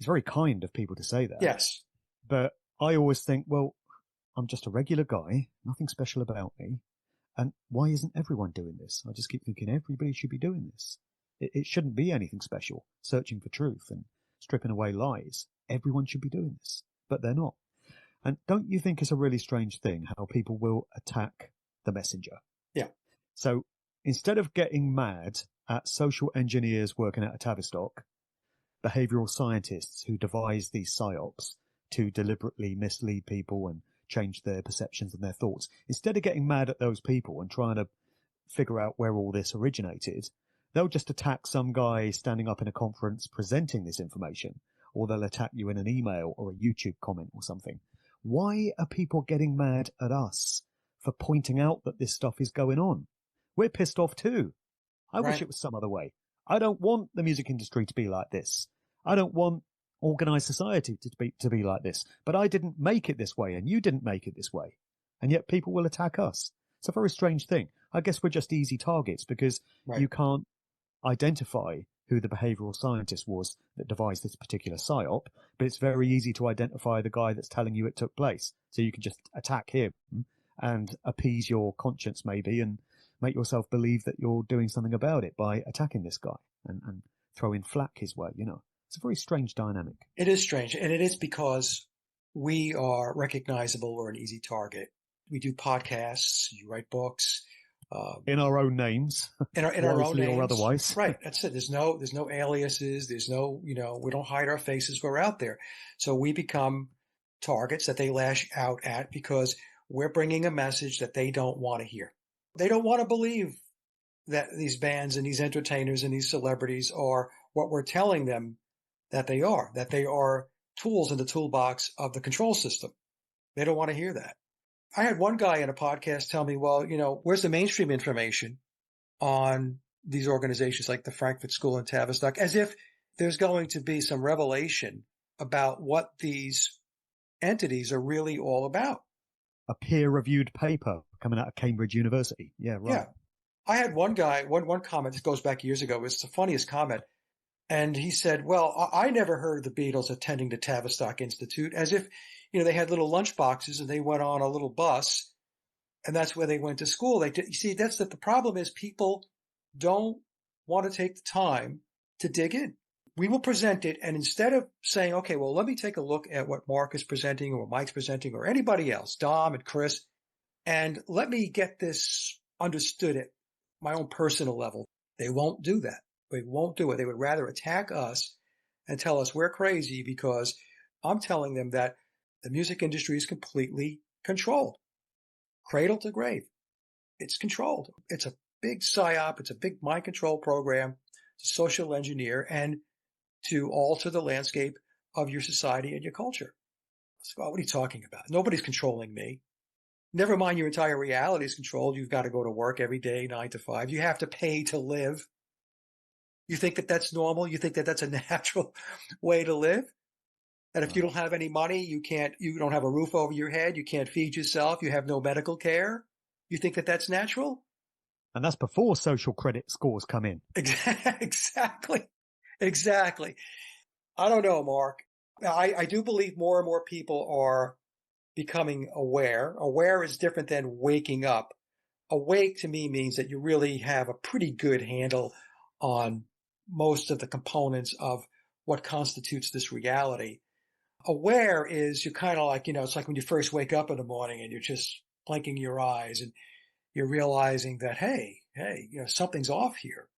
Speaker 3: It's very kind of people to say that.
Speaker 1: Yes.
Speaker 3: But I always think, well, I'm just a regular guy, nothing special about me. And why isn't everyone doing this? I just keep thinking everybody should be doing this. It shouldn't be anything special, searching for truth and stripping away lies. Everyone should be doing this, but they're not. And don't you think it's a really strange thing how people will attack the messenger?
Speaker 1: Yeah.
Speaker 3: So instead of getting mad at social engineers working at a Tavistock, behavioral scientists who devise these psyops to deliberately mislead people and change their perceptions and their thoughts, instead of getting mad at those people and trying to figure out where all this originated, they'll just attack some guy standing up in a conference presenting this information, or they'll attack you in an email or a YouTube comment or something. Why are people getting mad at us for pointing out that this stuff is going on? We're pissed off too. I wish it was some other way. I don't want the music industry to be like this. I don't want organized society to be like this. But I didn't make it this way, and you didn't make it this way. And yet people will attack us. It's a very strange thing. I guess we're just easy targets because you can't identify who the behavioral scientist was that devised this particular psyop, but it's very easy to identify the guy that's telling you it took place. So you can just attack him and appease your conscience maybe and make yourself believe that you're doing something about it by attacking this guy and throwing flack his way, you know. It's a very strange dynamic.
Speaker 1: It is strange, and it is because we are recognizable. We're an easy target. We do podcasts, you write books.
Speaker 3: In our own names. In our
Speaker 1: own names.
Speaker 3: Or otherwise.
Speaker 1: Right. That's it. There's no aliases. There's no, we don't hide our faces. We're out there. So we become targets that they lash out at because we're bringing a message that they don't want to hear. They don't want to believe that these bands and these entertainers and these celebrities are what we're telling them that they are tools in the toolbox of the control system. They don't want to hear that. I had one guy in a podcast tell me, well, where's the mainstream information on these organizations like the Frankfurt School and Tavistock, as if there's going to be some revelation about what these entities are really all about.
Speaker 3: A peer-reviewed paper coming out of Cambridge University. Yeah, right. Yeah.
Speaker 1: I had one guy, one comment, this goes back years ago, it was the funniest comment. And he said, well, I never heard of the Beatles attending the Tavistock Institute, as if, they had little lunch boxes and they went on a little bus and that's where they went to school. You see, the problem is people don't want to take the time to dig in. We will present it. And instead of saying, okay, well, let me take a look at what Mark is presenting or Mike's presenting or anybody else, Dom and Chris, and let me get this understood at my own personal level. They won't do that. They won't do it. They would rather attack us and tell us we're crazy because I'm telling them that the music industry is completely controlled. Cradle to grave. It's controlled. It's a big psyop. It's a big mind control program to social engineer and to alter the landscape of your society and your culture. So, what are you talking about? Nobody's controlling me. Never mind your entire reality is controlled. You've got to go to work every day, 9 to 5. You have to pay to live. You think that that's normal? You think that that's a natural way to live? That if you don't have any money, you don't have a roof over your head, you can't feed yourself, you have no medical care? You think that that's natural?
Speaker 3: And that's before social credit scores come in.
Speaker 1: Exactly. I don't know, Mark. I do believe more and more people are becoming aware. Aware is different than waking up. Awake to me means that you really have a pretty good handle on most of the components of what constitutes this reality. Aware is you're kind of like, it's like when you first wake up in the morning and you're just blinking your eyes and you're realizing that, hey, something's off here.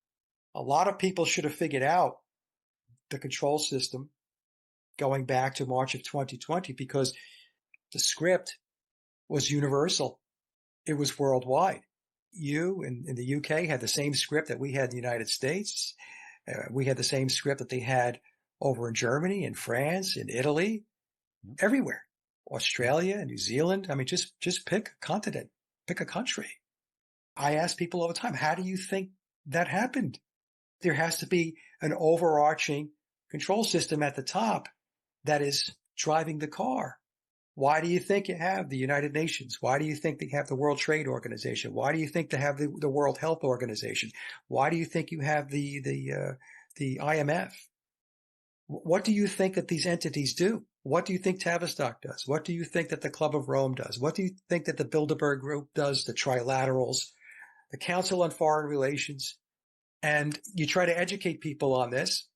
Speaker 1: A lot of people should have figured out the control system going back to March of 2020 because the script was universal. It was worldwide. You in the UK had the same script that we had in the United States. We had the same script that they had over in Germany, in France, in Italy, everywhere. Australia, New Zealand. I mean, just pick a continent, pick a country. I ask people all the time, how do you think that happened? There has to be an overarching control system at the top that is driving the car. Why do you think you have the United Nations? Why do you think they have the World Trade Organization? Why do you think they have the World Health Organization? Why do you think you have the IMF? What do you think that these entities do? What do you think Tavistock does? What do you think that the Club of Rome does? What do you think that the Bilderberg Group does, the Trilaterals, the Council on Foreign Relations? And you try to educate people on this.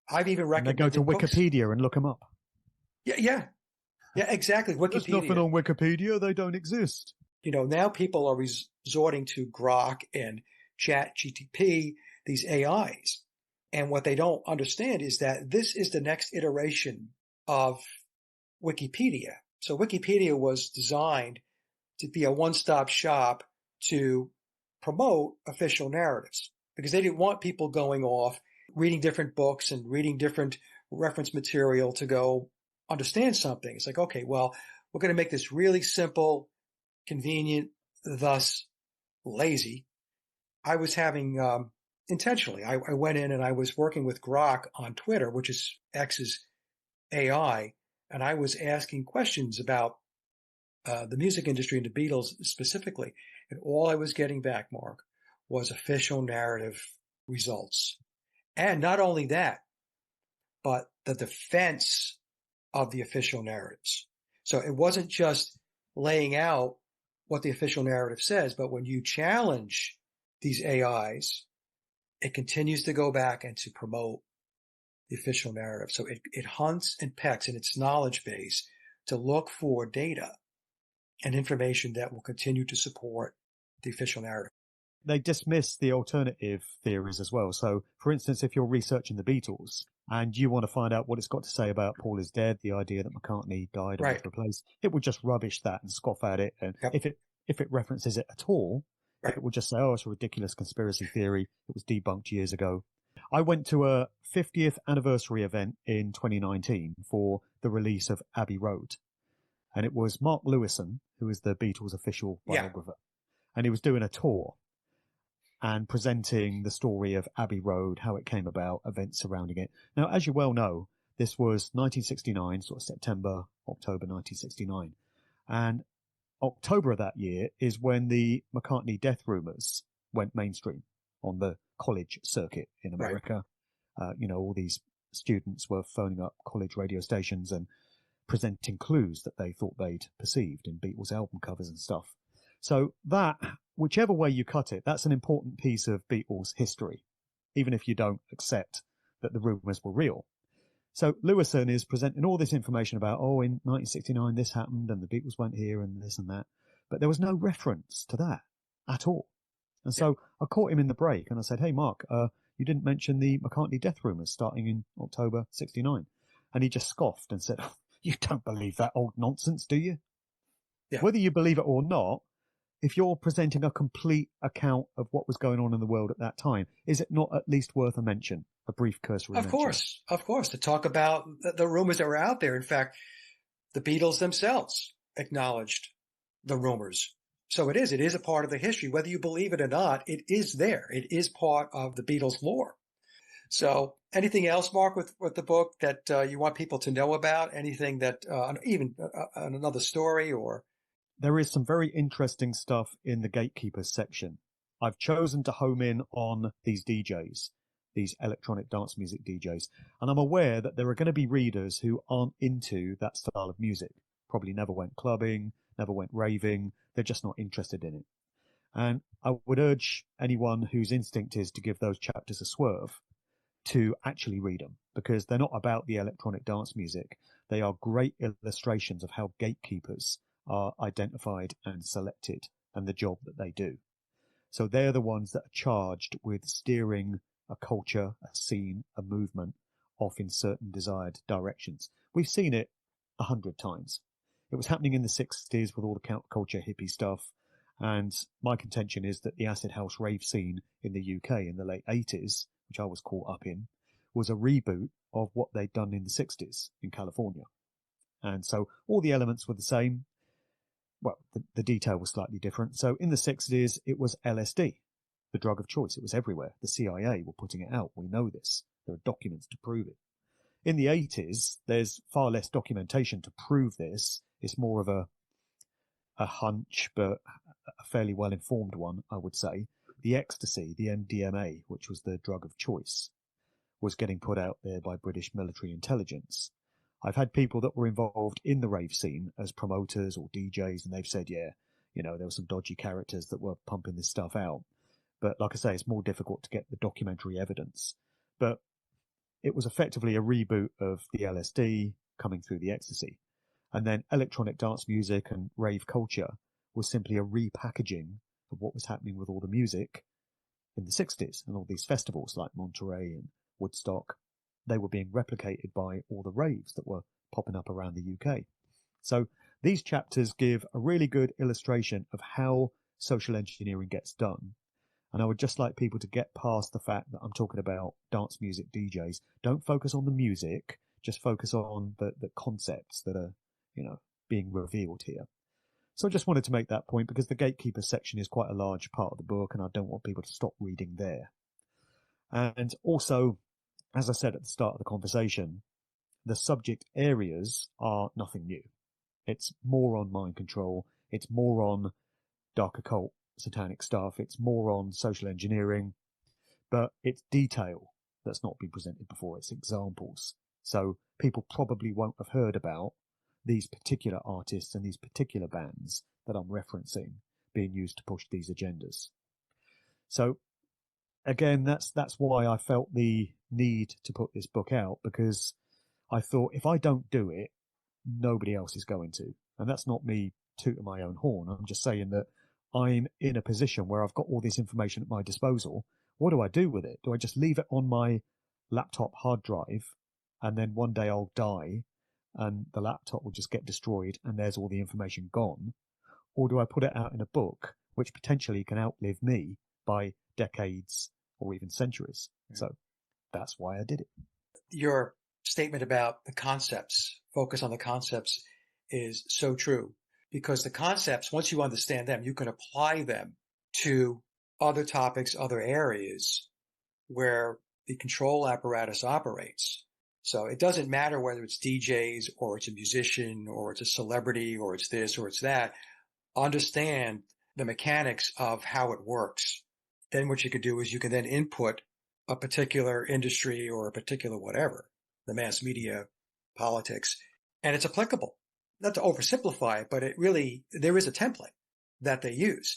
Speaker 1: I've even recommended
Speaker 3: And they go to
Speaker 1: books.
Speaker 3: Wikipedia and look them up.
Speaker 1: Yeah, exactly. Wikipedia.
Speaker 3: There's nothing on Wikipedia. They don't exist.
Speaker 1: Now people are resorting to Grok and ChatGPT, these AIs. And what they don't understand is that this is the next iteration of Wikipedia. So Wikipedia was designed to be a one-stop shop to promote official narratives because they didn't want people going off, reading different books and reading different reference material to go understand something. It's like, okay, well, we're going to make this really simple, convenient, thus lazy. I was having, intentionally, I went in and I was working with Grok on Twitter, which is X's AI, and I was asking questions about the music industry and the Beatles specifically. And all I was getting back, Mark, was official narrative results. And not only that, but the defense of the official narratives. So it wasn't just laying out what the official narrative says, but when you challenge these AIs, it continues to go back and to promote the official narrative. So it hunts and pecks in its knowledge base to look for data and information that will continue to support the official narrative.
Speaker 3: They dismiss the alternative theories as well. So, for instance, if you're researching the Beatles and you want to find out what it's got to say about Paul is dead, the idea that McCartney died and was replaced, it will just rubbish that and scoff at it. And if it references it at all, it will just say, oh, it's a ridiculous conspiracy theory. It was debunked years ago. I went to a 50th anniversary event in 2019 for the release of Abbey Road. And it was Mark Lewison, who is the Beatles' official biographer. And he was doing a tour and presenting the story of Abbey Road, how it came about, events surrounding it. Now, as you well know, this was 1969, sort of September, October 1969. And October of that year is when the McCartney death rumours went mainstream on the college circuit in America. All these students were phoning up college radio stations and presenting clues that they thought they'd perceived in Beatles album covers and stuff. So that, whichever way you cut it, that's an important piece of Beatles history, even if you don't accept that the rumours were real. So Lewison is presenting all this information about, in 1969 this happened and the Beatles went here and this and that. But there was no reference to that at all. And so I caught him in the break and I said, hey, Mark, you didn't mention the McCartney death rumours starting in October 69. And he just scoffed and said, you don't believe that old nonsense, do you? Yeah. Whether you believe it or not, if you're presenting a complete account of what was going on in the world at that time, is it not at least worth a mention, a brief cursory mention?
Speaker 1: Of course, to talk about the rumors that were out there. In fact, the Beatles themselves acknowledged the rumors. So it is a part of the history. Whether you believe it or not, it is there. It is part of the Beatles lore. So anything else, Mark, with the book that you want people to know about? Anything that, even another story or?
Speaker 3: There is some very interesting stuff in the Gatekeepers section. I've chosen to home in on these DJs, these electronic dance music DJs, and I'm aware that there are going to be readers who aren't into that style of music, probably never went clubbing, never went raving, they're just not interested in it. And I would urge anyone whose instinct is to give those chapters a swerve to actually read them, because they're not about the electronic dance music. They are great illustrations of how gatekeepers are identified and selected and the job that they do. So they're the ones that are charged with steering a culture, a scene, a movement off in certain desired directions. We've seen it 100 times. It was happening in the 60s with all the counterculture hippie stuff. And my contention is that the acid house rave scene in the UK in the late 80s, which I was caught up in, was a reboot of what they'd done in the 60s in California. And so all the elements were the same. Well, the detail was slightly different. So in the 60s, it was LSD, the drug of choice. It was everywhere. The CIA were putting it out. We know this. There are documents to prove it. In the 80s, there's far less documentation to prove this. It's more of a hunch, but a fairly well-informed one, I would say. The ecstasy, the MDMA, which was the drug of choice, was getting put out there by British military intelligence. I've had people that were involved in the rave scene as promoters or DJs, and they've said, yeah, there were some dodgy characters that were pumping this stuff out. But like I say, it's more difficult to get the documentary evidence. But it was effectively a reboot of the LSD coming through the ecstasy. And then electronic dance music and rave culture was simply a repackaging of what was happening with all the music in the 60s and all these festivals like Monterey and Woodstock. They were being replicated by all the raves that were popping up around the UK. So these chapters give a really good illustration of how social engineering gets done. And I would just like people to get past the fact that I'm talking about dance music DJs. Don't focus on the music, just focus on the concepts that are, being revealed here. So I just wanted to make that point because the gatekeeper section is quite a large part of the book and I don't want people to stop reading there. And also, as I said at the start of the conversation, the subject areas are nothing new. It's more on mind control. It's more on dark occult, satanic stuff. It's more on social engineering, but it's detail that's not been presented before. It's examples. So people probably won't have heard about these particular artists and these particular bands that I'm referencing being used to push these agendas. So again, that's why I felt the need to put this book out, because I thought if I don't do it, nobody else is going to. And that's not me tooting my own horn. I'm just saying that I'm in a position where I've got all this information at my disposal. What do I do with it? Do I just leave it on my laptop hard drive and then one day I'll die and the laptop will just get destroyed and there's all the information gone? Or do I put it out in a book which potentially can outlive me by decades or even centuries? So that's why I did it.
Speaker 1: Your statement about the concepts, focus on the concepts, is so true, because the concepts, once you understand them, you can apply them to other topics, other areas where the control apparatus operates. So it doesn't matter whether it's DJs or it's a musician or it's a celebrity or it's this or it's that. Understand the mechanics of how it works. Then what you can do is you can then input a particular industry or a particular whatever, the mass media, politics, and it's applicable. Not to oversimplify it, but there is a template that they use.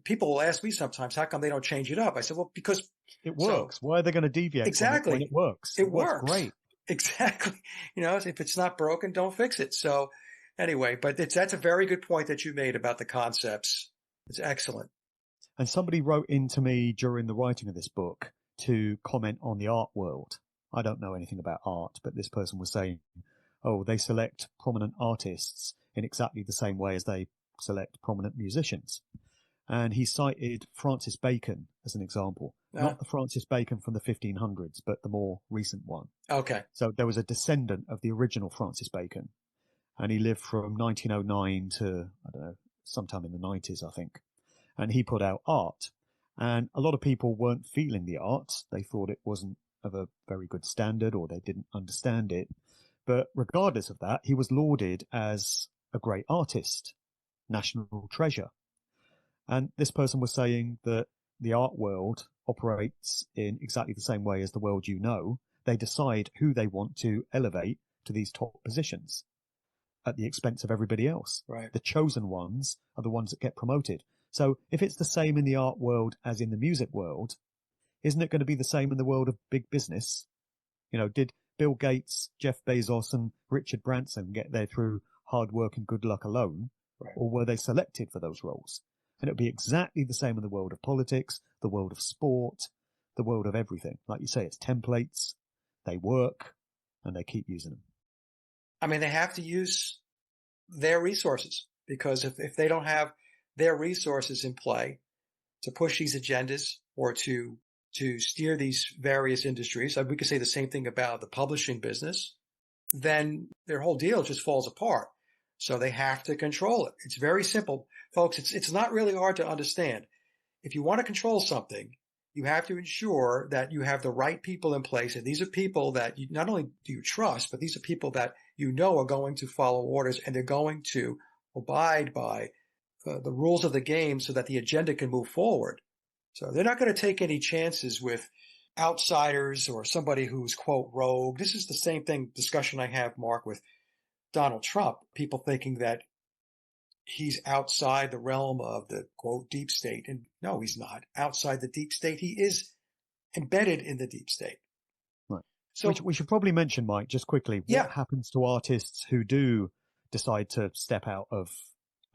Speaker 1: People will ask me sometimes, how come they don't change it up? I said, well, because
Speaker 3: it works. Why are they going to deviate
Speaker 1: exactly
Speaker 3: from it when it works?
Speaker 1: It works
Speaker 3: great.
Speaker 1: Exactly. If it's not broken, don't fix it. So anyway, but that's a very good point that you made about the concepts. It's excellent.
Speaker 3: And somebody wrote into me during the writing of this book to comment on the art world. I don't know anything about art, but this person was saying, they select prominent artists in exactly the same way as they select prominent musicians. And he cited Francis Bacon as an example. Not the Francis Bacon from the 1500s, but the more recent one.
Speaker 1: Okay.
Speaker 3: So there was a descendant of the original Francis Bacon, and he lived from 1909 to, sometime in the 90s, I think. And he put out art. And a lot of people weren't feeling the art. They thought it wasn't of a very good standard, or they didn't understand it. But regardless of that, he was lauded as a great artist, national treasure. And this person was saying that the art world operates in exactly the same way as the world you know. They decide who they want to elevate to these top positions at the expense of everybody else.
Speaker 1: Right.
Speaker 3: The chosen ones are the ones that get promoted. So if it's the same in the art world as in the music world, isn't it going to be the same in the world of big business? Did Bill Gates, Jeff Bezos and Richard Branson get there through hard work and good luck alone?
Speaker 1: Right.
Speaker 3: Or were they selected for those roles? And it would be exactly the same in the world of politics, the world of sport, the world of everything. Like you say, it's templates, they work, and they keep using them.
Speaker 1: I mean, they have to use their resources, because if they don't have their resources in play to push these agendas or to steer these various industries, we could say the same thing about the publishing business, then their whole deal just falls apart. So they have to control it. It's very simple. Folks, it's not really hard to understand. If you want to control something, you have to ensure that you have the right people in place. And these are people that you not only do you trust, but these are people that are going to follow orders, and they're going to abide by the rules of the game so that the agenda can move forward. So they're not going to take any chances with outsiders or somebody who's, quote, rogue. This is the same discussion I have, Mark, with Donald Trump. People thinking that he's outside the realm of the, quote, deep state. And no, he's not outside the deep state. He is embedded in the deep state.
Speaker 3: Right.
Speaker 1: So
Speaker 3: we should probably mention, Mike, just quickly, what happens to artists who do decide to step out of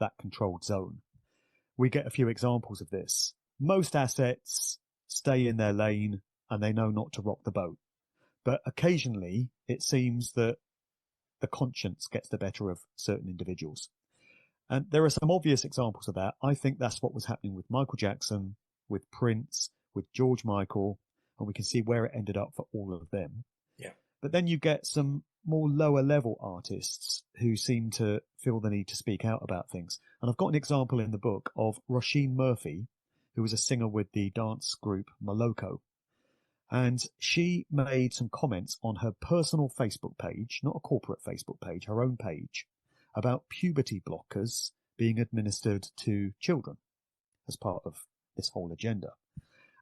Speaker 3: that controlled zone. We get a few examples of this. Most assets stay in their lane and they know not to rock the boat. But occasionally it seems that the conscience gets the better of certain individuals. And there are some obvious examples of that. I think that's what was happening with Michael Jackson, with Prince, with George Michael, and we can see where it ended up for all of them.
Speaker 1: Yeah.
Speaker 3: But then you get some more lower level artists who seem to feel the need to speak out about things. And I've got an example in the book of Roisin Murphy, who was a singer with the dance group Moloko. And she made some comments on her personal Facebook page, not a corporate Facebook page, her own page, about puberty blockers being administered to children as part of this whole agenda.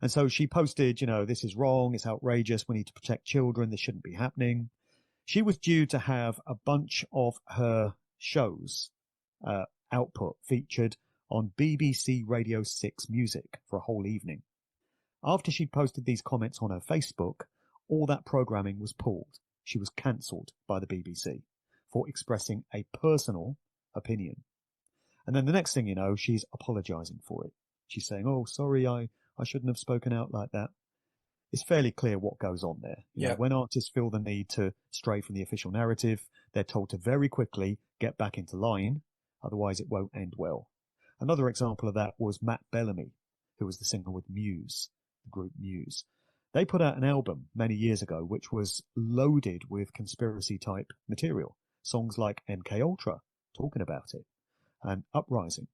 Speaker 3: And so she posted, this is wrong, it's outrageous, we need to protect children, this shouldn't be happening. She was due to have a bunch of her shows output featured on BBC Radio 6 Music for a whole evening. After she posted these comments on her Facebook, all that programming was pulled. She was cancelled by the BBC for expressing a personal opinion. And then the next thing you know, she's apologising for it. She's saying, oh, sorry, I shouldn't have spoken out like that. It's fairly clear what goes on there. You know, when artists feel the need to stray from the official narrative, they're told to very quickly get back into line, otherwise it won't end well. Another example of that was Matt Bellamy, who was the singer with Muse, the group Muse. They put out an album many years ago which was loaded with conspiracy-type material. Songs like MK Ultra, talking about it, and Uprising.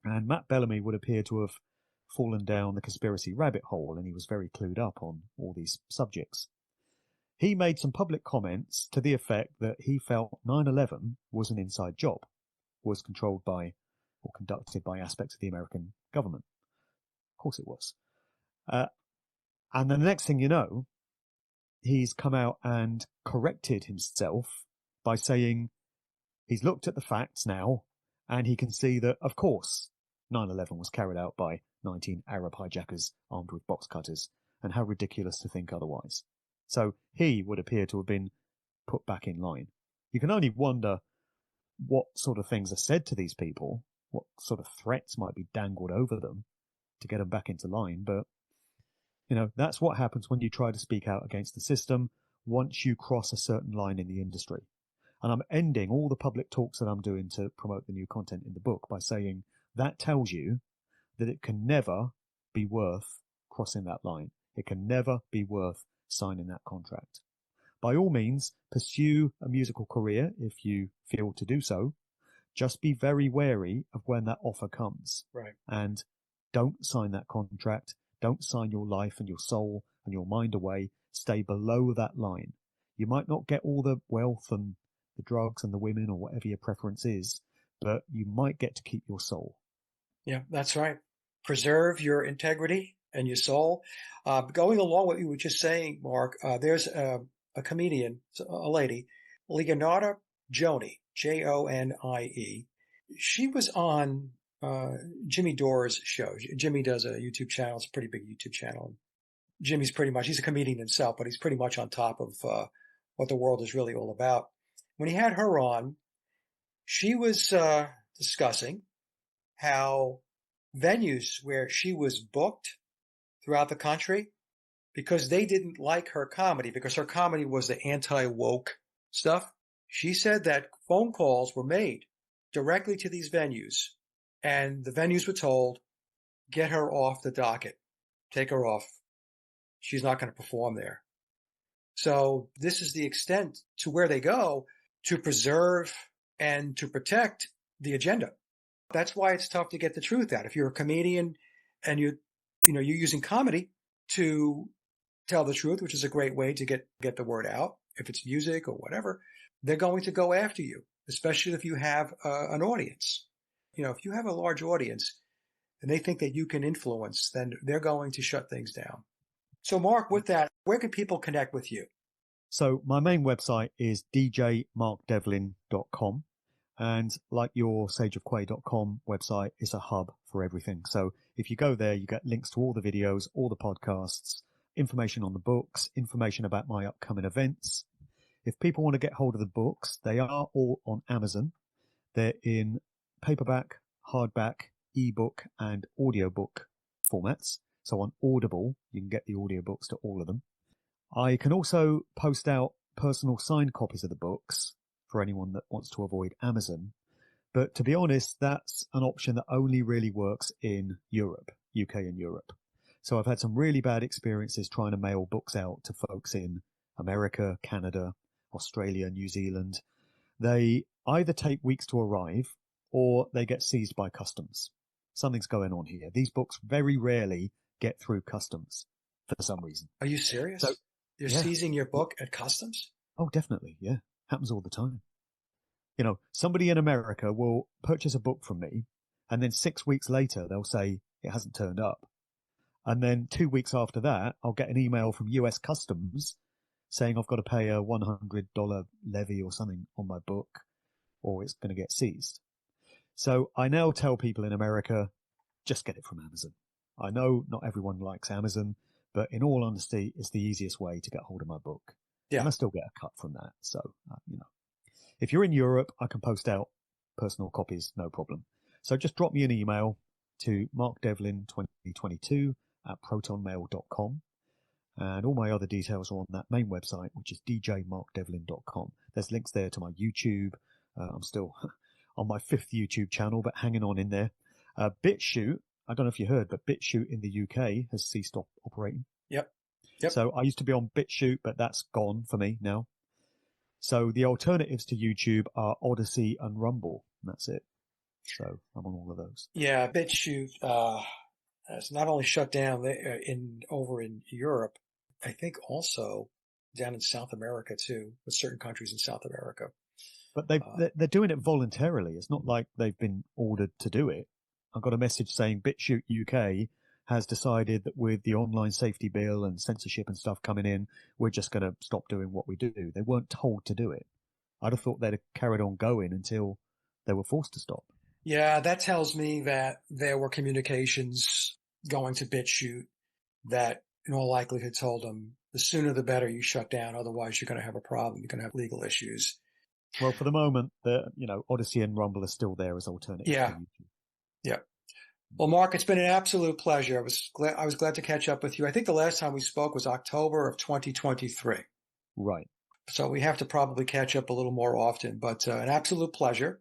Speaker 3: And Matt Bellamy would appear to have fallen down the conspiracy rabbit hole, and he was very clued up on all these subjects. He made some public comments to the effect that he felt 9/11 was an inside job, was controlled by or conducted by aspects of the American government. Of course it was. And then the next thing you know, he's come out and corrected himself by saying he's looked at the facts now and he can see that, of course, 9/11 was carried out by 19 Arab hijackers armed with box cutters, and how ridiculous to think otherwise. So he would appear to have been put back in line. You can only wonder what sort of things are said to these people, what sort of threats might be dangled over them to get them back into line. But, that's what happens when you try to speak out against the system once you cross a certain line in the industry. And I'm ending all the public talks that I'm doing to promote the new content in the book by saying that tells you that it can never be worth crossing that line. It can never be worth signing that contract. By all means, pursue a musical career if you feel to do so. Just be very wary of when that offer comes.
Speaker 1: Right.
Speaker 3: And don't sign that contract. Don't sign your life and your soul and your mind away. Stay below that line. You might not get all the wealth and the drugs and the women or whatever your preference is, but you might get to keep your soul.
Speaker 1: Yeah, that's right. Preserve your integrity and your soul. Going along with what you were just saying, Mark, there's a comedian, a lady, Leonarda Joni, Jonie. She was on Jimmy Dore's show. Jimmy does a YouTube channel. It's a pretty big YouTube channel. Jimmy's he's a comedian himself, but he's pretty much on top of what the world is really all about. When he had her on, she was discussing how venues where she was booked throughout the country, because they didn't like her comedy, because her comedy was the anti-woke stuff. She said that phone calls were made directly to these venues, and the venues were told, get her off the docket, take her off. She's not going to perform there. So this is the extent to where they go to preserve and to protect the agenda. That's why it's tough to get the truth out. If you're a comedian and you're using comedy to tell the truth, which is a great way to get the word out, if it's music or whatever, they're going to go after you, especially if you have an audience. If you have a large audience and they think that you can influence, then they're going to shut things down. So, Mark, with that, where can people connect with you?
Speaker 3: So my main website is djmarkdevlin.com. And like your sageofquay.com website is a hub for everything. So if you go there, you get links to all the videos, all the podcasts, information on the books, information about my upcoming events. If people want to get hold of the books, they are all on Amazon. They're in paperback, hardback, ebook, and audiobook formats. So on Audible, you can get the audiobooks to all of them. I can also post out personal signed copies of the books for anyone that wants to avoid Amazon. But to be honest, that's an option that only really works in Europe, UK and Europe. So I've had some really bad experiences trying to mail books out to folks in America, Canada, Australia, New Zealand. They either take weeks to arrive or they get seized by customs. Something's going on here. These books very rarely get through customs for some reason.
Speaker 1: Are you serious?
Speaker 3: So,
Speaker 1: You're
Speaker 3: yeah.
Speaker 1: seizing your book at customs?
Speaker 3: Oh, definitely. Yeah. Happens all the time. You know, somebody in America will purchase a book from me and then 6 weeks later they'll say it hasn't turned up. And then 2 weeks after that, I'll get an email from US Customs saying I've got to pay a $100 levy or something on my book or it's going to get seized. So I now tell people in America, just get it from Amazon. I know not everyone likes Amazon, but in all honesty, it's the easiest way to get hold of my book.
Speaker 1: Yeah.
Speaker 3: And I still get a cut from that. So, if you're in Europe, I can post out personal copies, no problem. So just drop me an email to markdevlin2022@protonmail.com. And all my other details are on that main website, which is djmarkdevlin.com. There's links there to my YouTube. I'm still on my 5th YouTube channel, but hanging on in there. BitChute, I don't know if you heard, but BitChute in the UK has ceased operating.
Speaker 1: Yep.
Speaker 3: So I used to be on BitChute, but that's gone for me now. So the alternatives to YouTube are Odyssey and Rumble. And that's it. So I'm on all of those.
Speaker 1: Yeah, BitChute it's not only shut down over in Europe, I think also down in South America too, with certain countries in South America.
Speaker 3: But they're doing it voluntarily. It's not like they've been ordered to do it. I got a message saying BitChute UK has decided that with the online safety bill and censorship and stuff coming in, we're just going to stop doing what we do. They weren't told to do it. I'd have thought they'd have carried on going until they were forced to stop.
Speaker 1: Yeah, that tells me that there were communications going to BitChute that in all likelihood told them the sooner the better you shut down. Otherwise, you're going to have a problem. You're going to have legal issues.
Speaker 3: Well, for the moment, Odyssey and Rumble are still there as alternatives.
Speaker 1: Yeah.
Speaker 3: To YouTube.
Speaker 1: Yeah. Well, Mark, it's been an absolute pleasure. I was glad to catch up with you. I think the last time we spoke was October of 2023.
Speaker 3: Right.
Speaker 1: So we have to probably catch up a little more often, but an absolute pleasure.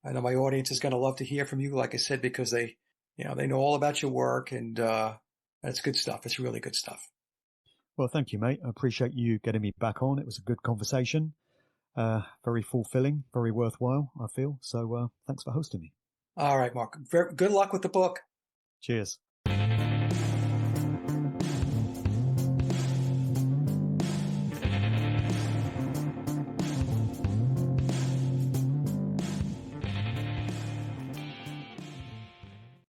Speaker 1: I know my audience is going to love to hear from you, like I said, because they know all about your work and it's good stuff. It's really good stuff.
Speaker 3: Well, thank you, mate. I appreciate you getting me back on. It was a good conversation. Very fulfilling, very worthwhile, I feel. So thanks for hosting me.
Speaker 1: All right, Mark. Good luck with the book.
Speaker 3: Cheers.